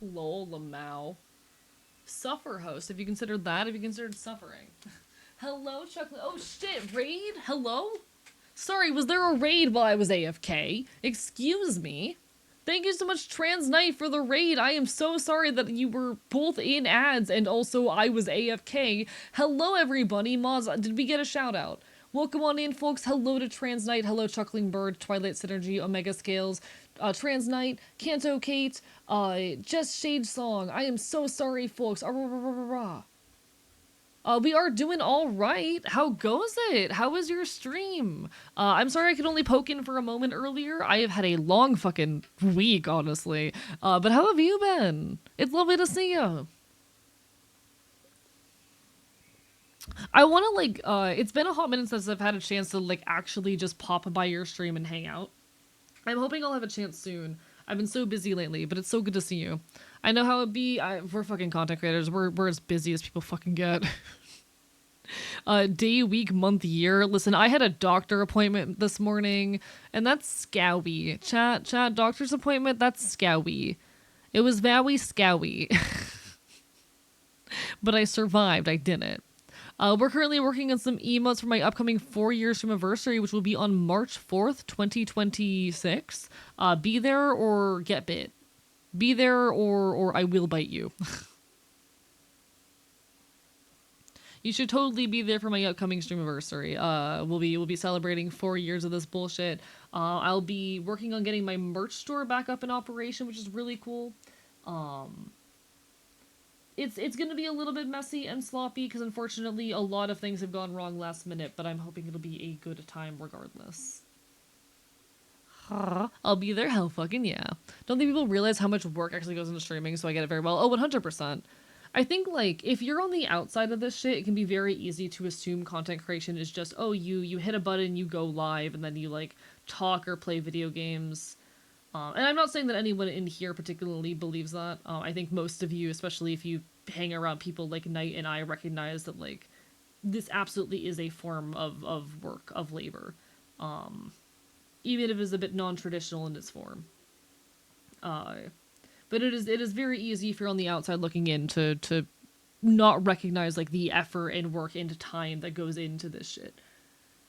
Lol, Lamau. Suffer host, if you considered that, if you considered suffering. Hello, chocolate. Oh shit, raid? Hello? Sorry, was there a raid while I was AFK? Excuse me? Thank you so much, Trans Knight, for the raid. I am so sorry that you were both in ads and also I was AFK. Hello, everybody. Moz, did we get a shout out? Welcome on in, folks. Hello to Trans Knight. Hello, Chuckling Bird, Twilight Synergy, Omega Scales, Trans Knight, Kanto Kate, Just Shade Song. I am so sorry, folks. We are doing all right. How goes it? How was your stream? I'm sorry I could only poke in for a moment earlier. I have had a long fucking week, honestly. But how have you been? It's lovely to see you. I want to it's been a hot minute since I've had a chance to like actually just pop by your stream and hang out. I'm hoping I'll have a chance soon. I've been so busy lately, but it's so good to see you. I know how it be. We're fucking content creators. We're as busy as people fucking get. Day, week, month, year. Listen, I had a doctor appointment this morning, and that's scowy. Chat, doctor's appointment, that's scowy. It was very scowy. But I survived. I didn't. We're currently working on some emotes for my upcoming 4 years anniversary, which will be on March 4th, 2026. Be there or get bit. Be there or I will bite you. You should totally be there for my upcoming stream anniversary. We'll be celebrating 4 years of this bullshit. I'll be working on getting my merch store back up in operation, which is really cool. It's gonna be a little bit messy and sloppy because unfortunately a lot of things have gone wrong last minute, but I'm hoping it'll be a good time regardless. I'll be there, hell fucking yeah. Don't think people realize how much work actually goes into streaming, so I get it very well. Oh, 100%. I think, like, if you're on the outside of this shit, it can be very easy to assume content creation is just, oh, you hit a button, you go live, and then you, like, talk or play video games. And I'm not saying that anyone in here particularly believes that. I think most of you, especially if you hang around people like Knight and I, recognize that, like, this absolutely is a form of work, of labor. Even if it's a bit non-traditional in its form. But it is very easy if you're on the outside looking in to not recognize like the effort and work and time that goes into this shit.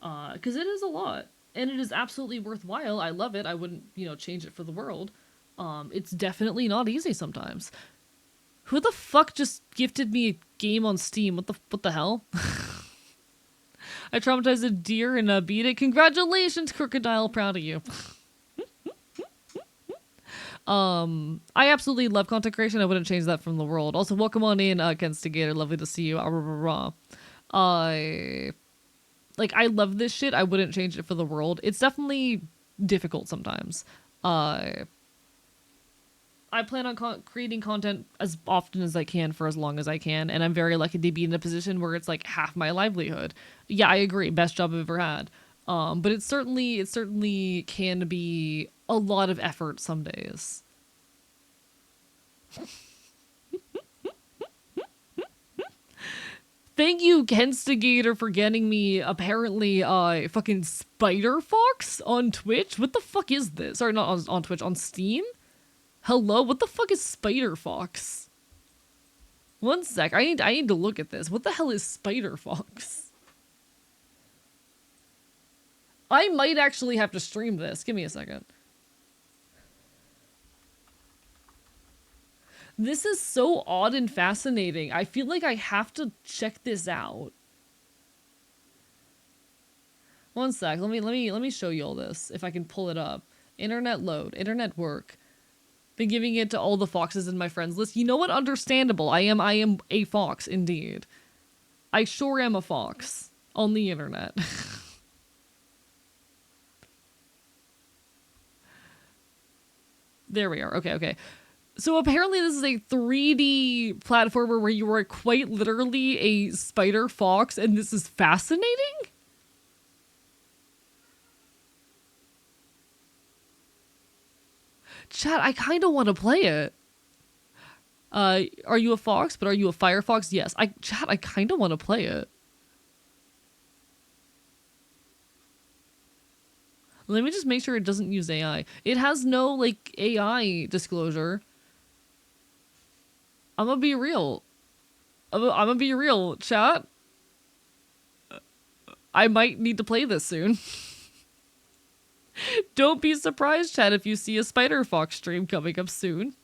Because it is a lot. And it is absolutely worthwhile. I love it. I wouldn't, change it for the world. It's definitely not easy sometimes. Who the fuck just gifted me a game on Steam? What the hell? I traumatized a deer and beat it. Congratulations, Crocodile. Proud of you. I absolutely love content creation. I wouldn't change that from the world. Also, welcome on in, Kenstigator. Lovely to see you. I love this shit. I wouldn't change it for the world. It's definitely difficult sometimes. I plan on creating content as often as I can for as long as I can, and I'm very lucky to be in a position where it's like half my livelihood. Yeah, I agree. Best job I've ever had. But it certainly can be a lot of effort some days. Thank you, Kenstigator, for getting me apparently fucking Spider Fox on Twitch. What the fuck is this? Sorry, not on Twitch, on Steam? Hello, what the fuck is Spider Fox? One sec, I need to look at this. What the hell is Spider Fox? I might actually have to stream this. Give me a second. This is so odd and fascinating. I feel like I have to check this out. One sec. Let me show you all this if I can pull it up. Internet load. Internet work. Been giving it to all the foxes in my friends list. You know what? Understandable. I am a fox indeed. I sure am a fox on the internet. There we are. Okay. So apparently this is a 3D platformer where you are quite literally a spider fox, and this is fascinating? Chat, I kind of want to play it. Are you a fox? But are you a firefox? Yes. Chat, I kind of want to play it. Let me just make sure it doesn't use AI. It has no, like, AI disclosure. I'm gonna be real. I'm gonna be real, chat. I might need to play this soon. Don't be surprised, chat, if you see a Spider Fox stream coming up soon.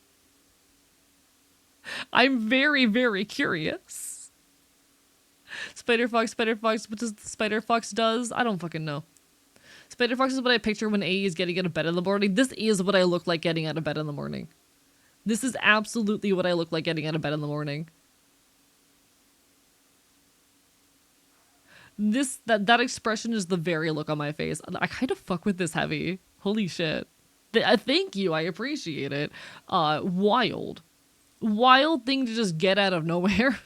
I'm very, very curious. Spider Fox, what does the Spider Fox does? I don't fucking know. Spider Fox is what I picture when A is getting out of bed in the morning. This is what I look like getting out of bed in the morning. This is absolutely what I look like getting out of bed in the morning. That expression is the very look on my face. I kind of fuck with this heavy. Holy shit. Thank you. I appreciate it. Wild. Wild thing to just get out of nowhere.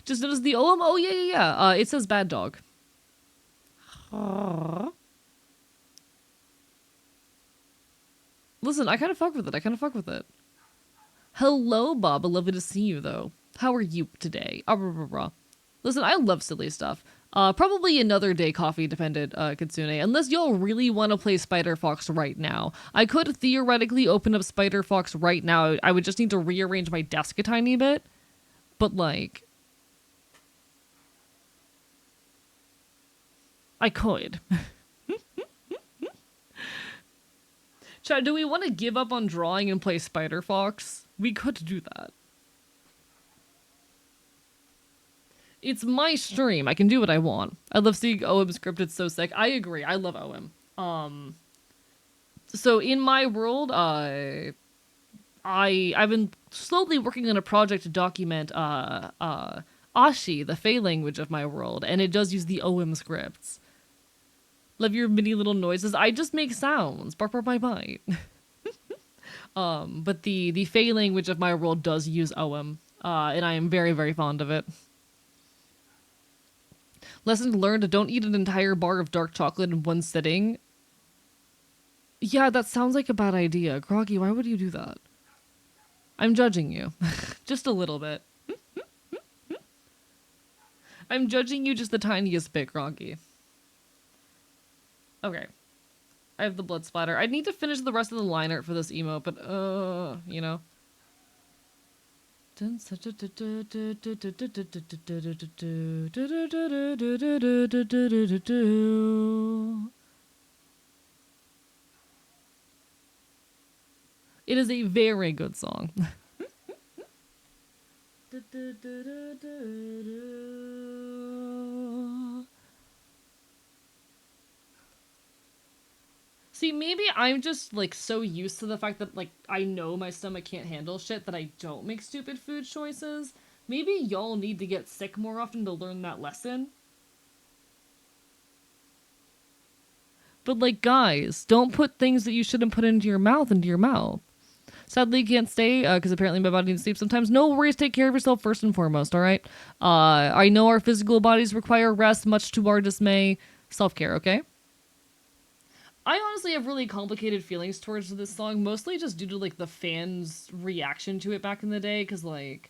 Just notice the OM. Oh, yeah. It says bad dog. Listen, I kind of fuck with it. Hello, Bob. Lovely to see you, though. How are you today? Listen, I love silly stuff. Probably another day coffee dependent, Kitsune. Unless y'all really want to play Spider Fox right now. I could theoretically open up Spider Fox right now. I would just need to rearrange my desk a tiny bit. But, like... I could. Chat, do we want to give up on drawing and play Spider Fox? We could do that. It's my stream. I can do what I want. I love seeing OM script. It's so sick. I agree. I love OM. So in my world, I've been slowly working on a project to document Ashi, the Fey language of my world, and it does use the OM scripts. Love your mini little noises. I just make sounds. Bark, bark, bite, bite. But the Fey language of my world does use OM, and I am very, very fond of it. Lesson learned, don't eat an entire bar of dark chocolate in one sitting. Yeah, that sounds like a bad idea. Groggy, why would you do that? I'm judging you. Just a little bit. I'm judging you just the tiniest bit, Groggy. Okay. I have the blood splatter. I need to finish the rest of the line art for this emote, but, you know. It is a very good song. See, maybe I'm just, like, so used to the fact that, like, I know my stomach can't handle shit that I don't make stupid food choices. Maybe y'all need to get sick more often to learn that lesson. But, like, guys, don't put things that you shouldn't put into your mouth. Sadly, you can't stay, because apparently my body needs sleep sometimes. No worries, take care of yourself first and foremost, alright? I know our physical bodies require rest, much to our dismay. Self-care, okay? I honestly have really complicated feelings towards this song, mostly just due to, like, the fans' reaction to it back in the day, because, like...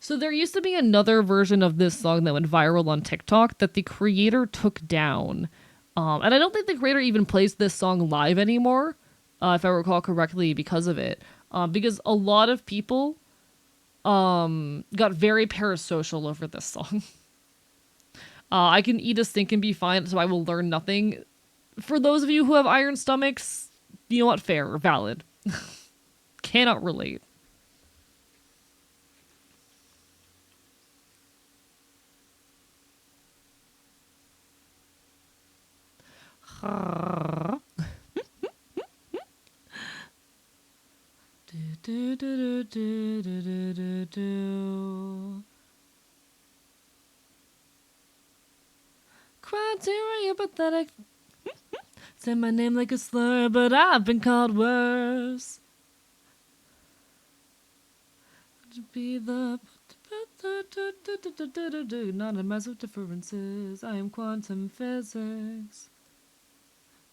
So there used to be another version of this song that went viral on TikTok that the creator took down. And I don't think the creator even plays this song live anymore, if I recall correctly, because of it. Because a lot of people got very parasocial over this song. I can eat a stink and be fine, so I will learn nothing. For those of you who have iron stomachs, you know what? Fair, valid. Cannot relate. Criteria pathetic. Say my name like a slur, but I've been called worse. To be the not a mess of differences. I am quantum physics.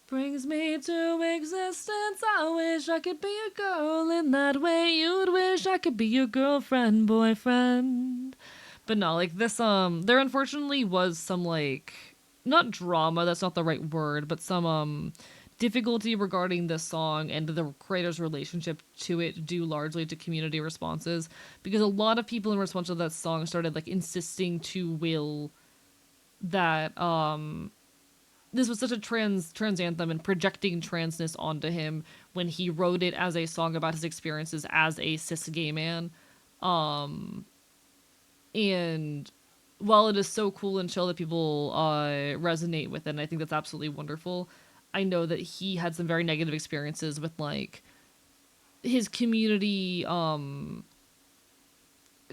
Brings me to existence. I wish I could be a girl in that way. You'd wish I could be your girlfriend, boyfriend. But no, like this, there unfortunately was some, like, not drama, that's not the right word, but some difficulty regarding this song and the creator's relationship to it due largely to community responses, because a lot of people in response to that song started like insisting to Will that this was such a trans anthem and projecting transness onto him when he wrote it as a song about his experiences as a cis gay man. And while it is so cool and chill that people resonate with it, and I think that's absolutely wonderful, I know that he had some very negative experiences with like his community kind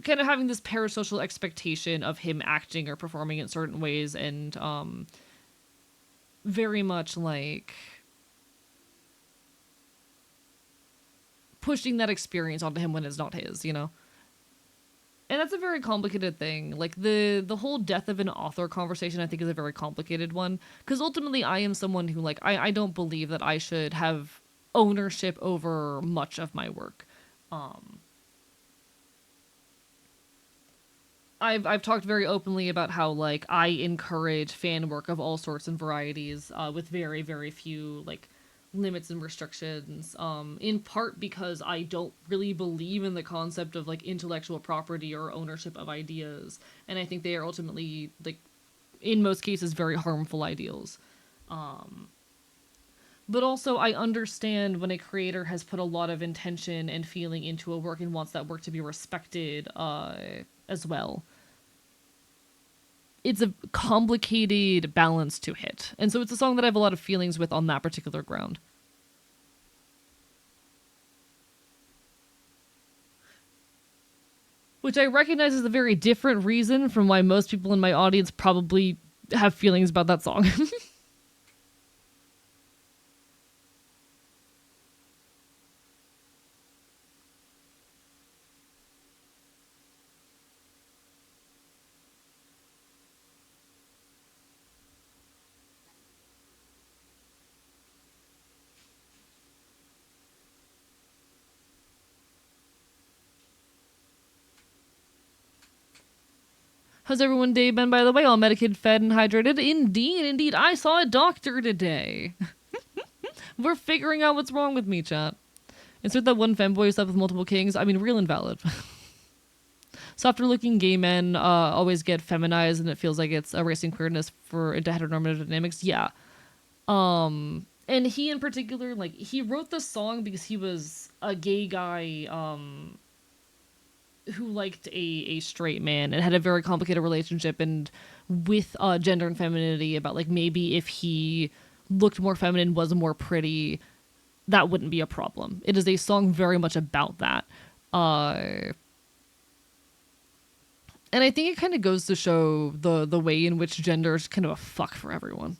of having this parasocial expectation of him acting or performing in certain ways, and very much like pushing that experience onto him when it's not his, you know? And that's a very complicated thing. Like the whole death of an author conversation, I think, is a very complicated one, because ultimately I am someone who like I don't believe that I should have ownership over much of my work. I've talked very openly about how like I encourage fan work of all sorts and varieties, with very very few like limits and restrictions. In part because I don't really believe in the concept of like intellectual property or ownership of ideas, and I think they are ultimately like in most cases very harmful ideals. But also I understand when a creator has put a lot of intention and feeling into a work and wants that work to be respected as well. It's a complicated balance to hit. And so it's a song that I have a lot of feelings with on that particular ground. Which I recognize is a very different reason from why most people in my audience probably have feelings about that song. How's everyone day been, by the way? All medicated, fed, and hydrated? Indeed, indeed. I saw a doctor today. We're figuring out what's wrong with me, chat. Insert that one femboy who slept with multiple kings. I mean, real invalid. Softer looking gay men always get feminized, and it feels like it's erasing queerness for into heteronormative dynamics. Yeah. And he in particular, like, he wrote this song because he was a gay guy who liked a straight man and had a very complicated relationship and with gender and femininity, about like maybe if he looked more feminine, was more pretty, that wouldn't be a problem. It is a song very much about that. And I think it kind of goes to show the way in which gender is kind of a fuck for everyone.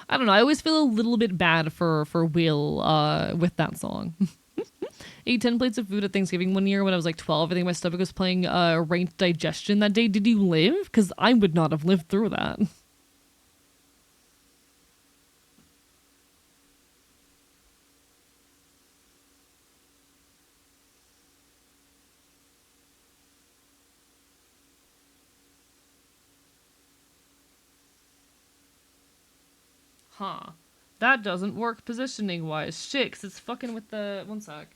I don't know. I always feel a little bit bad for Will with that song. Ate 10 plates of food at Thanksgiving one year when I was like 12. I think my stomach was playing ranked digestion that day. Did you live? Because I would not have lived through that. Huh. That doesn't work positioning wise. Shit, 'cause it's fucking with the... One sec.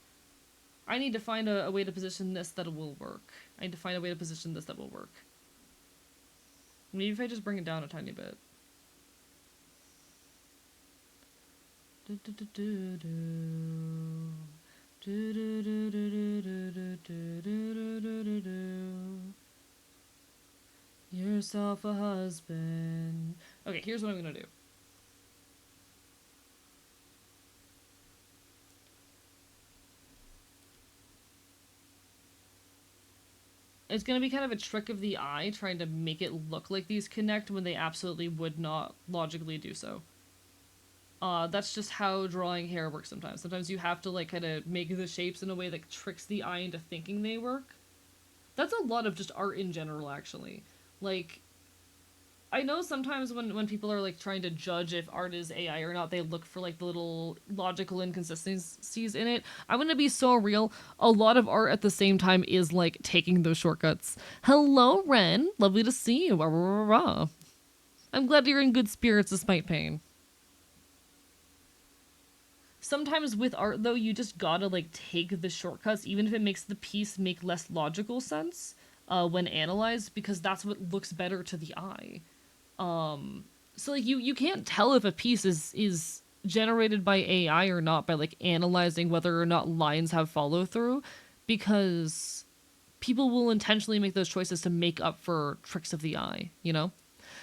I need to find a way to position this that will work. I need to find a way to position this that will work. Maybe if I just bring it down a tiny bit. Yourself a husband. Okay, here's what I'm gonna do. It's going to be kind of a trick of the eye trying to make it look like these connect when they absolutely would not logically do so. That's just how drawing hair works sometimes. Sometimes you have to like kind of make the shapes in a way that tricks the eye into thinking they work. That's a lot of just art in general, actually. Like, I know sometimes when people are like trying to judge if art is AI or not, they look for like the little logical inconsistencies in it. I'm gonna be so real. A lot of art at the same time is like taking those shortcuts. Hello, Ren. Lovely to see you. Rah, rah, rah, rah. I'm glad you're in good spirits despite pain. Sometimes with art though, you just gotta like take the shortcuts, even if it makes the piece make less logical sense when analyzed, because that's what looks better to the eye. So like you can't tell if a piece is generated by AI or not by like analyzing whether or not lines have follow through, because people will intentionally make those choices to make up for tricks of the eye, you know?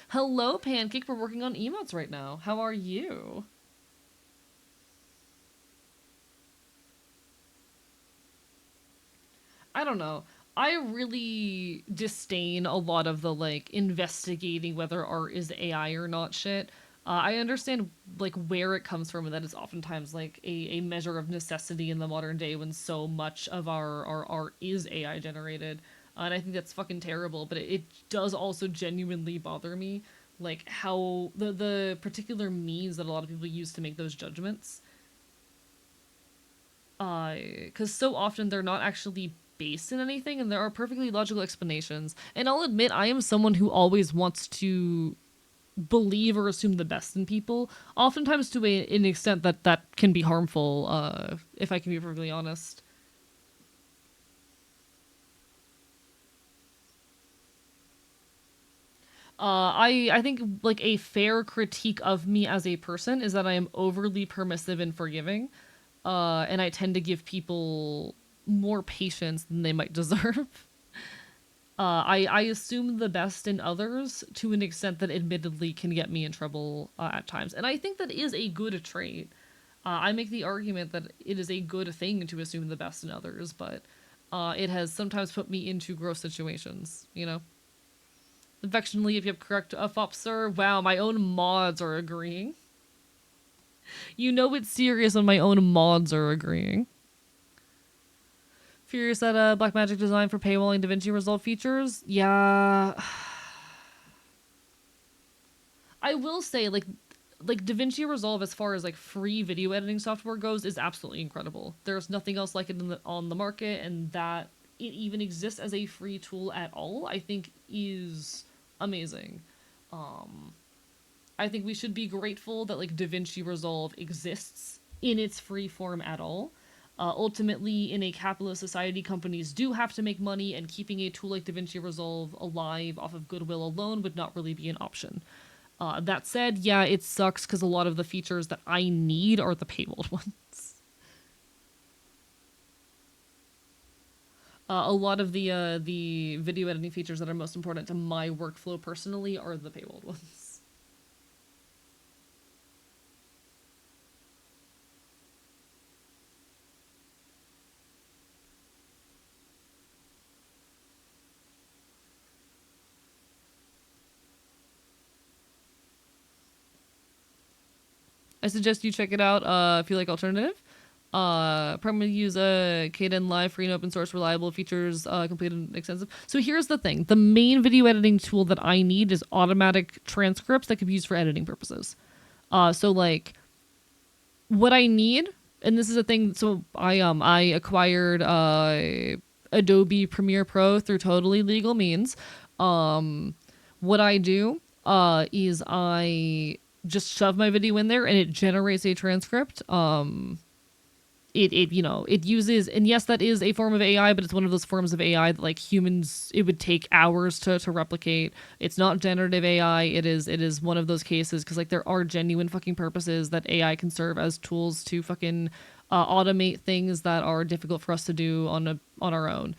Hello, Pancake. We're working on emotes right now. How are you? I don't know. I really disdain a lot of the like investigating whether art is AI or not shit. I understand like where it comes from and that it's oftentimes like a measure of necessity in the modern day when so much of our art is AI generated. And I think that's fucking terrible, but it does also genuinely bother me like how the particular means that a lot of people use to make those judgments. Because so often they're not actually based in anything and there are perfectly logical explanations. And I'll admit, I am someone who always wants to believe or assume the best in people, oftentimes to an extent that that can be harmful, if I can be perfectly honest. I think like a fair critique of me as a person is that I am overly permissive and forgiving, and I tend to give people more patience than they might deserve. I assume the best in others to an extent that admittedly can get me in trouble at times. And I think that is a good trait. I make the argument that it is a good thing to assume the best in others, but it has sometimes put me into gross situations, you know? Affectionately, if you have correct FOP, sir. Wow, my own mods are agreeing. You know it's serious when my own mods are agreeing. Furious at Blackmagic design for paywalling DaVinci Resolve features. Yeah, I will say like DaVinci Resolve as far as like free video editing software goes is absolutely incredible. There's nothing else like it on the market, and that it even exists as a free tool at all, I think is amazing. Um, I think we should be grateful that like DaVinci Resolve exists in its free form at all. Ultimately, in a capitalist society, companies do have to make money, and keeping a tool like DaVinci Resolve alive off of goodwill alone would not really be an option. That said, yeah, it sucks because a lot of the features that I need are the paywalled ones. A lot of the video editing features that are most important to my workflow personally are the paywalled ones. I suggest you check it out if you like alternative. Primarily use a Kden Live, free and open source, reliable features, complete and extensive. So here's the thing: the main video editing tool that I need is automatic transcripts that can be used for editing purposes. So like what I need, and this is a thing. So I acquired Adobe Premiere Pro through totally legal means. What I do is I just shove my video in there and it generates a transcript. It you know it uses, and yes, that is a form of AI, but it's one of those forms of AI that like humans it would take hours to replicate. It's not generative AI. It is one of those cases because like there are genuine fucking purposes that AI can serve as tools to fucking automate things that are difficult for us to do on our own.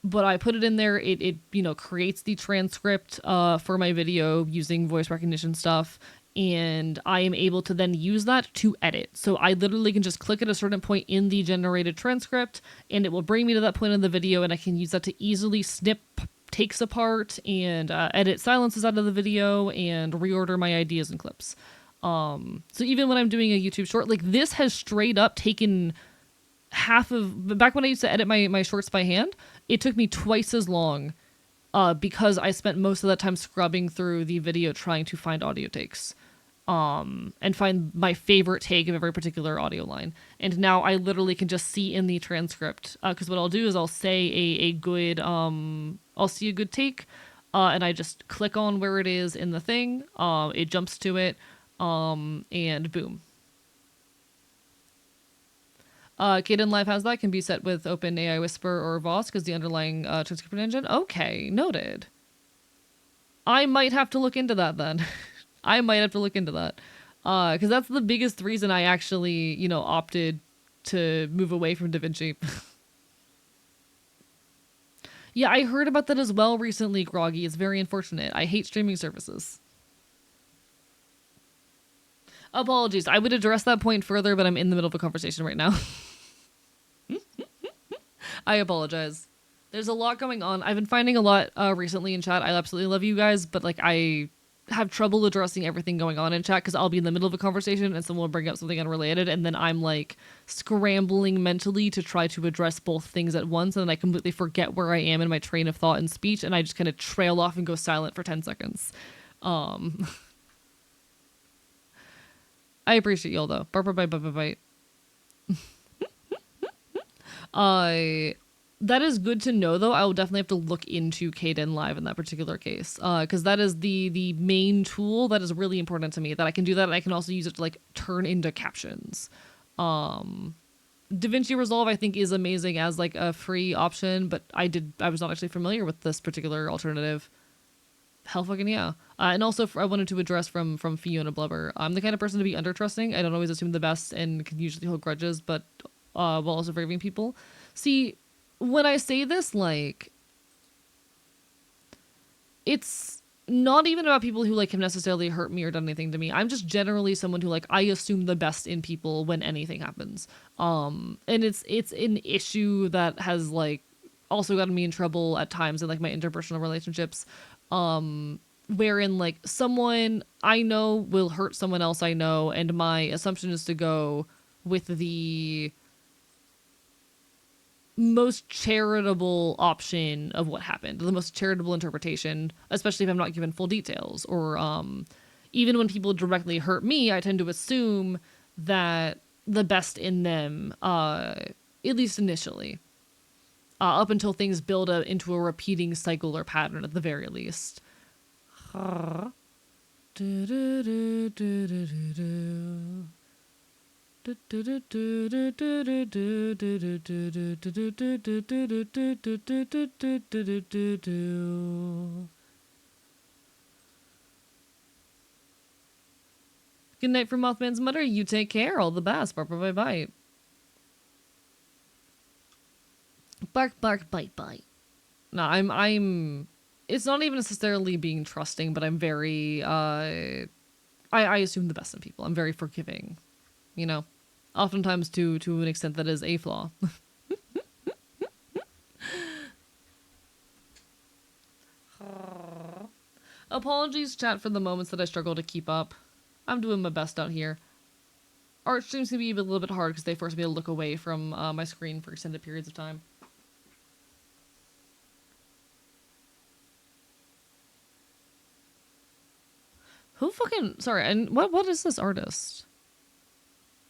But I put it in there. It creates the transcript for my video using voice recognition stuff, and I am able to then use that to edit. So I literally can just click at a certain point in the generated transcript, and it will bring me to that point in the video, and I can use that to easily snip takes apart and edit silences out of the video and reorder my ideas and clips. So even when I'm doing a YouTube short, like this has straight up taken half of back when I used to edit my shorts by hand, it took me twice as long because I spent most of that time scrubbing through the video trying to find audio takes and find my favorite take of every particular audio line. And now I literally can just see in the transcript, because what I'll do is I'll say a good, I'll see a good take, and I just click on where it is in the thing, it jumps to it, and boom. Kaden Live has that, can be set with OpenAI Whisper or VOS because the underlying transcription engine. Okay, noted. I might have to look into that then. I might have to look into that. Because that's the biggest reason I actually, opted to move away from DaVinci. Yeah, I heard about that as well recently, Groggy. It's very unfortunate. I hate streaming services. Apologies. I would address that point further, but I'm in the middle of a conversation right now. I apologize. There's a lot going on. I've been finding a lot recently in chat. I absolutely love you guys, but I have trouble addressing everything going on in chat because I'll be in the middle of a conversation and someone will bring up something unrelated, and then I'm scrambling mentally to try to address both things at once, and then I completely forget where I am in my train of thought and speech, and I just kind of trail off and go silent for 10 seconds. I appreciate y'all though. Bye. That is good to know though. I will definitely have to look into Kaden Live in that particular case. Because that is the main tool that is really important to me. That I can do that, and I can also use it to turn into captions. DaVinci Resolve I think is amazing as a free option, but I was not actually familiar with this particular alternative. Hell fucking yeah. And also I wanted to address from Fiona Blubber. I'm the kind of person to be under-trusting. I don't always assume the best and can usually hold grudges, but while also forgiving people. See, when I say this, it's not even about people who have necessarily hurt me or done anything to me. I'm just generally someone who I assume the best in people when anything happens. And it's an issue that has also gotten me in trouble at times in my interpersonal relationships. Wherein someone I know will hurt someone else I know, and my assumption is to go with the most charitable option of what happened, the most charitable interpretation, especially if I'm not given full details. Or even when people directly hurt me, I tend to assume that the best in them, at least initially, up until things build into a repeating cycle or pattern at the very least. Good night from Mothman's Mother. You take care. All the best. Bye bye. Bark bark bite bite. No, I'm. It's not even necessarily being trusting, but I'm very. I assume the best in people. I'm very forgiving. Oftentimes to an extent that is a flaw. Apologies, chat, for the moments that I struggle to keep up. I'm doing my best out here. Art streams can be a little bit hard because they force me to look away from my screen for extended periods of time. Who fucking... Sorry, and what is this artist?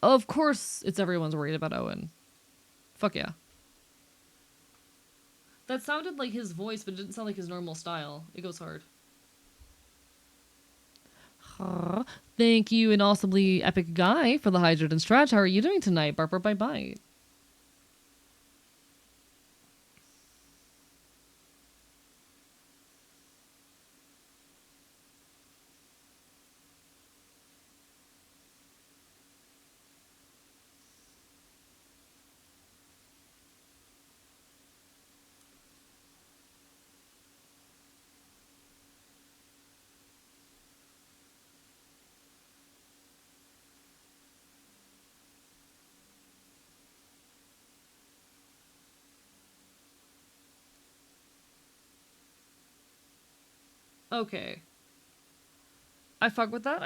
Of course it's everyone's worried about Owen. Fuck yeah. That sounded like his voice, but it didn't sound like his normal style. It goes hard. Thank you, an awesomely epic guy, for the hydrate and stretch. How are you doing tonight? Barper bye bye. Okay. I fuck with that.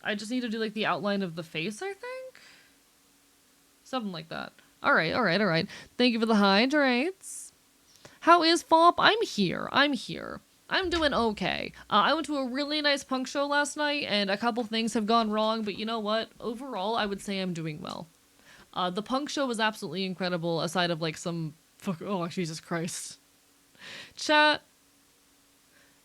I just need to do the outline of the face, I think? Something like that. Alright. Thank you for the hydrates. How is Fop? I'm here. I'm doing okay. I went to a really nice punk show last night, and a couple things have gone wrong, but you know what? Overall, I would say I'm doing well. The punk show was absolutely incredible, aside of like some oh, Jesus Christ. Chat.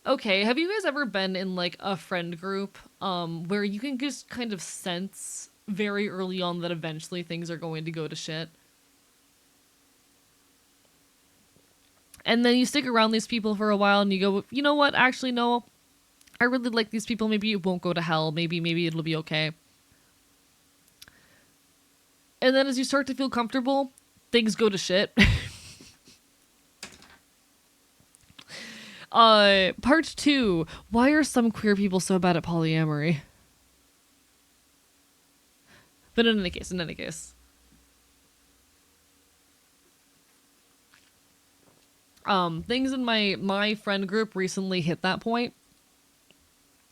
Okay, have you guys ever been in like a friend group where you can just kind of sense very early on that eventually things are going to go to shit? And then you stick around these people for a while and you go, you know what? Actually, no. I really like these people. Maybe it won't go to hell. Maybe it'll be okay. And then as you start to feel comfortable, things go to shit. Part 2. Why are some queer people so bad at polyamory? But in any case. Things in my friend group recently hit that point.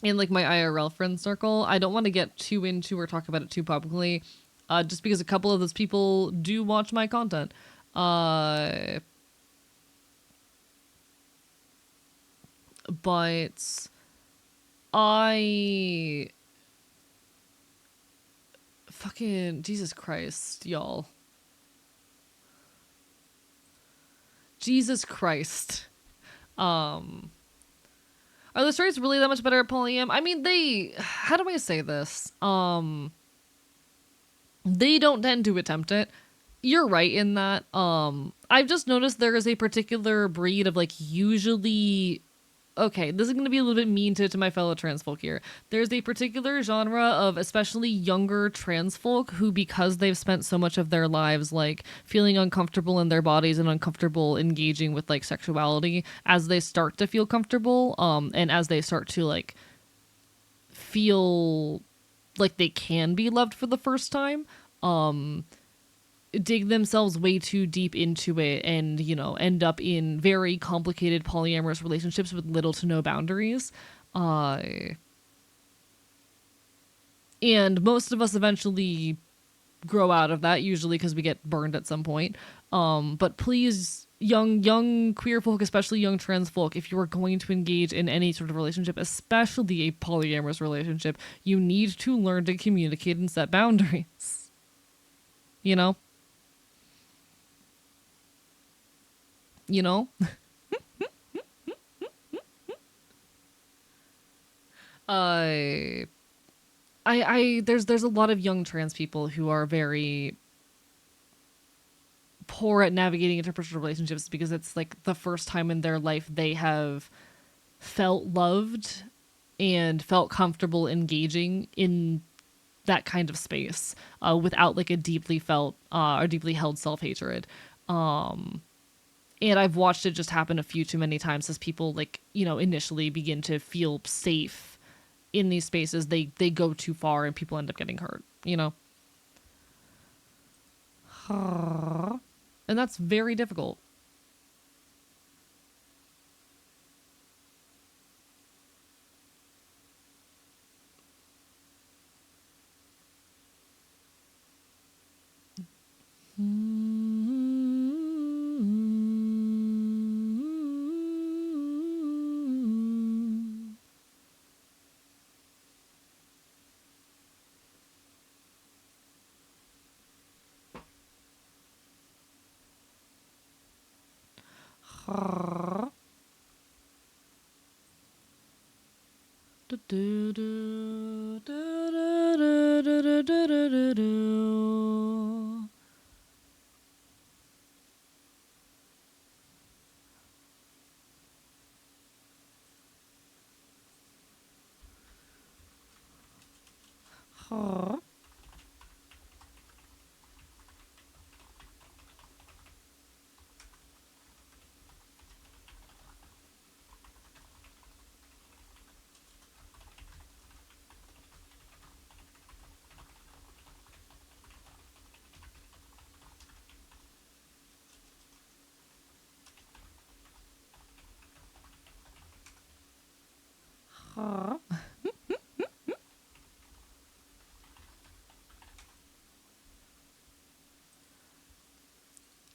In like my IRL friend circle. I don't want to get too into or talk about it too publicly. Just because a couple of those people do watch my content. But I fucking Jesus Christ, y'all. Jesus Christ. Are the straights really that much better at polyam? I mean, how do I say this? They don't tend to attempt it. You're right in that. I've just noticed there is a particular breed of like usually. Okay, this is going to be a little bit mean to my fellow trans folk here. There's a particular genre of especially younger trans folk who, because they've spent so much of their lives like feeling uncomfortable in their bodies and uncomfortable engaging with like sexuality, as they start to feel comfortable, and as they start to like feel like they can be loved for the first time, dig themselves way too deep into it and, you know, end up in very complicated polyamorous relationships with little to no boundaries. And most of us eventually grow out of that, usually because we get burned at some point. But please, young queer folk, especially young trans folk, if you are going to engage in any sort of relationship, especially a polyamorous relationship, you need to learn to communicate and set boundaries. You know? You know? There's a lot of young trans people who are very poor at navigating interpersonal relationships because it's like the first time in their life they have felt loved and felt comfortable engaging in that kind of space without like a deeply felt or deeply held self-hatred. And I've watched it just happen a few too many times as people like, you know, initially begin to feel safe in these spaces. They go too far and people end up getting hurt, you know? And that's very difficult.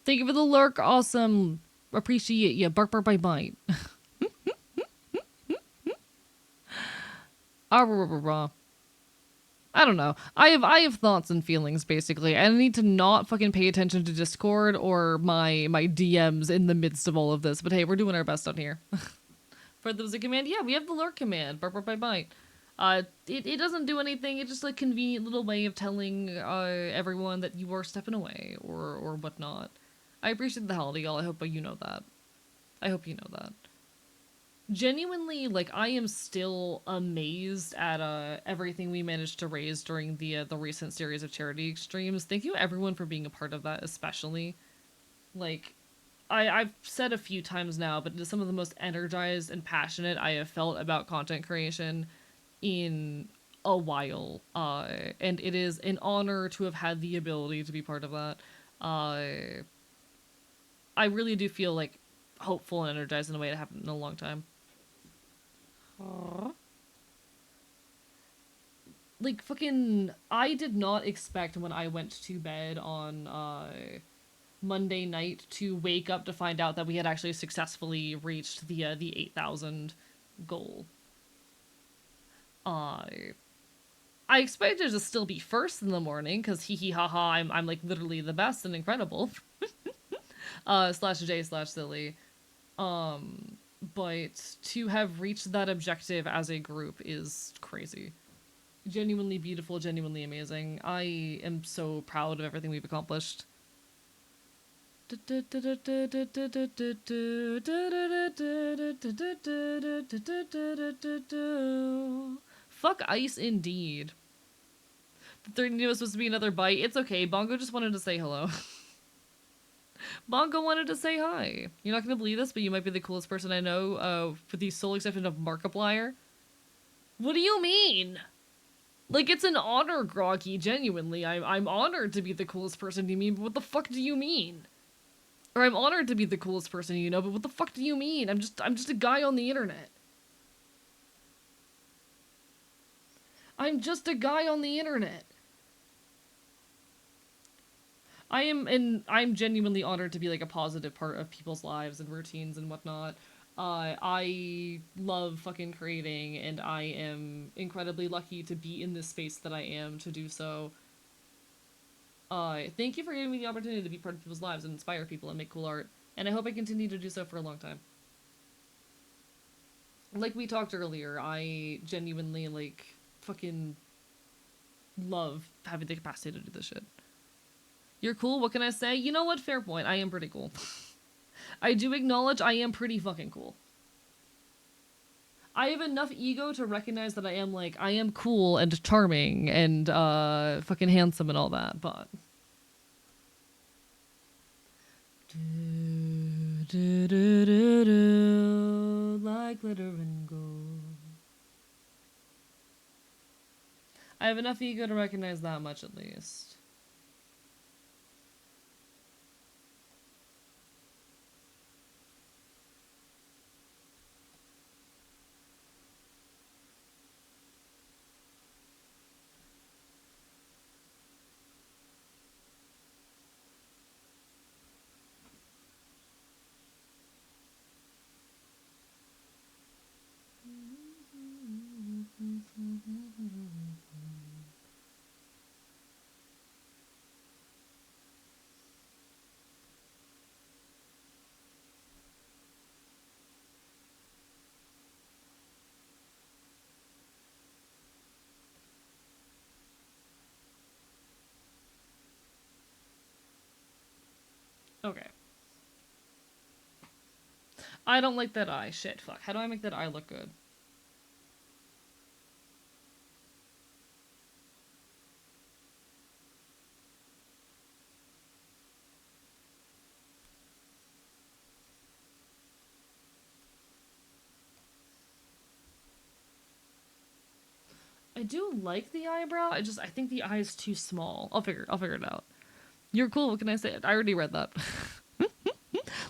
Thank you for the lurk. Awesome. appreciate you. Bark, bark, bite, bite. Ah, rah, rah, rah. I don't know. I have thoughts and feelings basically. I need to not fucking pay attention to Discord or my DMs in the midst of all of this. But hey, we're doing our best on here. For the command, yeah, we have the lurk command. Bark, bark, bite, bite. It doesn't do anything. It's just a convenient little way of telling everyone that you are stepping away or whatnot. I appreciate the holiday, y'all. I hope you know that. I hope you know that. Genuinely, like, I am still amazed at everything we managed to raise during the recent series of charity extremes. Thank you everyone for being a part of that, especially. Like, I've said a few times now, but it is some of the most energized and passionate I have felt about content creation in a while. And it is an honor to have had the ability to be part of that. I really do feel like hopeful and energized in a way that happened in a long time. Like fucking I did not expect when I went to bed on Monday night to wake up to find out that we had actually successfully reached the 8,000 goal. I expected to still be first in the morning because hee hee ha ha I'm like literally the best and incredible. Slash J slash silly. But to have reached that objective as a group is crazy. Genuinely beautiful, genuinely amazing. I am so proud of everything we've accomplished. Fuck ice indeed. The third needle was supposed to be another bite. It's okay. Bongo just wanted to say hello. Bongo wanted to say hi. You're not gonna believe this, but you might be the coolest person I know, with the sole exception of Markiplier. What do you mean? Like, it's an honor, Groggy, genuinely. I'm honored to be the coolest person you mean, but what the fuck do you mean? Or I'm honored to be the coolest person you know, but what the fuck do you mean? I'm just a guy on the internet. I'm just a guy on the internet. I'm genuinely honored to be like a positive part of people's lives and routines and whatnot. I love fucking creating, and I am incredibly lucky to be in this space that I am to do so. Thank you for giving me the opportunity to be part of people's lives and inspire people and make cool art, and I hope I continue to do so for a long time. Like we talked earlier, I genuinely, like, fucking love having the capacity to do this shit. You're cool, what can I say? You know what? Fair point. I am pretty cool. I do acknowledge I am pretty fucking cool. I have enough ego to recognize that I am cool and charming and, fucking handsome and all that, but... Like glitter and gold. I have enough ego to recognize that much at least. Okay. I don't like that eye. Shit, fuck. How do I make that eye look good? I do like the eyebrow. I think the eye is too small. I'll figure it out. You're cool. What can I say? I already read that.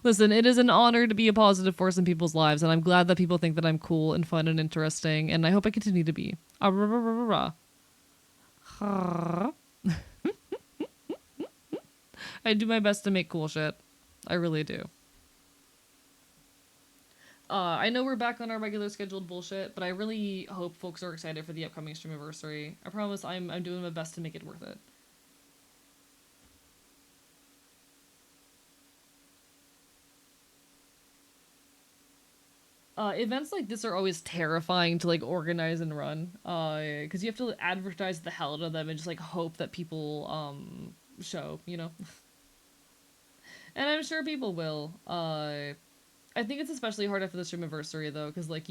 Listen, it is an honor to be a positive force in people's lives, and I'm glad that people think that I'm cool and fun and interesting, and I hope I continue to be. I do my best to make cool shit. I really do. I know we're back on our regular scheduled bullshit, but I really hope folks are excited for the upcoming streamiversary. I promise I'm doing my best to make it worth it. Events like this are always terrifying to like organize and run. Because you have to advertise the hell out of them and just like hope that people show, you know. And I'm sure people will. I think it's especially hard after the streamiversary though, because like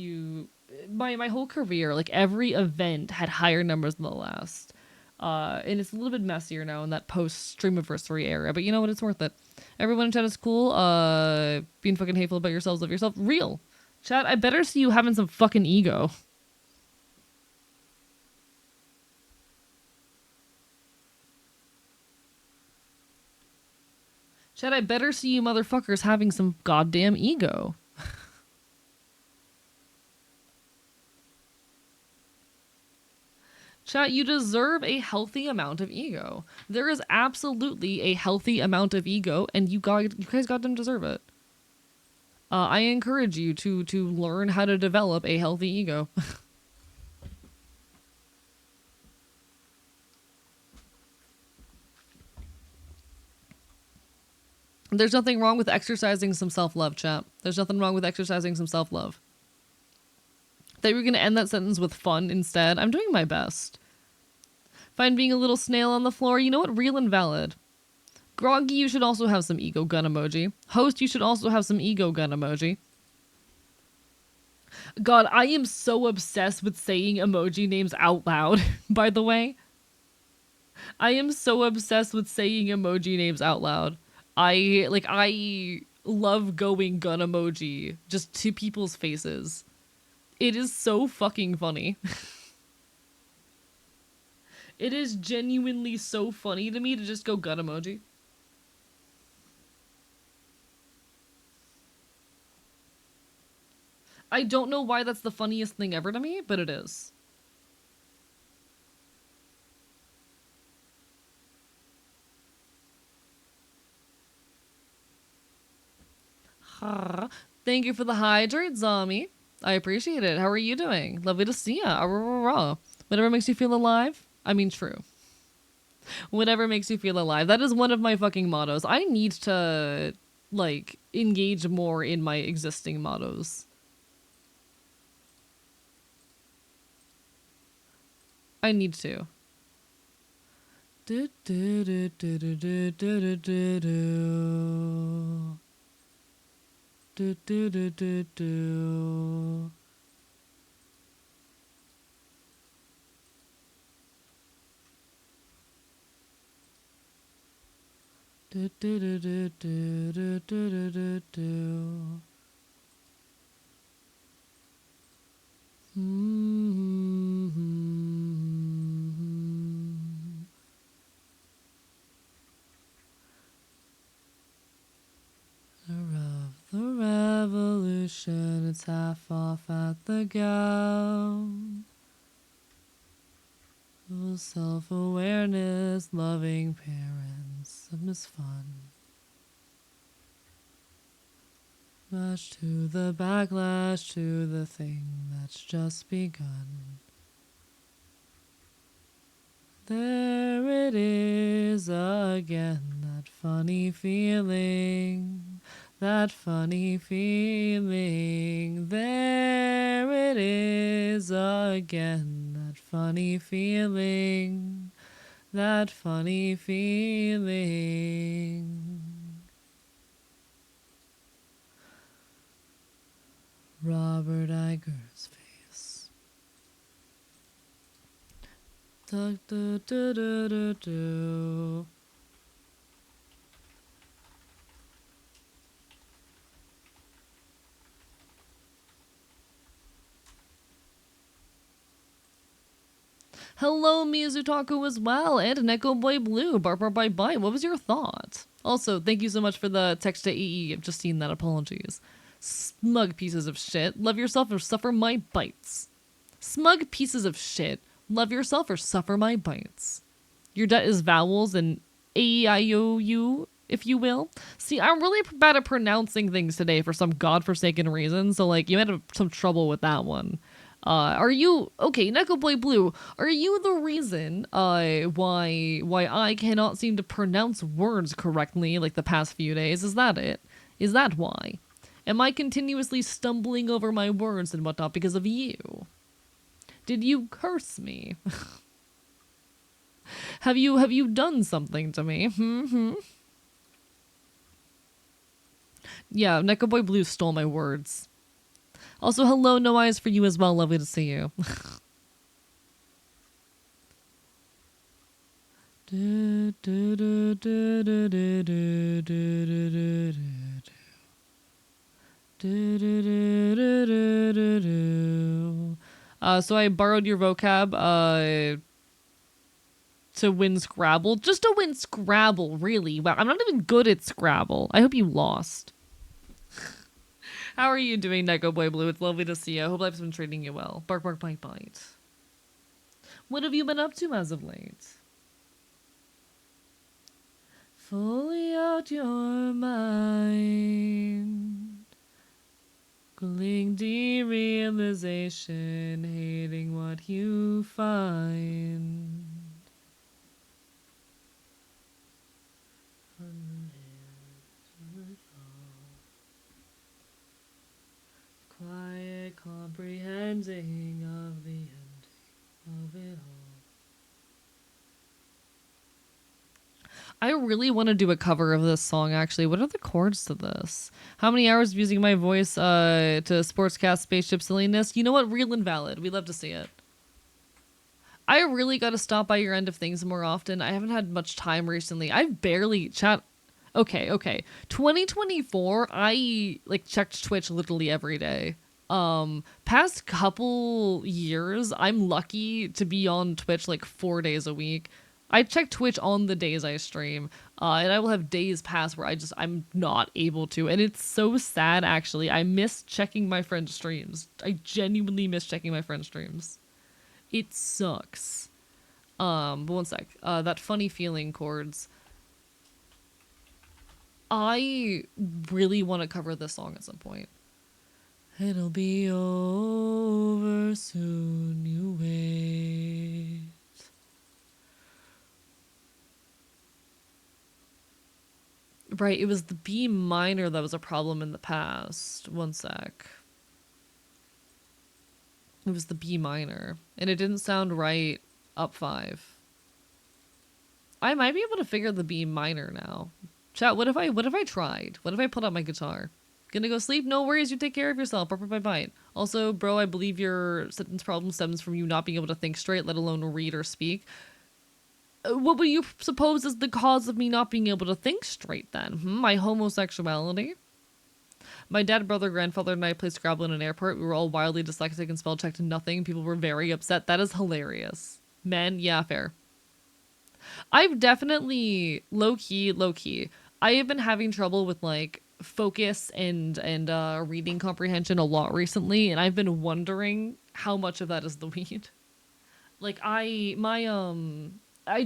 my whole career, like every event had higher numbers than the last. And it's a little bit messier now in that post streamiversary era, but you know what? It's worth it. Everyone in chat is cool. Being fucking hateful about yourselves, love yourself. Real. Chat, I better see you having some fucking ego. Chat, I better see you motherfuckers having some goddamn ego. Chat, you deserve a healthy amount of ego. There is absolutely a healthy amount of ego, and you guys goddamn deserve it. I encourage you to learn how to develop a healthy ego. There's nothing wrong with exercising some self-love, chat. There's nothing wrong with exercising some self-love. Thought you were gonna end that sentence with fun instead. I'm doing my best. Find being a little snail on the floor. You know what? Real and valid. Groggy, you should also have some ego gun emoji. Host, you should also have some ego gun emoji. God, I am so obsessed with saying emoji names out loud, by the way. I am so obsessed with saying emoji names out loud. I love going gun emoji just to people's faces. It is so fucking funny. It is genuinely so funny to me to just go gun emoji. I don't know why that's the funniest thing ever to me, but it is. Thank you for the hydrate, Zombie. I appreciate it. How are you doing? Lovely to see ya. Whatever makes you feel alive. I mean, true. Whatever makes you feel alive. That is one of my fucking mottos. I need to, like, engage more in my existing mottos. I need to. Do do do do do do do do do. Do do do do do. Do do do do do do do do do. The revolution, it's half off at the gown. Self-awareness, loving parents, and it's fun. Lash to the backlash, to the thing that's just begun. There it is again, that funny feeling. That funny feeling. There it is again, that funny feeling. That funny feeling. Robert Iger's face. Do, do, do, do, do, do. Hello, Miyazutaku as well, and Neko Boy Blue, Barbar by Bite. What was your thought? Also, thank you so much for the text to EE. I've just seen that. Apologies. Smug pieces of shit. Love yourself or suffer my bites. Smug pieces of shit. Love yourself or suffer my bites. Your debt is vowels and A-E-I-O-U if you will. See, I'm really bad at pronouncing things today for some godforsaken reason, so like you might have some trouble with that one. Are you okay, Neko Boy Blue? Are you the reason why I cannot seem to pronounce words correctly like the past few days? Is that it? Is that why? Am I continuously stumbling over my words and whatnot because of you? Did you curse me? Have you done something to me? Yeah, Neko Boy Blue stole my words. Also, hello, no eyes for you as well. Lovely to see you. So I borrowed your vocab to win Scrabble. Just to win Scrabble, really. Wow, I'm not even good at Scrabble. I hope you lost. How are you doing, Neko Boy Blue? It's lovely to see you. I hope life's been treating you well. Bark, bark, bite, bite. What have you been up to as of late? Fully out your mind. Gling derealization, hating what you find. Quiet comprehending of the ending of it all. I really want to do a cover of this song, actually. What are the chords to this? How many hours of using my voice to sportscast spaceship silliness? You know what? Real and valid. We love to see it. I really got to stop by your end of things more often. I haven't had much time recently. I've barely chat. Okay. 2024, I like checked Twitch literally every day. Past couple years, I'm lucky to be on Twitch like 4 days a week. I check Twitch on the days I stream, and I will have days pass where I'm not able to, and it's so sad, actually. I miss checking my friends' streams. I genuinely miss checking my friends' streams. It sucks. But one sec. That funny feeling chords. I really want to cover this song at some point. It'll be over soon, you wait. Right, it was the B minor that was a problem in the past. One sec. It was the B minor. And it didn't sound right up 5. I might be able to figure the B minor now. Chat, what if I tried? What if I pulled out my guitar? Gonna go sleep? No worries, you take care of yourself. Bye. Also, bro, I believe your sentence problem stems from you not being able to think straight, let alone read or speak. What would you suppose is the cause of me not being able to think straight then? My homosexuality? My dad, brother, grandfather, and I played Scrabble in an airport. We were all wildly dyslexic and spell checked nothing. People were very upset. That is hilarious. Men, yeah, fair. I've definitely, low-key, I have been having trouble with, like, focus and reading comprehension a lot recently, and I've been wondering how much of that is the weed. Like, I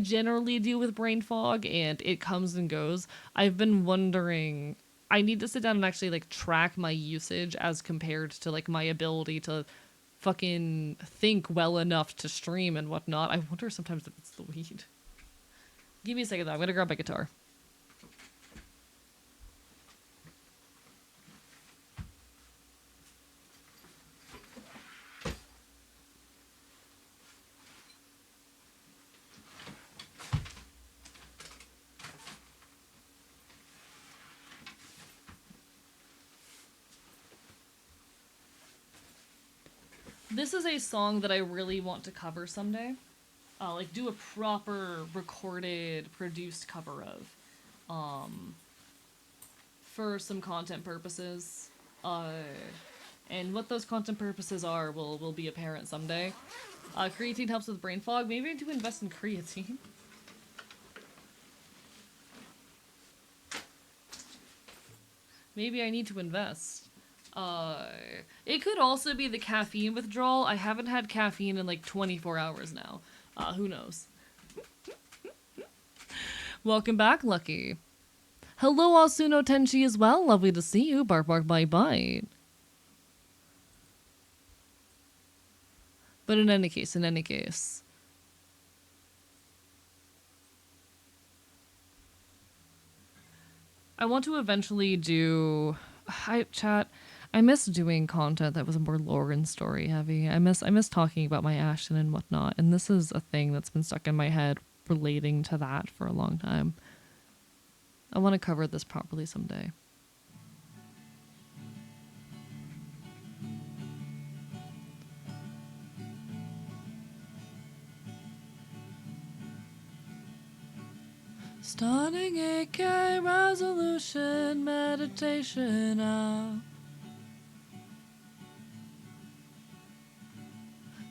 generally deal with brain fog, and it comes and goes. I've been wondering, I need to sit down and actually, like, track my usage as compared to, like, my ability to fucking think well enough to stream and whatnot. I wonder sometimes if it's the weed. Give me a second, though. I'm gonna grab my guitar. This is a song that I really want to cover someday. Like, do a proper recorded, produced cover of. For some content purposes. And what those content purposes are will be apparent someday. Creatine helps with brain fog. Maybe I need to invest in creatine. Maybe I need to invest. It could also be the caffeine withdrawal. I haven't had caffeine in like 24 hours now. Who knows? Welcome back, Lucky. Hello, Asuno Tenchi as well. Lovely to see you. Bark, bark, bite, bite. But in any case. I want to eventually do. Hi, chat. I miss doing content that was more lore and story heavy. I miss talking about my Ashton and whatnot. And this is a thing that's been stuck in my head relating to that for a long time. I want to cover this properly someday. Starting AK resolution meditation out.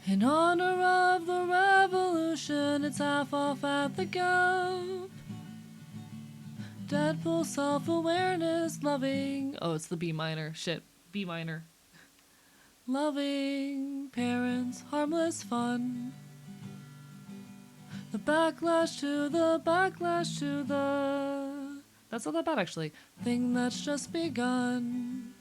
In honor of the revolution, it's half off at the Gap. Deadpool self-awareness, loving. Oh, it's the B minor. Shit. B minor. Loving parents, harmless fun. The backlash to the. That's not that bad, actually. Thing that's just begun.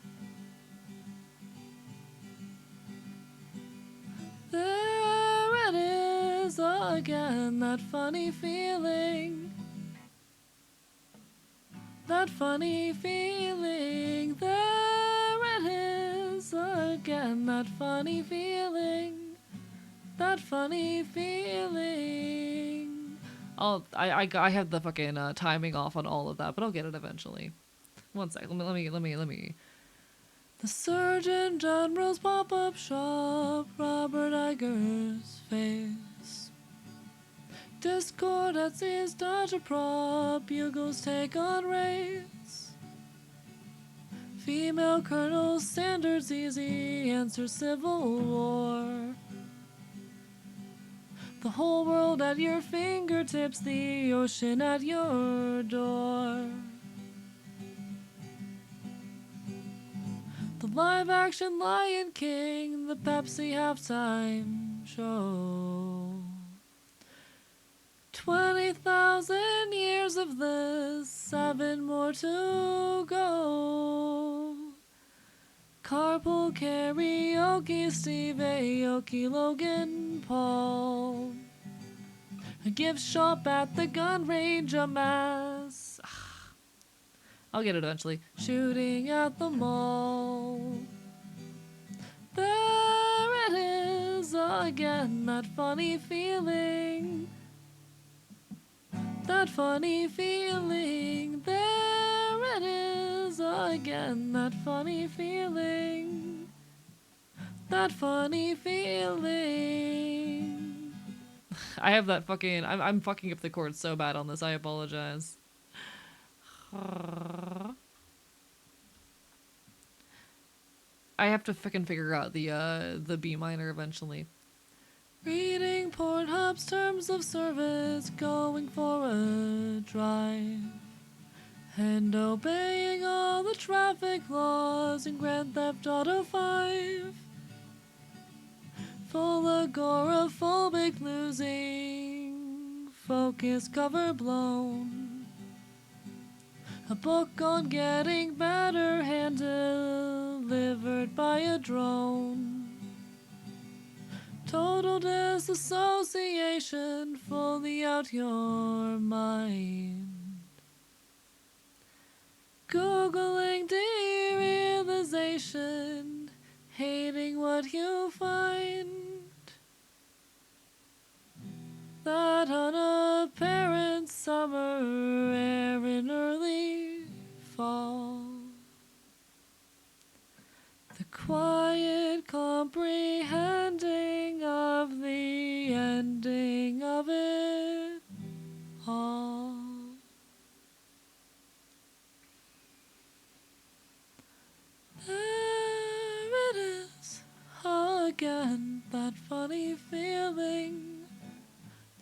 There it is again, that funny feeling. That funny feeling. There it is again, that funny feeling. That funny feeling. I have the fucking timing off on all of that, but I'll get it eventually. One sec. Let me. The Surgeon General's pop-up shop. Robert Iger's face. Discord Etsy's dodge a prop. Bugle's take on race. Female Colonel Sanders easy answer Civil War. The whole world at your fingertips, the ocean at your door. The live-action Lion King, the Pepsi halftime show. 20,000 years of this, 7 more to go. Carpool karaoke, Steve Aoki, Logan Paul. A gift shop at the gun range, a mass. I'll get it eventually. Shooting at the mall. There it is again, that funny feeling. That funny feeling. There it is again, that funny feeling. That funny feeling. I have that fucking. I'm fucking up the chords so bad on this. I apologize. I have to fucking figure out the B minor eventually. Reading Pornhub's terms of service, going for a drive, and obeying all the traffic laws in Grand Theft Auto 5. Full agoraphobic losing, focus cover blown. A book on getting better hand delivered by a drone. Total disassociation, fully out your mind. Googling derealization, hating what you find. That unapparent summer air in early fall. The quiet comprehending of the ending of it all. There it is again, that funny feeling.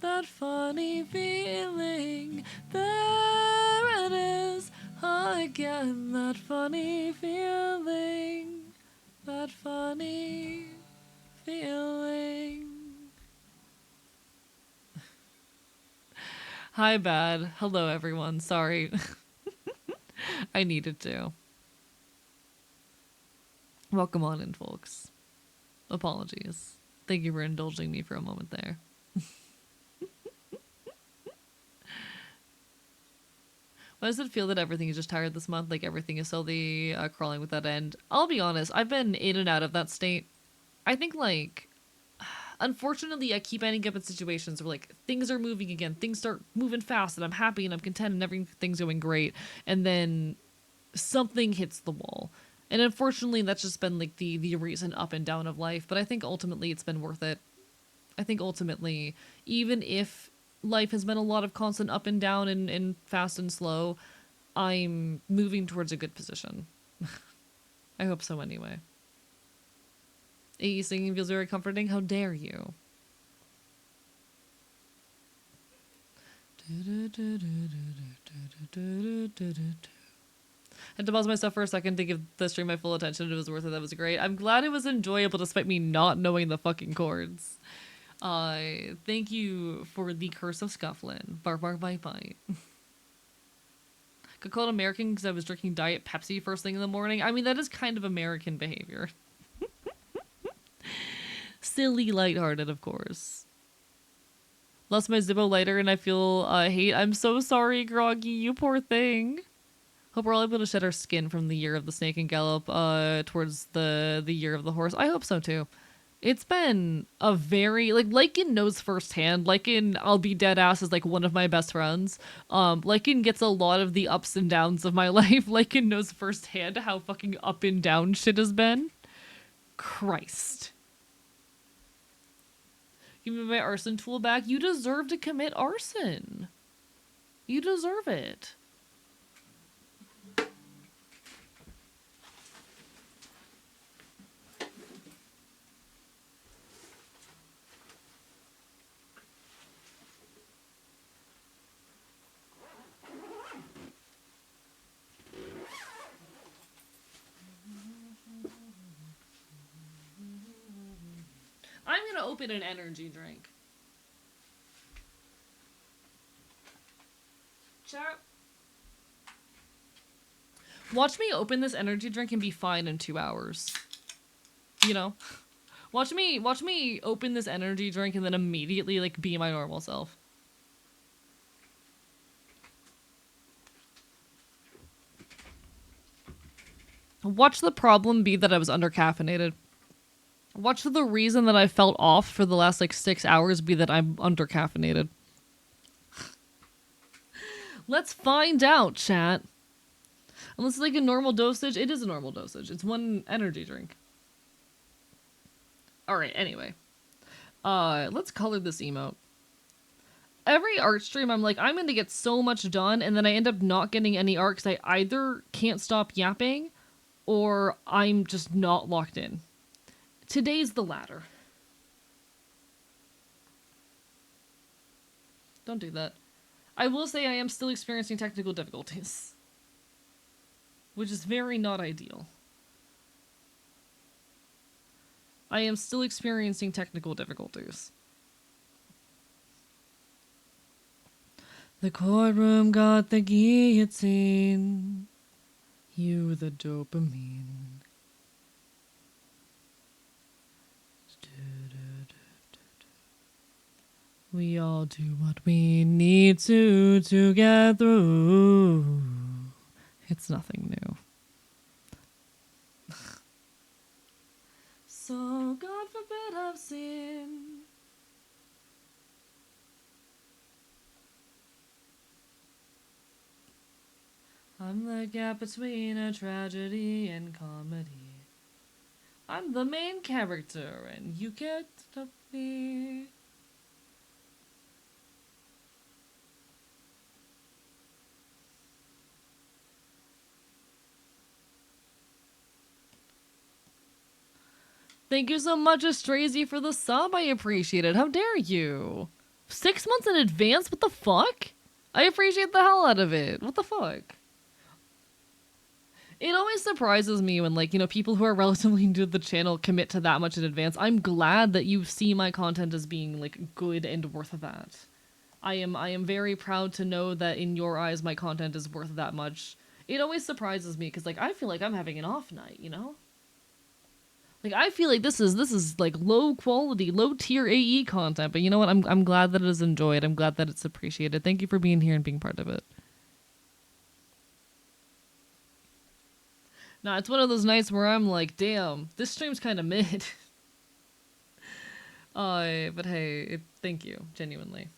That funny feeling. There it is again, that funny feeling. That funny feeling. Hi, Bad. Hello, everyone. Sorry. I needed to. Welcome on in, folks. Apologies. Thank you for indulging me for a moment there. Why does it feel that everything is just tired this month? Like everything is slowly crawling with that end? I'll be honest, I've been in and out of that state. I think, like, unfortunately, I keep ending up in situations where, like, things are moving again. Things start moving fast, and I'm happy and I'm content and everything's going great. And then something hits the wall. And unfortunately, that's just been, like, the recent up and down of life. But I think ultimately it's been worth it. I think ultimately, even if life has been a lot of constant up and down and fast and slow, I'm moving towards a good position. I hope so anyway. AE singing feels very comforting. How dare you? I had to pause myself for a second to give the stream my full attention. It was worth it. That was great. I'm glad it was enjoyable despite me not knowing the fucking chords. Thank you for the curse of Scufflin. Bark, bark, bite, bite. Got called American because I was drinking Diet Pepsi first thing in the morning. I mean, that is kind of American behavior. Silly, lighthearted, of course. Lost my Zippo lighter and I feel hate. I'm so sorry, Groggy, you poor thing. Hope we're all able to shed our skin from the year of the snake and gallop towards the year of the horse. I hope so too. It's been a very, like, Lycan knows firsthand. Lycan, I'll be dead ass, is like one of my best friends. Lycan gets a lot of the ups and downs of my life. Lycan knows firsthand how fucking up and down shit has been. Christ. Give me my arson tool back. You deserve to commit arson. You deserve it. I'm gonna open an energy drink. Chat. Watch me open this energy drink and be fine in 2 hours. You know? Watch me open this energy drink and then immediately, like, be my normal self. Watch the problem be that I was undercaffeinated. Watch the reason that I felt off for the last, like, 6 hours be that I'm undercaffeinated. Let's find out, chat. Unless it's like a normal dosage. It is a normal dosage. It's one energy drink. Alright, anyway. Let's color this emote. Every art stream, I'm like, I'm gonna get so much done, and then I end up not getting any art because I either can't stop yapping, or I'm just not locked in. Today's the latter. Don't do that. I will say I am still experiencing technical difficulties. Which is very not ideal. I am still experiencing technical difficulties. The courtroom got the guillotine. You the dopamine. We all do what we need to get through. It's nothing new. So God forbid I've sinned. I'm the gap between a tragedy and comedy. I'm the main character and you can't stop me. Thank you so much, Astrazy, for the sub. I appreciate it. How dare you? 6 months in advance? What the fuck? I appreciate the hell out of it. What the fuck? It always surprises me when, like, you know, people who are relatively new to the channel commit to that much in advance. I'm glad that you see my content as being, like, good and worth that. I am very proud to know that in your eyes my content is worth that much. it always surprises me because like I feel like I'm having an off night, you know? Like I feel like this is like low quality, low tier AE content, but you know what? I'm glad that it is enjoyed. I'm glad that it's appreciated. Thank you for being here and being part of it. Nah, it's one of those nights where I'm like, damn, this stream's kind of mid. But hey, thank you, genuinely.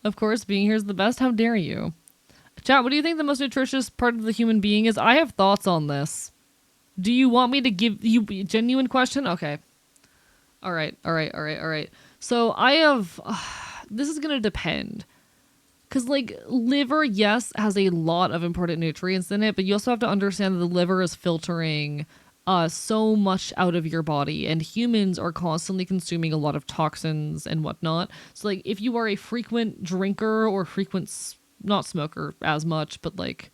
Of course, being here is the best. How dare you? Chat, what do you think the most nutritious part of the human being is? I have thoughts on this. Do you want me to give you a genuine question? Okay. All right. All right. All right. All right. So I have. This is gonna depend. Because, like, liver, yes, has a lot of important nutrients in it, but you also have to understand that the liver is filtering so much out of your body, and humans are constantly consuming a lot of toxins and whatnot. So, like, if you are a frequent drinker or not smoker as much, but like,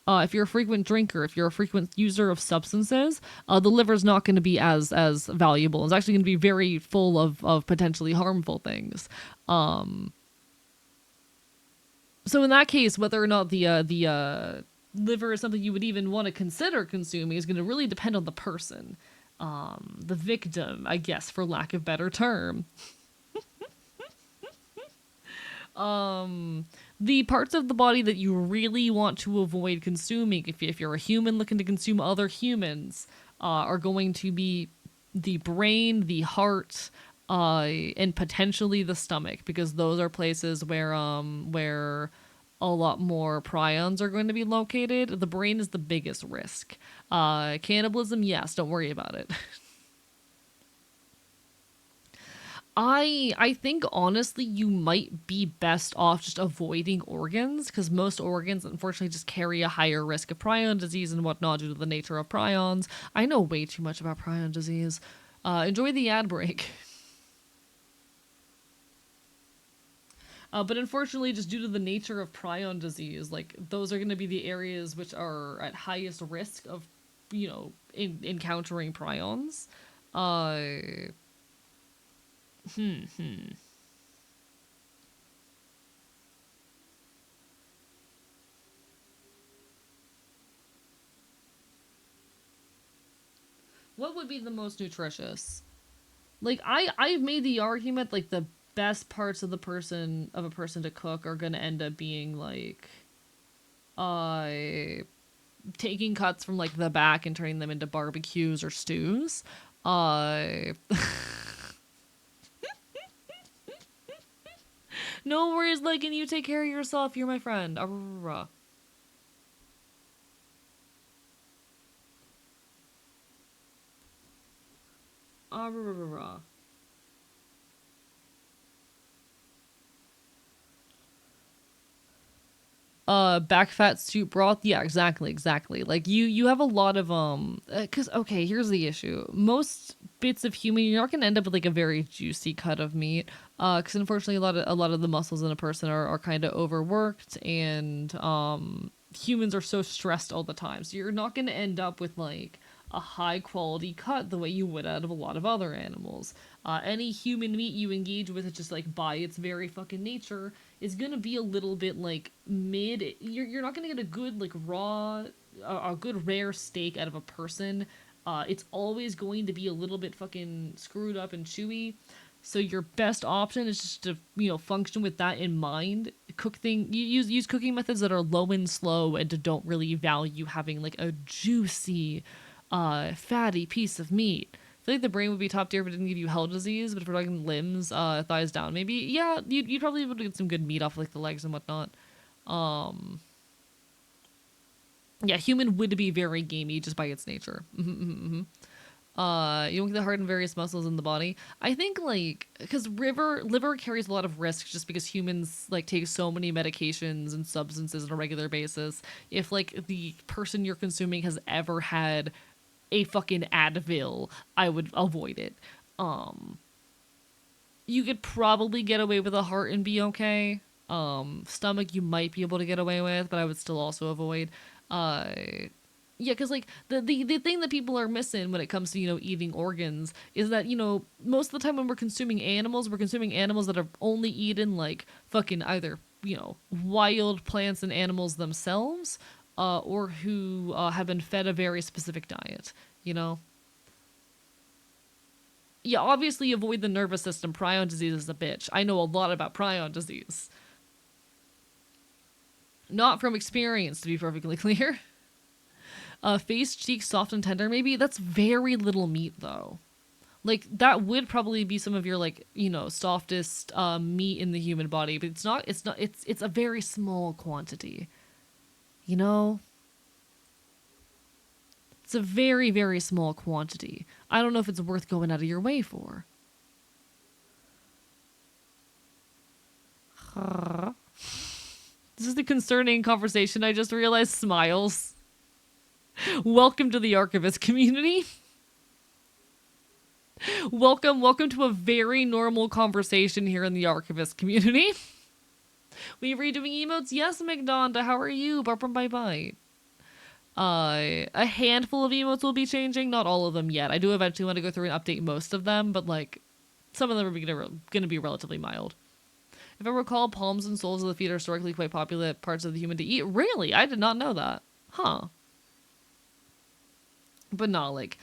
if you're a frequent drinker, if you're a frequent user of substances, the liver's not going to be as valuable. It's actually going to be very full of potentially harmful things. So in that case, whether or not the liver is something you would even want to consider consuming is going to really depend on the person, the victim, I guess, for lack of better term. The parts of the body that you really want to avoid consuming, if you're a human looking to consume other humans, are going to be the brain, the heart, and potentially the stomach, because those are places where a lot more prions are going to be located. The brain is the biggest risk. Cannibalism, yes, don't worry about it. I think honestly you might be best off just avoiding organs, because most organs unfortunately just carry a higher risk of prion disease and whatnot due to the nature of prions. I know way too much about prion disease. Enjoy the ad break. But unfortunately, just due to the nature of prion disease, like those are going to be the areas which are at highest risk of, encountering prions. Uh, what would be the most nutritious? Like I've made the argument like the best parts of a person to cook are gonna end up being like uh taking cuts from like the back and turning them into barbecues or stews. Uh no worries, like, and you take care of yourself. You're my friend. Back fat soup broth, yeah, exactly. Like you have a lot of because okay, here's the issue. Most bits of human, you're not gonna end up with like a very juicy cut of meat, because unfortunately a lot of the muscles in a person are kind of overworked, and humans are so stressed all the time, so you're not gonna end up with like a high quality cut the way you would out of a lot of other animals. Any human meat you engage with, it's just like by its very fucking nature, is gonna be a little bit like mid. You're not gonna get a good like raw, a good rare steak out of a person. It's always going to be a little bit fucking screwed up and chewy. So your best option is just to function with that in mind. Use cooking methods that are low and slow and to don't really value having like a juicy, fatty piece of meat. I feel like the brain would be top tier if it didn't give you hell disease, but if we're talking limbs, thighs down, maybe, yeah, you'd probably be able to get some good meat off like the legs and whatnot. Um, yeah, human would be very gamey just by its nature. You don't get the heart and various muscles in the body. I think like because liver carries a lot of risk just because humans like take so many medications and substances on a regular basis. If like the person you're consuming has ever had a fucking Advil, I would avoid it. You could probably get away with a heart and be okay. Stomach you might be able to get away with, but I would still also avoid. Uh, yeah, because like the thing that people are missing when it comes to eating organs is that most of the time when we're consuming animals that are only eaten like fucking either wild plants and animals themselves, or who have been fed a very specific diet. You know. Yeah, obviously avoid the nervous system. Prion disease is a bitch. I know a lot about prion disease. Not from experience, to be perfectly clear. Face, cheeks, soft and tender, maybe? That's very little meat, though. Like, that would probably be some of your, like, softest meat in the human body, but it's a very small quantity. You know? It's a very, very small quantity. I don't know if it's worth going out of your way for. This is the concerning conversation I just realized. Smiles. Welcome to the Archivist community. Welcome to a very normal conversation here in the Archivist community. We redoing emotes? Yes, McDonda, how are you? Bye. A handful of emotes will be changing, not all of them yet. I do eventually want to go through and update most of them, but like some of them are gonna be relatively mild. If I recall, palms and soles of the feet are historically quite popular parts of the human to eat. Really? I did not know that. Huh. But no, like,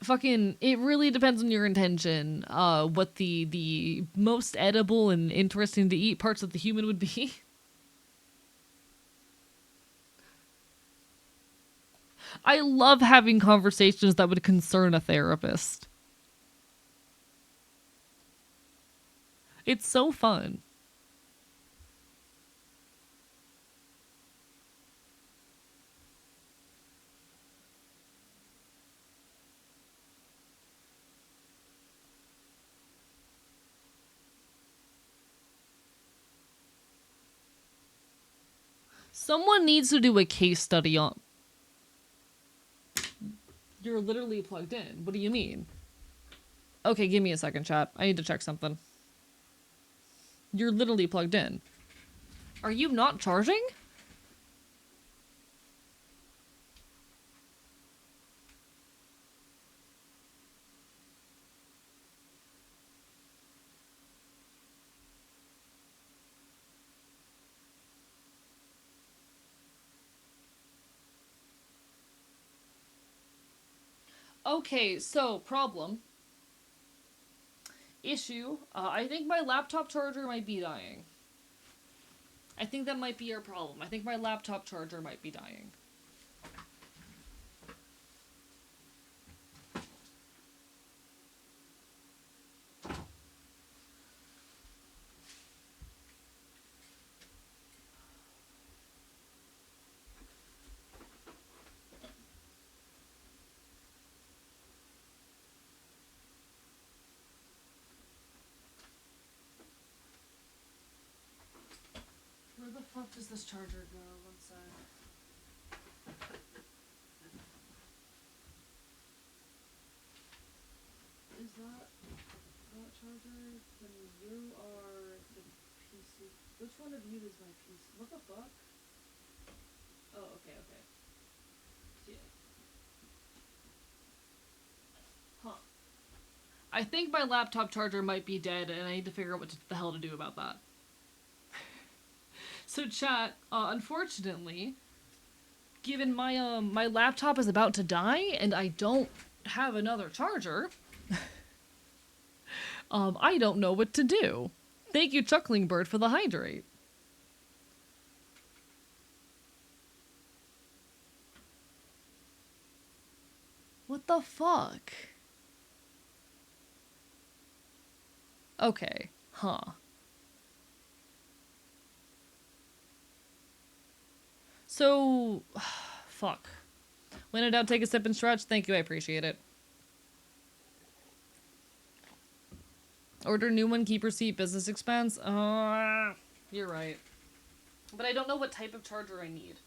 fucking, it really depends on your intention, what the most edible and interesting to eat parts of the human would be. I love having conversations that would concern a therapist. It's so fun. Someone needs to do a case study on... You're literally plugged in. What do you mean? Okay, give me a second, chat. I need to check something. You're literally plugged in. Are you not charging? Okay, so problem. Issue. I think my laptop charger might be dying. I think that might be your problem. I think my laptop charger might be dying. Where the fuck does this charger go? One sec. Is that charger? Then you are the PC. Which one of you is my PC? What the fuck? Oh, okay. Yeah. Huh. I think my laptop charger might be dead, and I need to figure out what the hell to do about that. So chat, unfortunately, given my laptop is about to die and I don't have another charger, I don't know what to do. Thank you, Chuckling Bird, for the hydrate. What the fuck? Okay, huh. So, fuck. When in doubt, take a sip and stretch. Thank you, I appreciate it. Order new one, keep receipt, business expense. You're right. But I don't know what type of charger I need.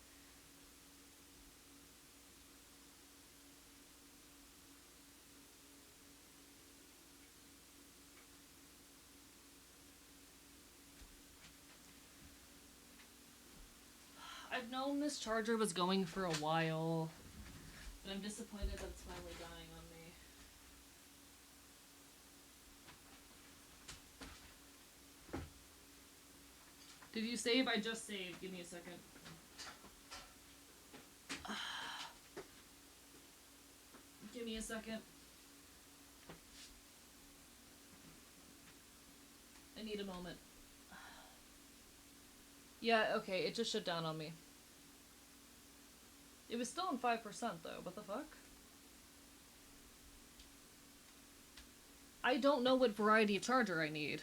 I've known this charger was going for a while, but I'm disappointed that it's finally dying on me. Did you save? I just saved. Give me a second. Give me a second. I need a moment. Yeah, okay, it just shut down on me. It was still on 5% though, what the fuck? I don't know what variety of charger I need.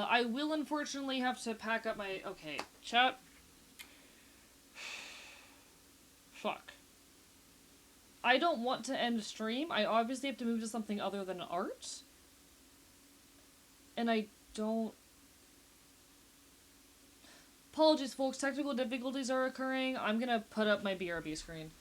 I will unfortunately have to pack up my... Okay, chat. Fuck. I don't want to end stream. I obviously have to move to something other than art. And I don't... Apologies, folks. Technical difficulties are occurring. I'm gonna put up my BRB screen.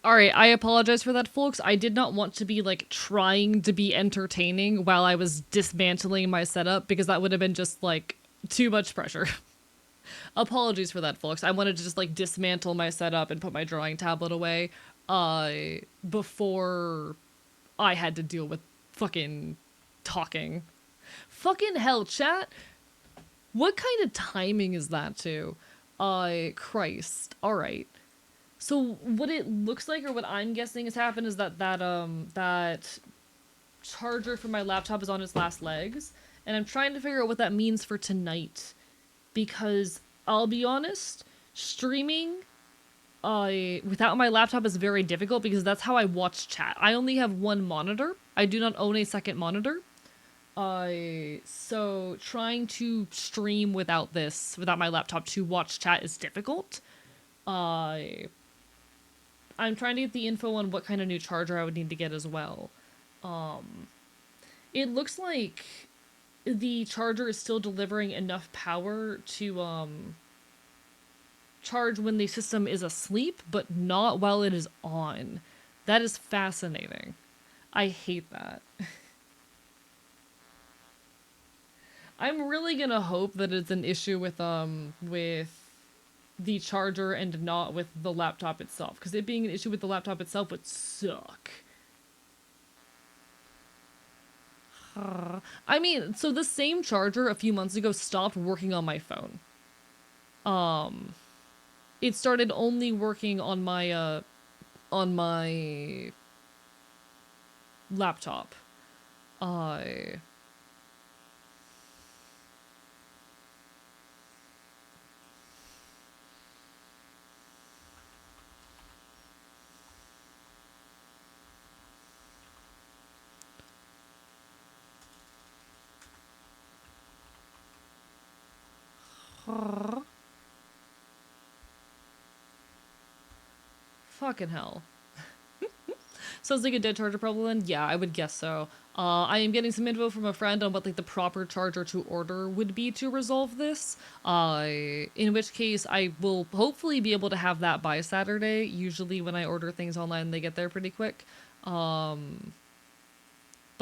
All right, I apologize for that, folks. I did not want to be like trying to be entertaining while I was dismantling my setup because that would have been just like too much pressure. Apologies for that, folks. I wanted to just like dismantle my setup and put my drawing tablet away uh before I had to deal with fucking talking. Fucking hell, chat. What kind of timing is that too? Christ. All right. So what it looks like, or what I'm guessing has happened, is that charger for my laptop is on its last legs, and I'm trying to figure out what that means for tonight, because I'll be honest, streaming without my laptop is very difficult because that's how I watch chat. I only have one monitor. I do not own a second monitor. So trying to stream without my laptop to watch chat is difficult. Uh, I'm trying to get the info on what kind of new charger I would need to get as well. It looks like the charger is still delivering enough power to charge when the system is asleep, but not while it is on. That is fascinating. I hate that. I'm really gonna hope that it's an issue with the charger and not with the laptop itself, because it being an issue with the laptop itself would suck. I mean, so the same charger a few months ago stopped working on my phone. It started only working on my laptop. I fucking hell. Sounds like a dead charger problem then? Yeah, I would guess so. I am getting some info from a friend on what like the proper charger to order would be to resolve this. In which case I will hopefully be able to have that by Saturday. Usually when I order things online, they get there pretty quick. But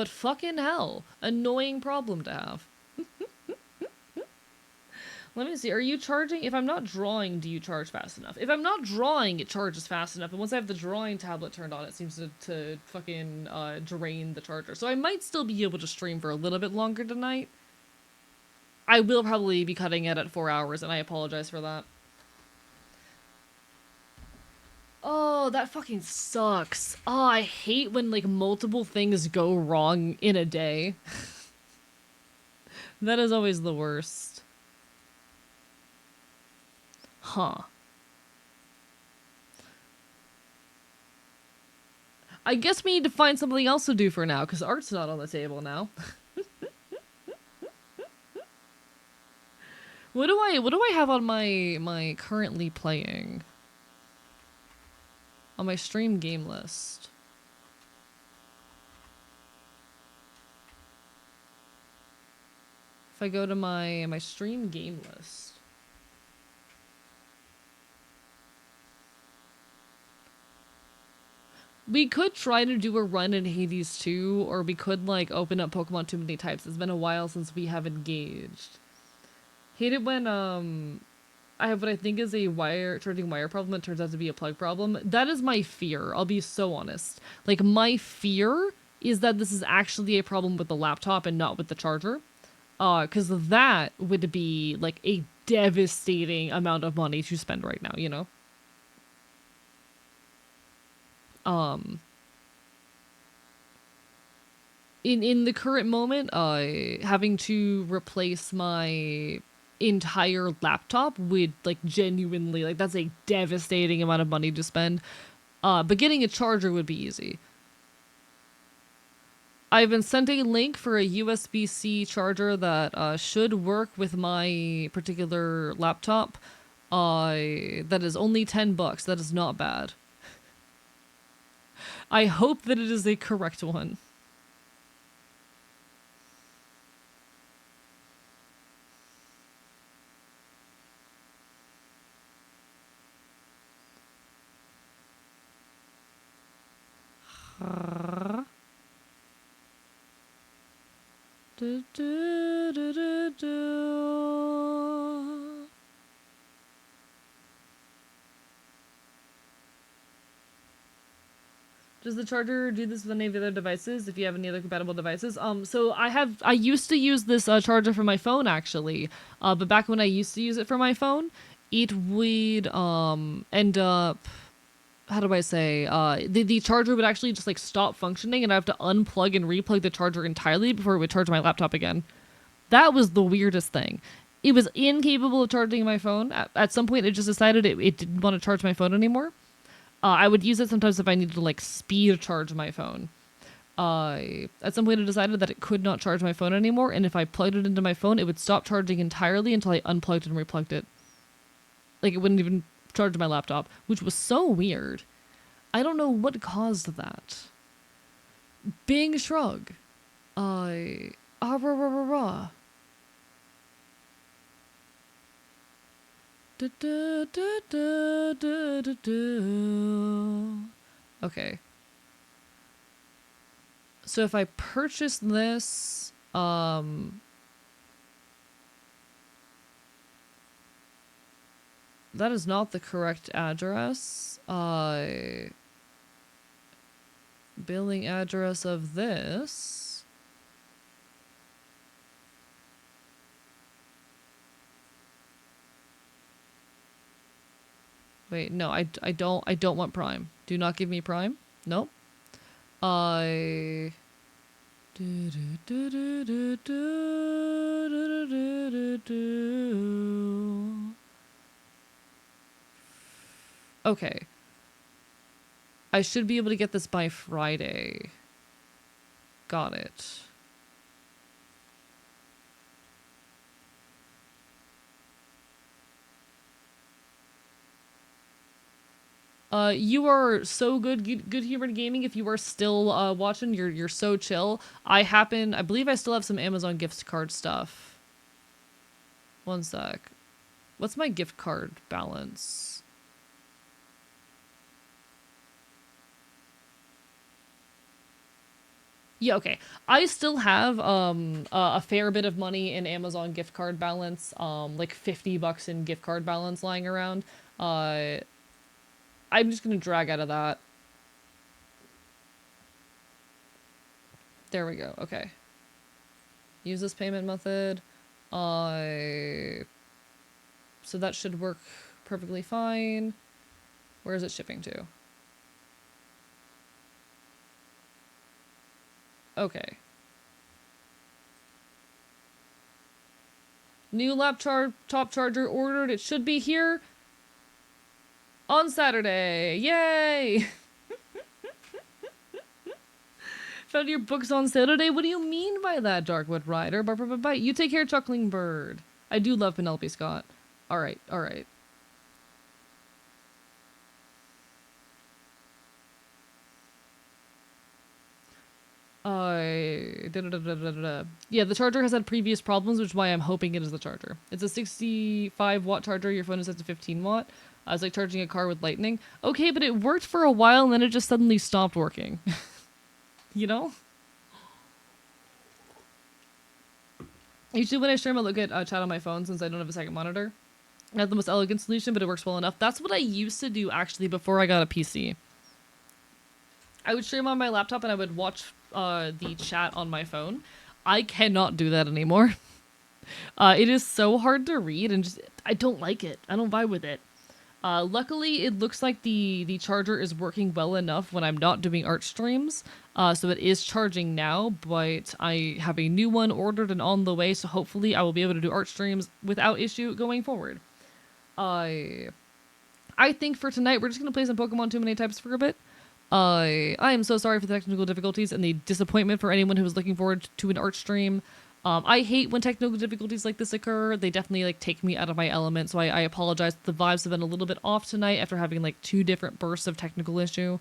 fucking hell, annoying problem to have. Let me see. Are you charging? If I'm not drawing, do you charge fast enough? If I'm not drawing, it charges fast enough. And once I have the drawing tablet turned on, it seems to fucking drain the charger. So I might still be able to stream for a little bit longer tonight. I will probably be cutting it at 4 hours, and I apologize for that. Oh, that fucking sucks. Oh, I hate when like multiple things go wrong in a day. That is always the worst. Huh. I guess we need to find something else to do for now, because art's not on the table now. What do I have on my currently playing? On my stream game list. If I go to my stream game list. We could try to do a run in Hades 2, or we could, like, open up Pokemon Too Many Types. It's been a while since we have engaged. Hate it when, I have what I think is a charging wire problem that turns out to be a plug problem. That is my fear, I'll be so honest. Like, my fear is that this is actually a problem with the laptop and not with the charger. Because that would be, like, a devastating amount of money to spend right now, you know? In the current moment, having to replace my entire laptop would, like, genuinely, like, that's a devastating amount of money to spend. But getting a charger would be easy. I've been sent a link for a USB-C charger that should work with my particular laptop. That is only $10. That is not bad. I hope that it is a correct one. Do, do, do, do, do. Does the charger do this with any of the other devices? If you have any other compatible devices, so I used to use this charger for my phone actually, but back when I used to use it for my phone, it would end up, how do I say, the charger would actually just like stop functioning, and I have to unplug and replug the charger entirely before it would charge my laptop again. That was the weirdest thing. It was incapable of charging my phone. At some point, it just decided it didn't want to charge my phone anymore. I would use it sometimes if I needed to like speed charge my phone. At some point, it decided that it could not charge my phone anymore, and if I plugged it into my phone, it would stop charging entirely until I unplugged and replugged it. Like it wouldn't even charge my laptop, which was so weird. I don't know what caused that. Bing shrug. Rah, rah, rah, rah. Okay. So if I purchase this, that is not the correct address. Billing address of this. Wait, no, I don't want Prime. Do not give me Prime. Nope. I. Okay. I should be able to get this by Friday. Got it. You are so good humored gaming. If you are still watching, you're so chill. I believe I still have some Amazon gift card stuff. One sec. What's my gift card balance? Yeah, okay. I still have a fair bit of money in Amazon gift card balance, like $50 in gift card balance lying around. I'm just gonna drag out of that. There we go. Okay. Use this payment method. So that should work perfectly fine. Where is it shipping to? Okay. New top charger ordered. It should be here on Saturday. Yay! Found your books on Saturday? What do you mean by that, Darkwood Rider? Bye. You take care, Chuckling Bird. I do love Penelope Scott. Alright. Yeah, the charger has had previous problems, which is why I'm hoping it is the charger. It's a 65 watt charger. Your phone is set to 15 watt. It's like charging a car with lightning. Okay, but it worked for a while and then it just suddenly stopped working. You know? Usually when I stream, I look at chat on my phone since I don't have a second monitor. Not the most elegant solution, but it works well enough. That's what I used to do actually before I got a PC. I would stream on my laptop and I would watch the chat on my phone. I cannot do that anymore. It is so hard to read and just I don't like it. I don't vibe with it. Luckily, it looks like the charger is working well enough when I'm not doing art streams. So it is charging now, but I have a new one ordered and on the way, so hopefully I will be able to do art streams without issue going forward. I think for tonight, we're just going to play some Pokemon Too Many Types for a bit. I am so sorry for the technical difficulties and the disappointment for anyone who was looking forward to an art stream. I hate when technical difficulties like this occur. They definitely like take me out of my element, so I apologize. The vibes have been a little bit off tonight after having like 2 different bursts of technical issue.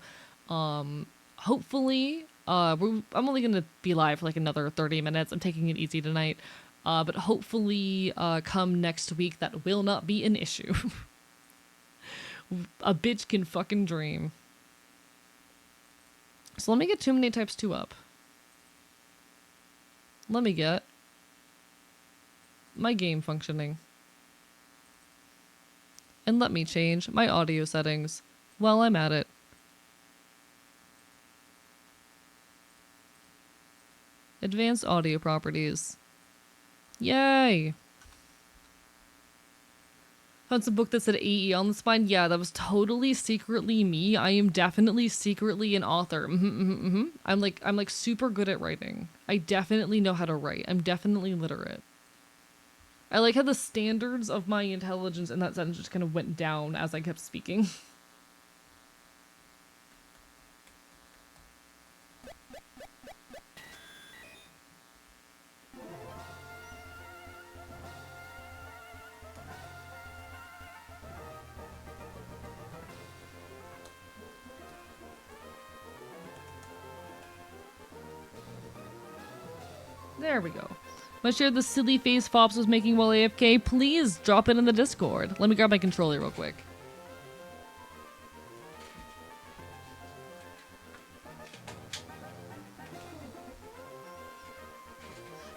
Hopefully, I'm only gonna be live for like another 30 minutes. I'm taking it easy tonight, but hopefully, come next week that will not be an issue. A bitch can fucking dream. So let me get too many types 2 up. Let me get my game functioning. And let me change my audio settings while I'm at it. Advanced audio properties. Yay! Found some book that said AE on the spine. Yeah, that was totally secretly me. I am definitely secretly an author. I'm like super good at writing. I definitely know how to write. I'm definitely literate. I like how the standards of my intelligence in that sentence just kind of went down as I kept speaking. There we go. Want to share the silly face Fops was making while AFK? Please drop it in the Discord. Let me grab my controller real quick.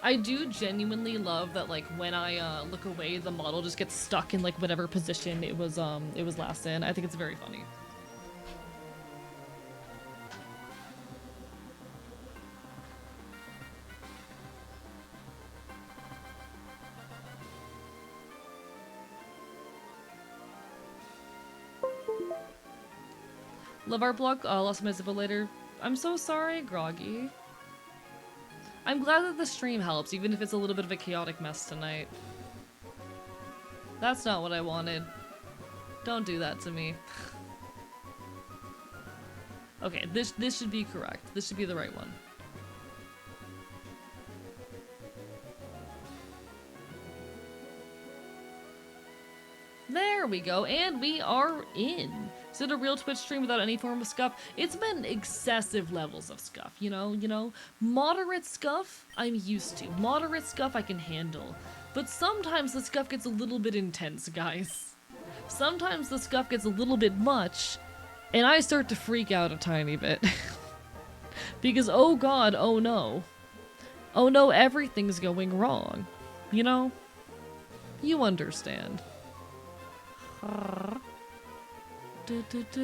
I do genuinely love that, like, when I look away, the model just gets stuck in like whatever position it was last in. I think it's very funny. Love art block. Lost my zipper later. I'm so sorry, Groggy. I'm glad that the stream helps, even if it's a little bit of a chaotic mess tonight. That's not what I wanted. Don't do that to me. Okay, this should be correct. This should be the right one. There we go, and we are in. Is it a real Twitch stream without any form of scuff? It's been excessive levels of scuff, you know? Moderate scuff, I'm used to. Moderate scuff I can handle. But sometimes the scuff gets a little bit intense, guys. Sometimes the scuff gets a little bit much, and I start to freak out a tiny bit. Because, oh god, oh no. Oh no, everything's going wrong. You know? You understand. Do, do, do.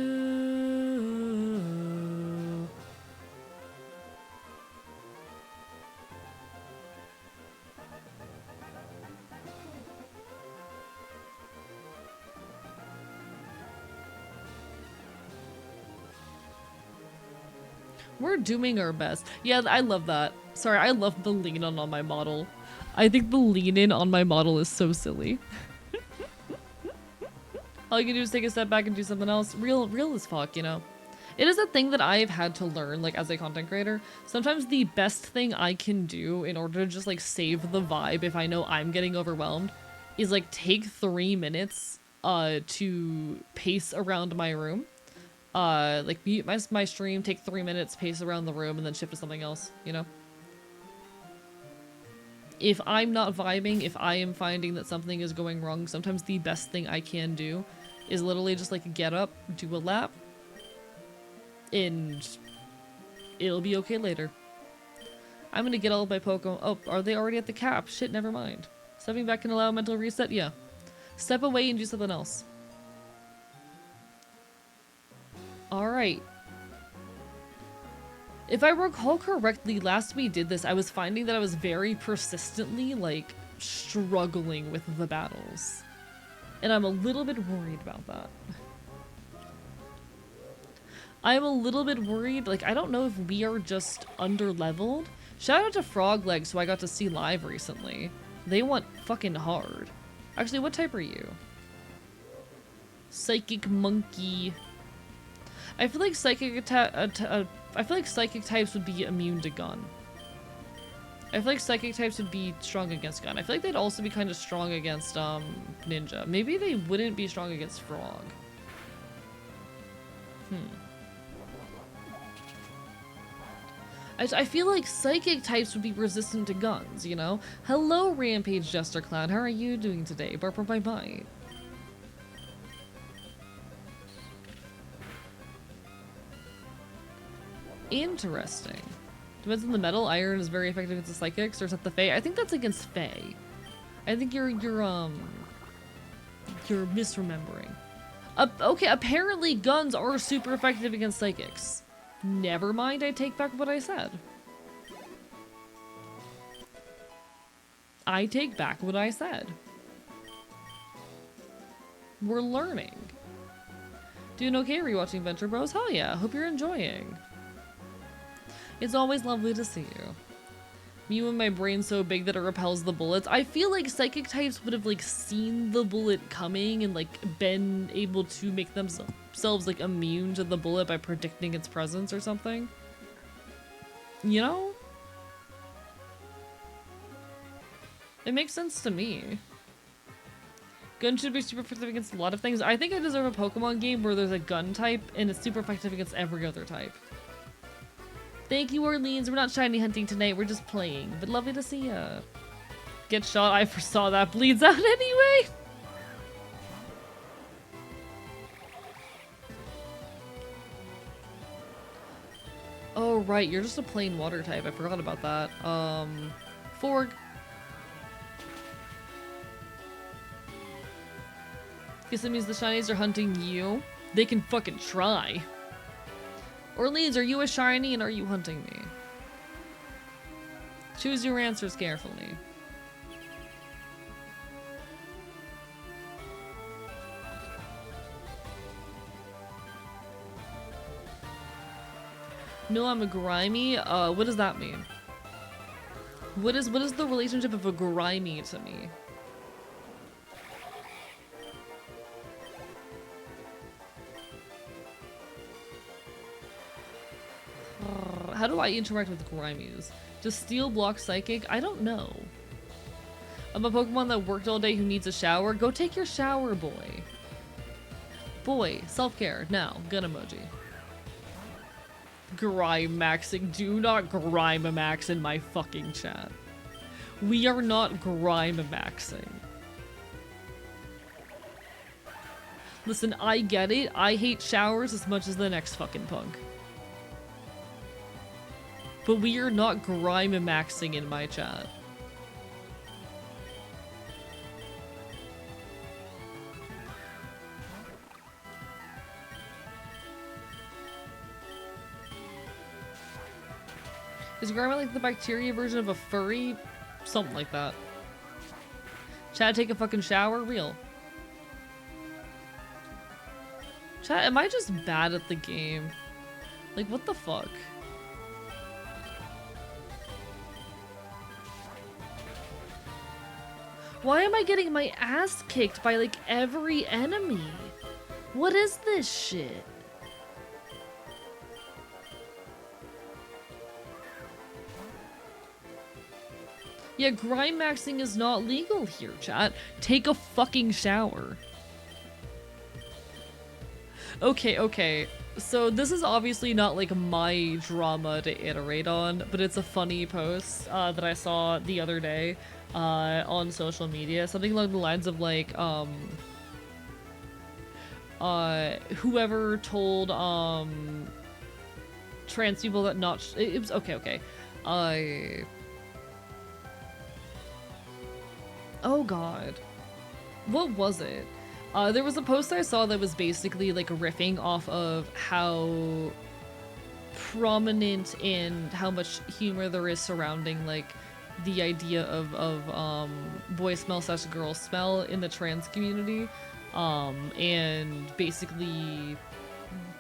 We're doing our best. Yeah, I love that. Sorry, I love the lean in on my model. I think the lean in on my model is so silly. All you can do is take a step back and do something else. Real as fuck, you know? It is a thing that I've had to learn, like, as a content creator. Sometimes the best thing I can do in order to just, like, save the vibe if I know I'm getting overwhelmed is, like, take 3 minutes, to pace around my room. Like, mute my stream, take 3 minutes, pace around the room, and then shift to something else, you know? If I'm not vibing, if I am finding that something is going wrong, sometimes the best thing I can do is literally just, like, get up, do a lap, and it'll be okay later. I'm gonna get all of my Pokemon. Oh, are they already at the cap? Shit, never mind. Stepping back can allow a mental reset? Yeah. Step away and do something else. Alright. If I recall correctly, last we did this, I was finding that I was very persistently, like, struggling with the battles. And I'm a little bit worried about that. I'm a little bit worried, like, I don't know if we are just under-leveled. Shout out to Froglegs, who I got to see live recently. They went fucking hard. Actually, what type are you? Psychic Monkey. I feel like psychic types would be immune to gun. I feel like psychic types would be strong against gun. I feel like they'd also be kind of strong against ninja. Maybe they wouldn't be strong against frog. I feel like psychic types would be resistant to guns, you know? Hello, Rampage Jester Clown. How are you doing today? Barper bye bye. Interesting. Depends on the metal. Iron is very effective against the psychics, or is that the Fae? I think that's against Fae. I think you're misremembering. Okay, apparently guns are super effective against psychics. Never mind, I take back what I said. I take back what I said. We're learning. Doing okay rewatching Venture Bros? Hell yeah, hope you're enjoying. It's always lovely to see you. Me and my brain so big that it repels the bullets. I feel like psychic types would have like seen the bullet coming and like been able to make themselves like immune to the bullet by predicting its presence or something. You know? It makes sense to me. Gun should be super effective against a lot of things. I think I deserve a Pokemon game where there's a gun type and it's super effective against every other type. Thank you, Orleans. We're not shiny hunting tonight. We're just playing. But lovely to see ya. Get shot. I foresaw that. Bleeds out anyway. Oh, right. You're just a plain water type. I forgot about that. Forg. Guess that means the shinies are hunting you. They can fucking try. Orleans, are you a shiny and are you hunting me? Choose your answers carefully. No, I'm a grimy. What does that mean? What is the relationship of a grimy to me? How do I interact with Grimies? Does Steel block Psychic? I don't know. I'm a Pokemon that worked all day who needs a shower. Go take your shower, boy. Boy, self-care. Now, gun emoji. Grime maxing. Do not grime max in my fucking chat. We are not grime maxing. Listen, I get it. I hate showers as much as the next fucking punk. But we are not grime maxing in my chat. Is grime like the bacteria version of a furry? Something like that. Chad, take a fucking shower? Real. Chad, am I just bad at the game? Like, what the fuck? Why am I getting my ass kicked by, like, every enemy? What is this shit? Yeah, grime maxing is not legal here, chat. Take a fucking shower. Okay. So this is obviously not, like, my drama to iterate on, but it's a funny post that I saw the other day. On social media, something along the lines of like, whoever told, trans people that it was, okay. Oh god. What was it? There was a post I saw that was basically like riffing off of how prominent and how much humor there is surrounding like the idea of boy smell / girl smell in the trans community, and basically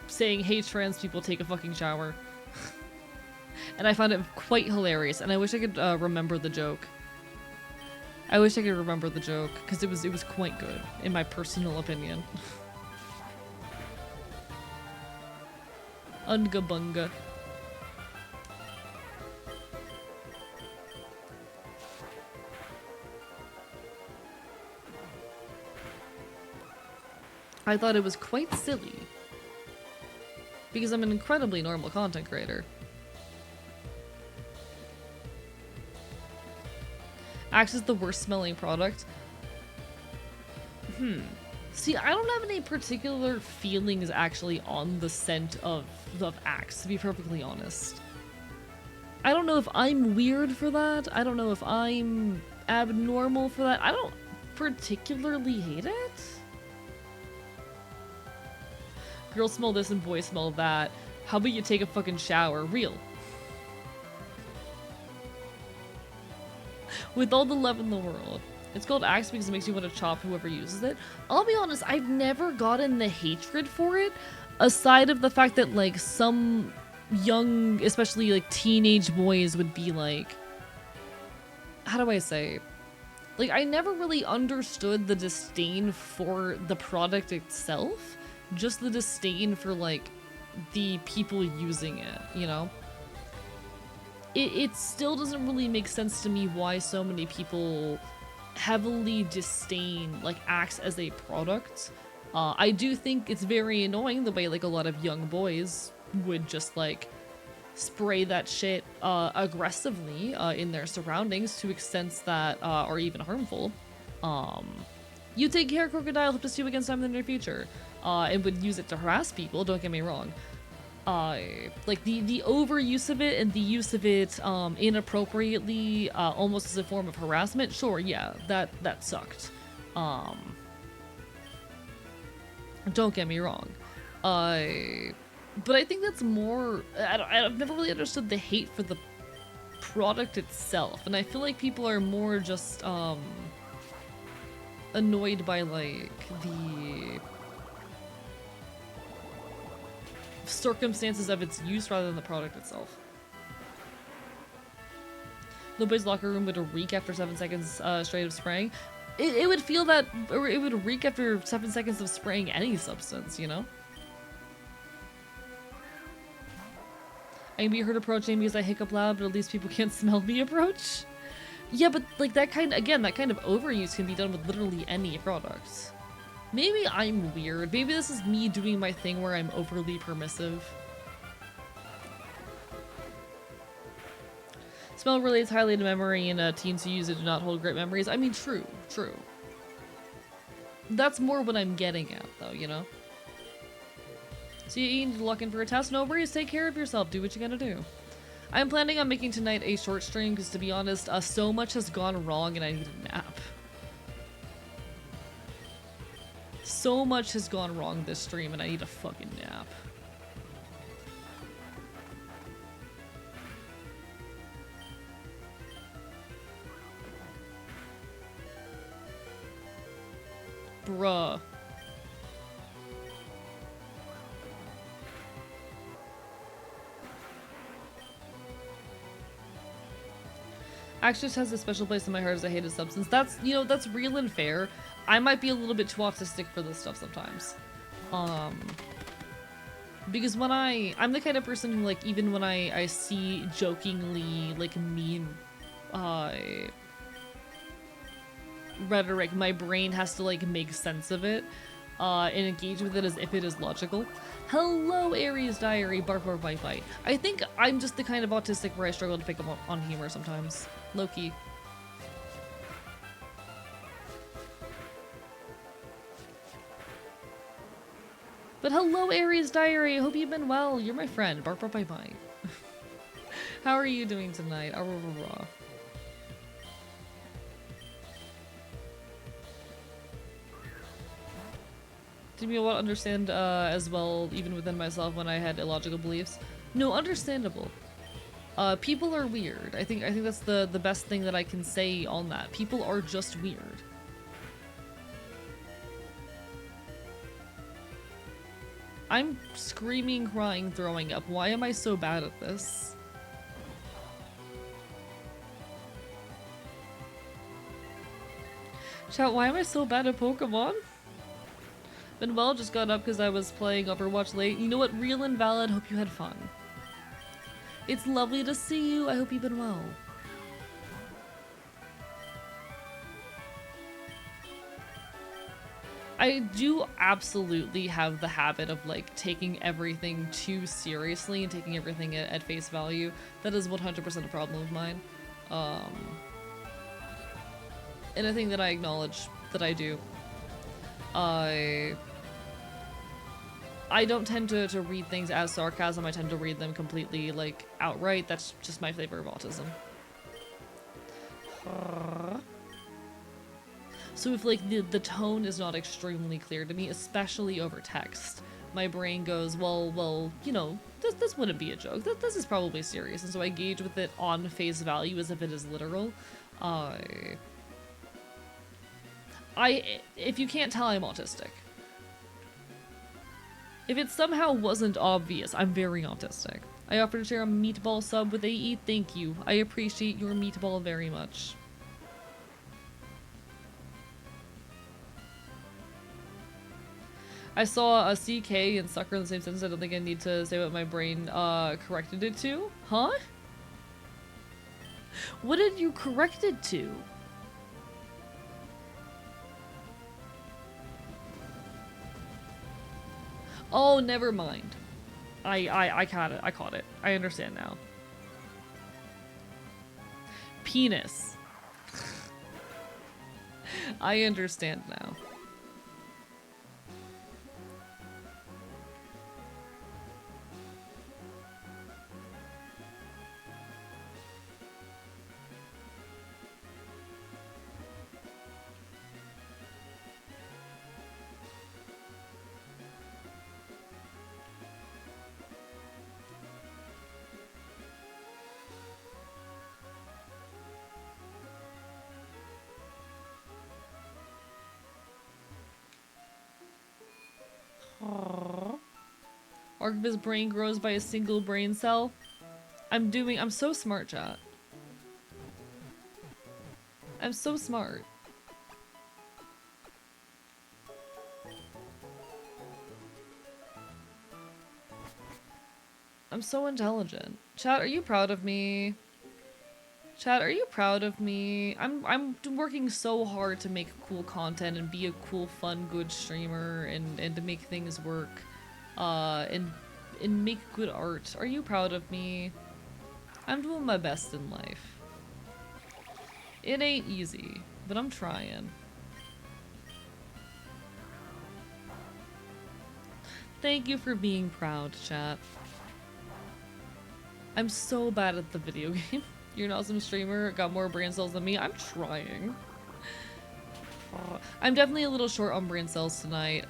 saying, hey, trans people, take a fucking shower. And I found it quite hilarious, and I wish I could remember the joke. I wish I could remember the joke, because it was quite good, in my personal opinion. Unga bunga. I thought it was quite silly. Because I'm an incredibly normal content creator. Axe is the worst smelling product. See, I don't have any particular feelings actually on the scent of Axe, to be perfectly honest. I don't know if I'm weird for that. I don't know if I'm abnormal for that. I don't particularly hate it. Girls smell this and boys smell that. How about you take a fucking shower? Real. With all the love in the world. It's called Axe because it makes you want to chop whoever uses it. I'll be honest, I've never gotten the hatred for it, aside of the fact that, like, some young, especially, like, teenage boys would be like... How do I say? Like, I never really understood the disdain for the product itself, just the disdain for, like, the people using it, you know? It still doesn't really make sense to me why so many people heavily disdain, like, Axe as a product. I do think it's very annoying the way, like, a lot of young boys would just, like, spray that shit aggressively in their surroundings to extents that are even harmful. You take care, Crocodile, hope to see you again sometime in the near future. And would use it to harass people, don't get me wrong. Like the overuse of it and the use of it inappropriately, almost as a form of harassment, sure, yeah, that sucked. Don't get me wrong. But I think that's more, I've never really understood the hate for the product itself, and I feel like people are more just annoyed by, like, the circumstances of its use rather than the product itself. Nobody's locker room would reek after 7 seconds straight of spraying. It would feel that, or it would reek after 7 seconds of spraying any substance, you know? I can be heard approaching because I hiccup loud, but at least people can't smell me approach. Yeah, but like that kind of overuse can be done with literally any product. Maybe I'm weird. Maybe this is me doing my thing where I'm overly permissive. Smell relates highly to memory, and teens who use it do not hold great memories. I mean, true. That's more what I'm getting at, though, you know? So you need to lock in for a test? No worries, take care of yourself. Do what you gotta do. I'm planning on making tonight a short stream, because to be honest, so much has gone wrong and I need a nap. So much has gone wrong this stream and I need a fucking nap. Bruh. Axe just has a special place in my heart as a hated substance. That's, you know, that's real and fair. I might be a little bit too autistic for this stuff sometimes. Because when I'm the kind of person who, like, even when I see jokingly, like, mean, rhetoric, my brain has to, like, make sense of it, and engage with it as if it is logical. Hello, Aries Diary, bark, bark, bite, bite. I think I'm just the kind of autistic where I struggle to pick up on humor sometimes. Low-key. But hello, Aries Diary, I hope you've been well. You're my friend, bark, bark, bite, bite. How are you doing tonight? Aurora. Did me want to understand as well, even within myself, when I had illogical beliefs. No, understandable. People are weird. I think that's the best thing that I can say on that. People are just weird. I'm screaming, crying, throwing up. Why am I so bad at this? Chat, why am I so bad at Pokemon? Been well, just got up because I was playing Overwatch late. You know what? Real and valid. Hope you had fun. It's lovely to see you. I hope you've been well. I do absolutely have the habit of, like, taking everything too seriously and taking everything at face value. That is 100% a problem of mine. And a thing that I acknowledge that I do. I don't tend to read things as sarcasm. I tend to read them completely, like, outright. That's just my flavor of autism. So if, like, the tone is not extremely clear to me, especially over text, my brain goes, well, you know, this wouldn't be a joke. This is probably serious. And so I gauge with it on face value as if it is literal. If you can't tell, I'm autistic. If it somehow wasn't obvious, I'm very autistic. I offer to share a meatball sub with AE. Thank you. I appreciate your meatball very much. I saw a CK and sucker in the same sentence. I don't think I need to say what my brain corrected it to. Huh? What did you correct it to? Oh, never mind. I caught it. I caught it. I understand now. Penis. I understand now. Archivist's brain grows by a single brain cell. I'm so smart, chat. I'm so smart. I'm so intelligent. Chat, are you proud of me? Chat, are you proud of me? I'm working so hard to make cool content and be a cool, fun, good streamer and to make things work. And make good art. Are you proud of me? I'm doing my best in life. It ain't easy, but I'm trying. Thank you for being proud, chat. I'm so bad at the video game. You're an awesome streamer, got more brain cells than me. I'm trying. I'm definitely a little short on brain cells tonight.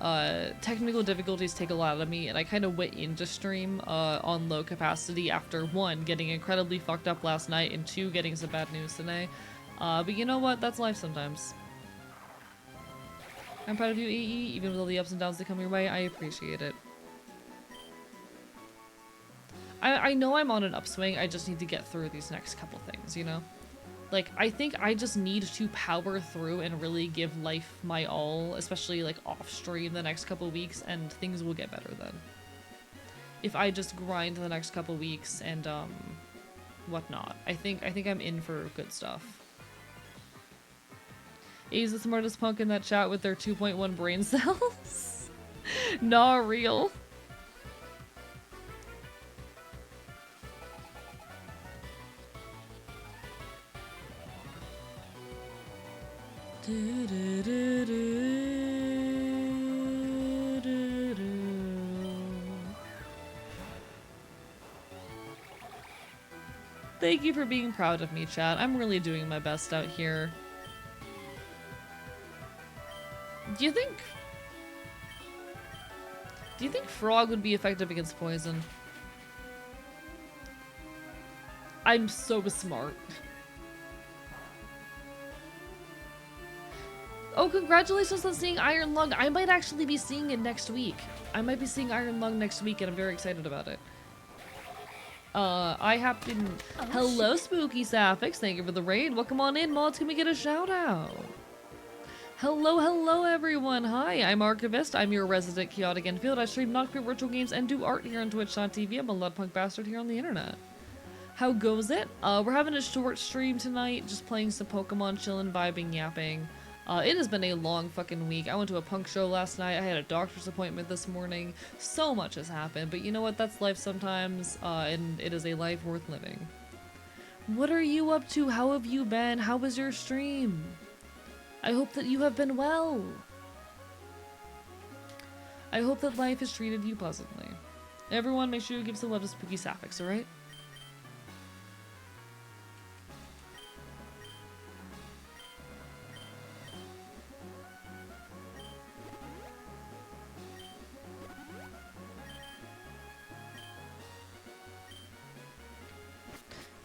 Technical difficulties take a lot out of me, and I kind of went into stream on low capacity after 1, getting incredibly fucked up last night, and 2, getting some bad news today. But you know what? That's life sometimes. I'm proud of you, AE, even with all the ups and downs that come your way. I appreciate it. I know I'm on an upswing, I just need to get through these next couple things, you know? Like, I think I just need to power through and really give life my all, especially, like, off-stream the next couple weeks, and things will get better then. If I just grind the next couple weeks and, whatnot. I think I'm in for good stuff. A's the smartest punk in that chat with their 2.1 brain cells? Not real. Thank you for being proud of me, chat. I'm really doing my best out here. Do you think frog would be effective against poison? I'm so smart. Oh, congratulations on seeing Iron Lung. I might actually be seeing it next week. I might be seeing Iron Lung next week, and I'm very excited about it. I happen... Oh, hello, shit. Spooky Sapphics. Thank you for the raid. Welcome on in, mods. Can we get a shout out? Hello, everyone. Hi, I'm Archivist. I'm your resident chaotic Enfield. I stream Nocturne virtual games and do art here on Twitch.tv. I'm a loud punk bastard here on the internet. How goes it? We're having a short stream tonight, just playing some Pokemon, chilling, vibing, yapping. It has been a long fucking week. I went to a punk show last night. I had a doctor's appointment this morning. So much has happened, but you know what? That's life sometimes, and it is a life worth living. What are you up to? How have you been? How was your stream? I hope that you have been well. I hope that life has treated you pleasantly. Everyone, make sure you give some love to Spooky Sapphics, alright?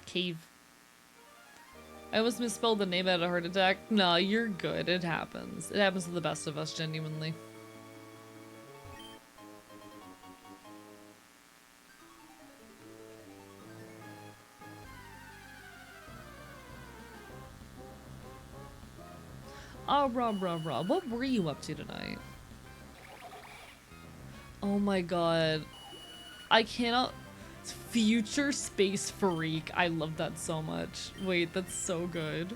Cave. I almost misspelled the name out of heart attack. No, you're good. It happens. It happens to the best of us, genuinely. Oh, rah. What were you up to tonight? Oh my god. I cannot... Future Space Freak. I love that so much. Wait, that's so good.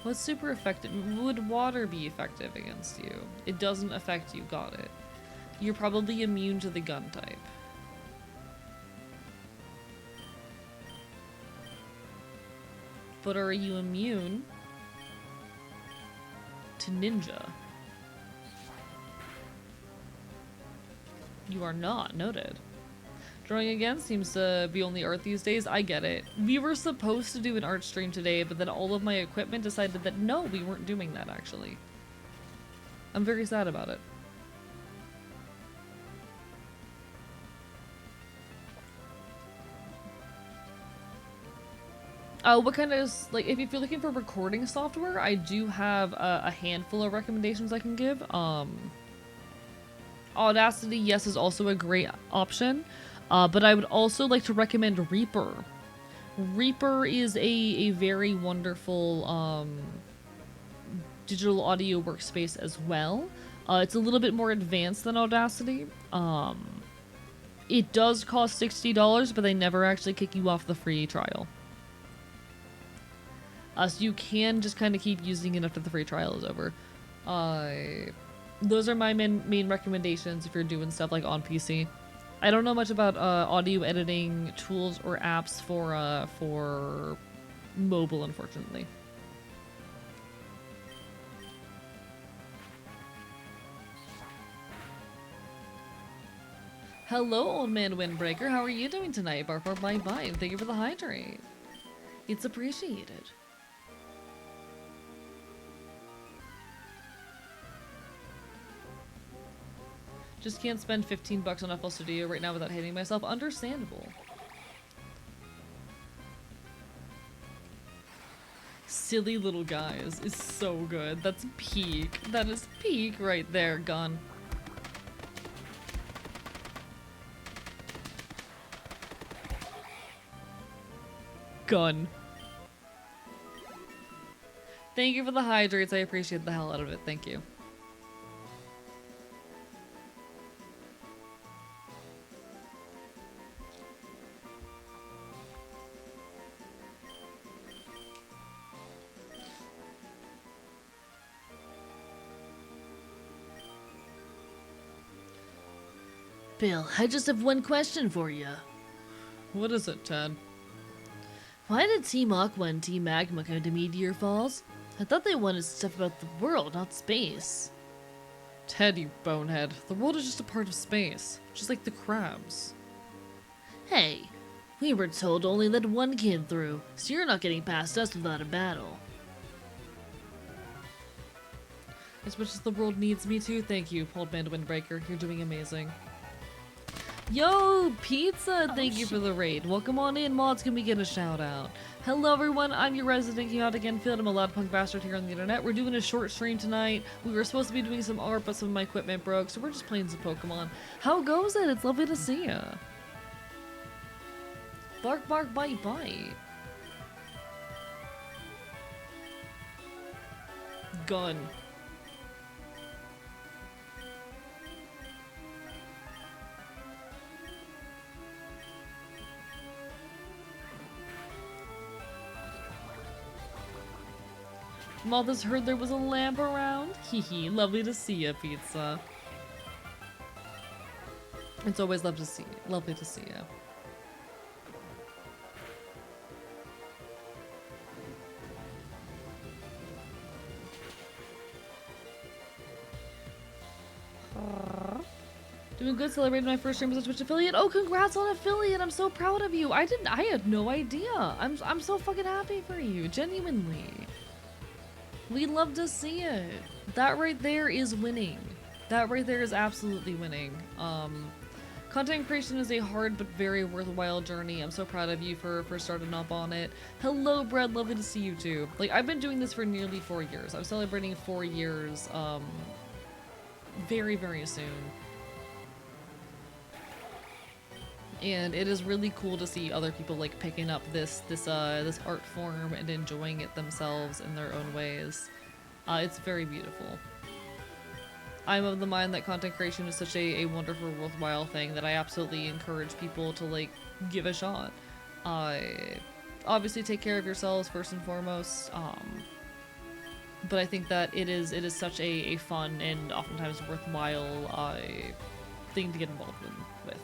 What's super effective? Would water be effective against you? It doesn't affect you, got it. You're probably immune to the gun type. But are you immune to ninja? You are not. Noted. Drawing again seems to be only art these days. I get it. We were supposed to do an art stream today, but then all of my equipment decided that no, we weren't doing that actually. I'm very sad about it. What kind of, like, if you're looking for recording software, I do have a handful of recommendations I can give. Audacity, yes, is also a great option, but I would also like to recommend Reaper. Reaper is a very wonderful digital audio workspace as well. It's a little bit more advanced than Audacity. It does cost $60, but they never actually kick you off the free trial. So you can just kind of keep using it after the free trial is over. Those are my main recommendations if you're doing stuff like on PC. I don't know much about audio editing tools or apps for mobile, unfortunately. Hello, old man Windbreaker. How are you doing tonight? Bark, bye bye. Thank you for the hydrate. It's appreciated. Just can't spend 15 bucks on FL Studio right now without hating myself. Understandable. Silly Little Guys is so good. That's peak. That is peak right there, gun. Gun. Thank you for the hydrates. I appreciate the hell out of it. Thank you. Bill, I just have one question for you. What is it, Ted? Why did Team Aqua and Team Magma come to Meteor Falls? I thought they wanted stuff about the world, not space. Ted, you bonehead. The world is just a part of space. Just like the crabs. Hey, we were told to only let one kid through, so you're not getting past us without a battle. As much as the world needs me to, thank you, Old Man Windbreaker. You're doing amazing. Yo, Pizza! Thank you for the raid. Welcome on in, mods. Can we get a shout out? Hello, everyone. I'm your resident chaotic infield. I'm a loud punk bastard here on the internet. We're doing a short stream tonight. We were supposed to be doing some art, but some of my equipment broke, so we're just playing some Pokemon. How goes it? It's lovely to see ya. Bark, bark, bite, bite. Gun. Mothers heard there was a lamp around. Hee, lovely to see ya, Pizza. It's always lovely to see ya. Doing good, celebrating my first stream as a Twitch affiliate. Oh, congrats on affiliate! I'm so proud of you. I had no idea. I'm so fucking happy for you, genuinely. We love to see it. That right there is winning. That right there is absolutely winning. Content creation is a hard but very worthwhile journey. I'm so proud of you for starting up on it. Hello, Brad. Lovely to see you too. Like, I've been doing this for nearly 4 years. I'm celebrating 4 years, very, very soon. And it is really cool to see other people like picking up this art form and enjoying it themselves in their own ways. It's very beautiful. I'm of the mind that content creation is such a wonderful, worthwhile thing that I absolutely encourage people to like give a shot. Obviously take care of yourselves first and foremost. But I think that it is such a fun and oftentimes worthwhile thing to get involved with.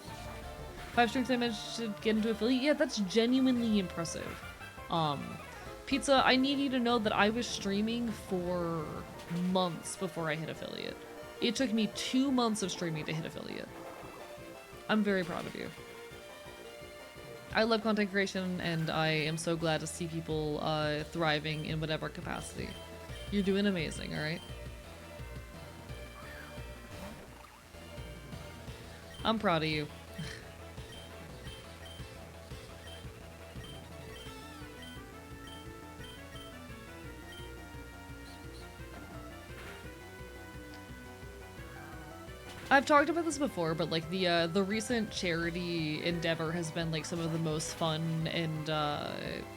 5 streams I managed to get into affiliate. Yeah, that's genuinely impressive. Pizza, I need you to know that I was streaming for months before I hit affiliate. It took me 2 months of streaming to hit affiliate. I'm very proud of you. I love content creation and I am so glad to see people thriving in whatever capacity. You're doing amazing, alright? I'm proud of you. I've talked about this before, but like the recent charity endeavor has been like some of the most fun and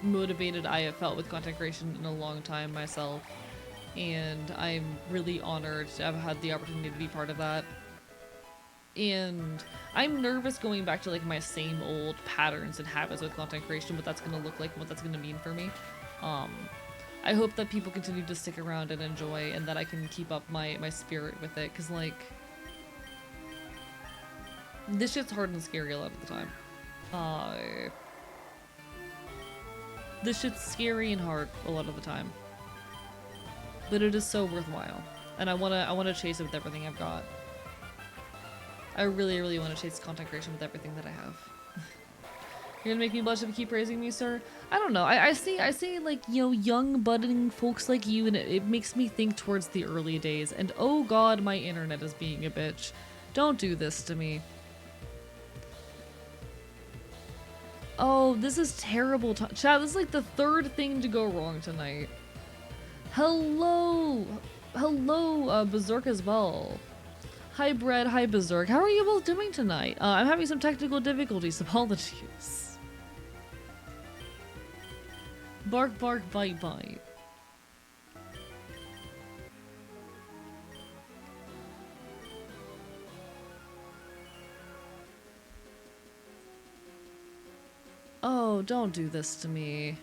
motivated I have felt with content creation in a long time myself, and I'm really honored to have had the opportunity to be part of that. And I'm nervous going back to like my same old patterns and habits with content creation, what that's gonna look like and what that's gonna mean for me. I hope that people continue to stick around and enjoy, and that I can keep up my spirit with it, because like, this shit's hard and scary a lot of the time. This shit's scary and hard a lot of the time. But it is so worthwhile. And I wanna chase it with everything I've got. I really, really want to chase content creation with everything that I have. You're gonna make me blush if you keep praising me, sir? I don't know. I see like, you know, young budding folks like you, and it makes me think towards the early days. And oh god, my internet is being a bitch. Don't do this to me. Oh, this is terrible. Chat, this is like the 3rd thing to go wrong tonight. Hello! Hello, Berserk as well. Hi, Brad. Hi, Berserk. How are you both doing tonight? I'm having some technical difficulties. Apologies. Bark, bark, bite, bite. Oh, don't do this to me.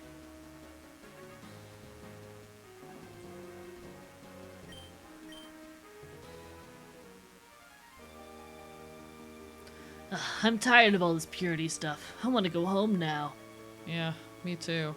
I'm tired of all this purity stuff. I want to go home now. Yeah, me too.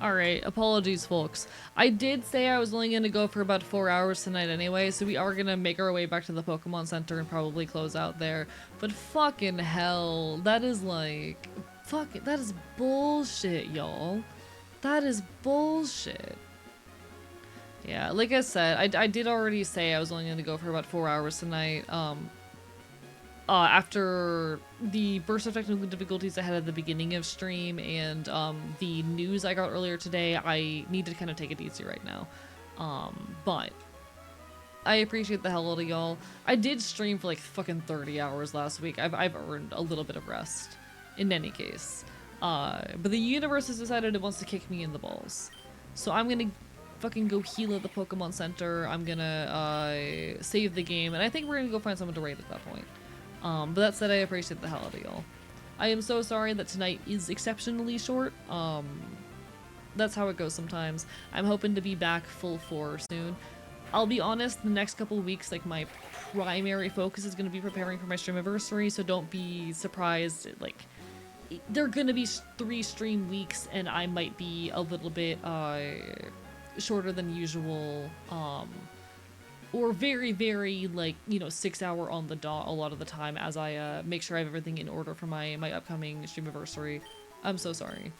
Alright, apologies, folks. I did say I was only going to go for about 4 hours tonight anyway, so we are going to make our way back to the Pokemon Center and probably close out there. But fucking hell, that is like... that is bullshit, y'all. That is bullshit. Yeah, like I said, I did already say I was only going to go for about 4 hours tonight. After the burst of technical difficulties I had at the beginning of stream and the news I got earlier today, I need to kind of take it easy right now. But I appreciate the hell out of y'all. I did stream for like fucking 30 hours last week. I've earned a little bit of rest in any case. But the universe has decided it wants to kick me in the balls. So I'm gonna fucking go heal at the Pokemon Center. I'm gonna save the game, and I think we're gonna go find someone to raid at that point. But that said, I appreciate the hell out of y'all. I am so sorry that tonight is exceptionally short. That's how it goes sometimes. I'm hoping to be back full force soon. I'll be honest, the next couple of weeks, like, my primary focus is going to be preparing for my streamiversary, so don't be surprised. Like, there are going to be 3 stream weeks, and I might be a little bit shorter than usual. Or very, very, like, you know, 6 hour on the dot a lot of the time as I make sure I have everything in order for my upcoming streamiversary. I'm so sorry.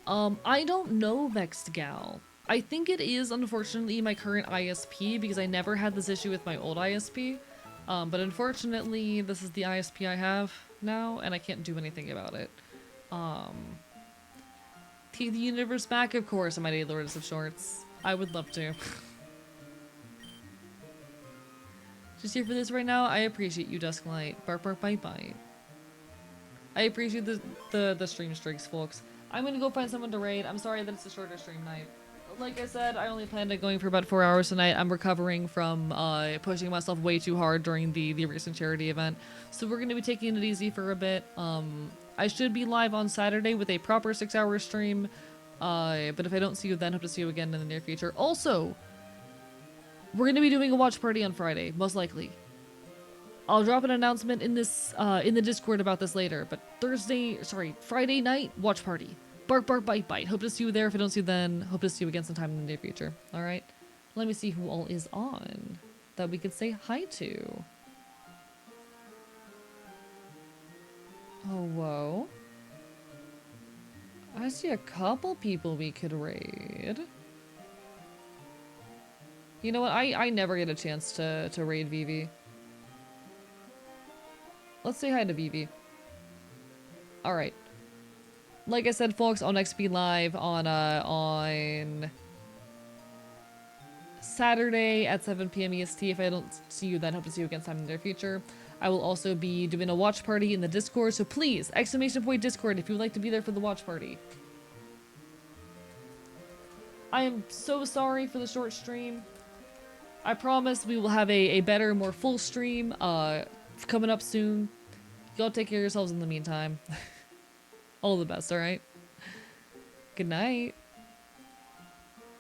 I don't know, Vexed Gal. I think it is, unfortunately, my current ISP, because I never had this issue with my old ISP. But unfortunately, this is the ISP I have now, and I can't do anything about it. Take the universe back, of course, I might aid Lords of Shorts. I would love to. Just here for this right now. I appreciate you, Dusklight. Bark, bark, bite, bite. I appreciate the stream streaks, folks. I'm gonna go find someone to raid. I'm sorry that it's a shorter stream night. Like I said, I only planned on going for about 4 hours tonight. I'm recovering from pushing myself way too hard during the recent charity event. So we're gonna be taking it easy for a bit. I should be live on Saturday with a proper 6 hour stream. But if I don't see you then, hope to see you again in the near future. Also, we're gonna be doing a watch party on Friday, most likely. I'll drop an announcement in this in the Discord about this later, but Friday night, watch party. Bark, bark, bite, bite. Hope to see you there. If I don't see you then, hope to see you again sometime in the near future. Alright? Let me see who all is on that we could say hi to. Oh, whoa. I see a couple people we could raid. You know what? I never get a chance to raid Vivi. Let's say hi to Vivi. Alright. Like I said, folks, I'll next be live on Saturday at 7 p.m. EST. If I don't see you then, hope to see you again sometime in the near future. I will also be doing a watch party in the Discord, so please, !Discord if you would like to be there for the watch party. I am so sorry for the short stream. I promise we will have a better, more full stream coming up soon. Y'all take care of yourselves in the meantime. All the best, alright? Good night.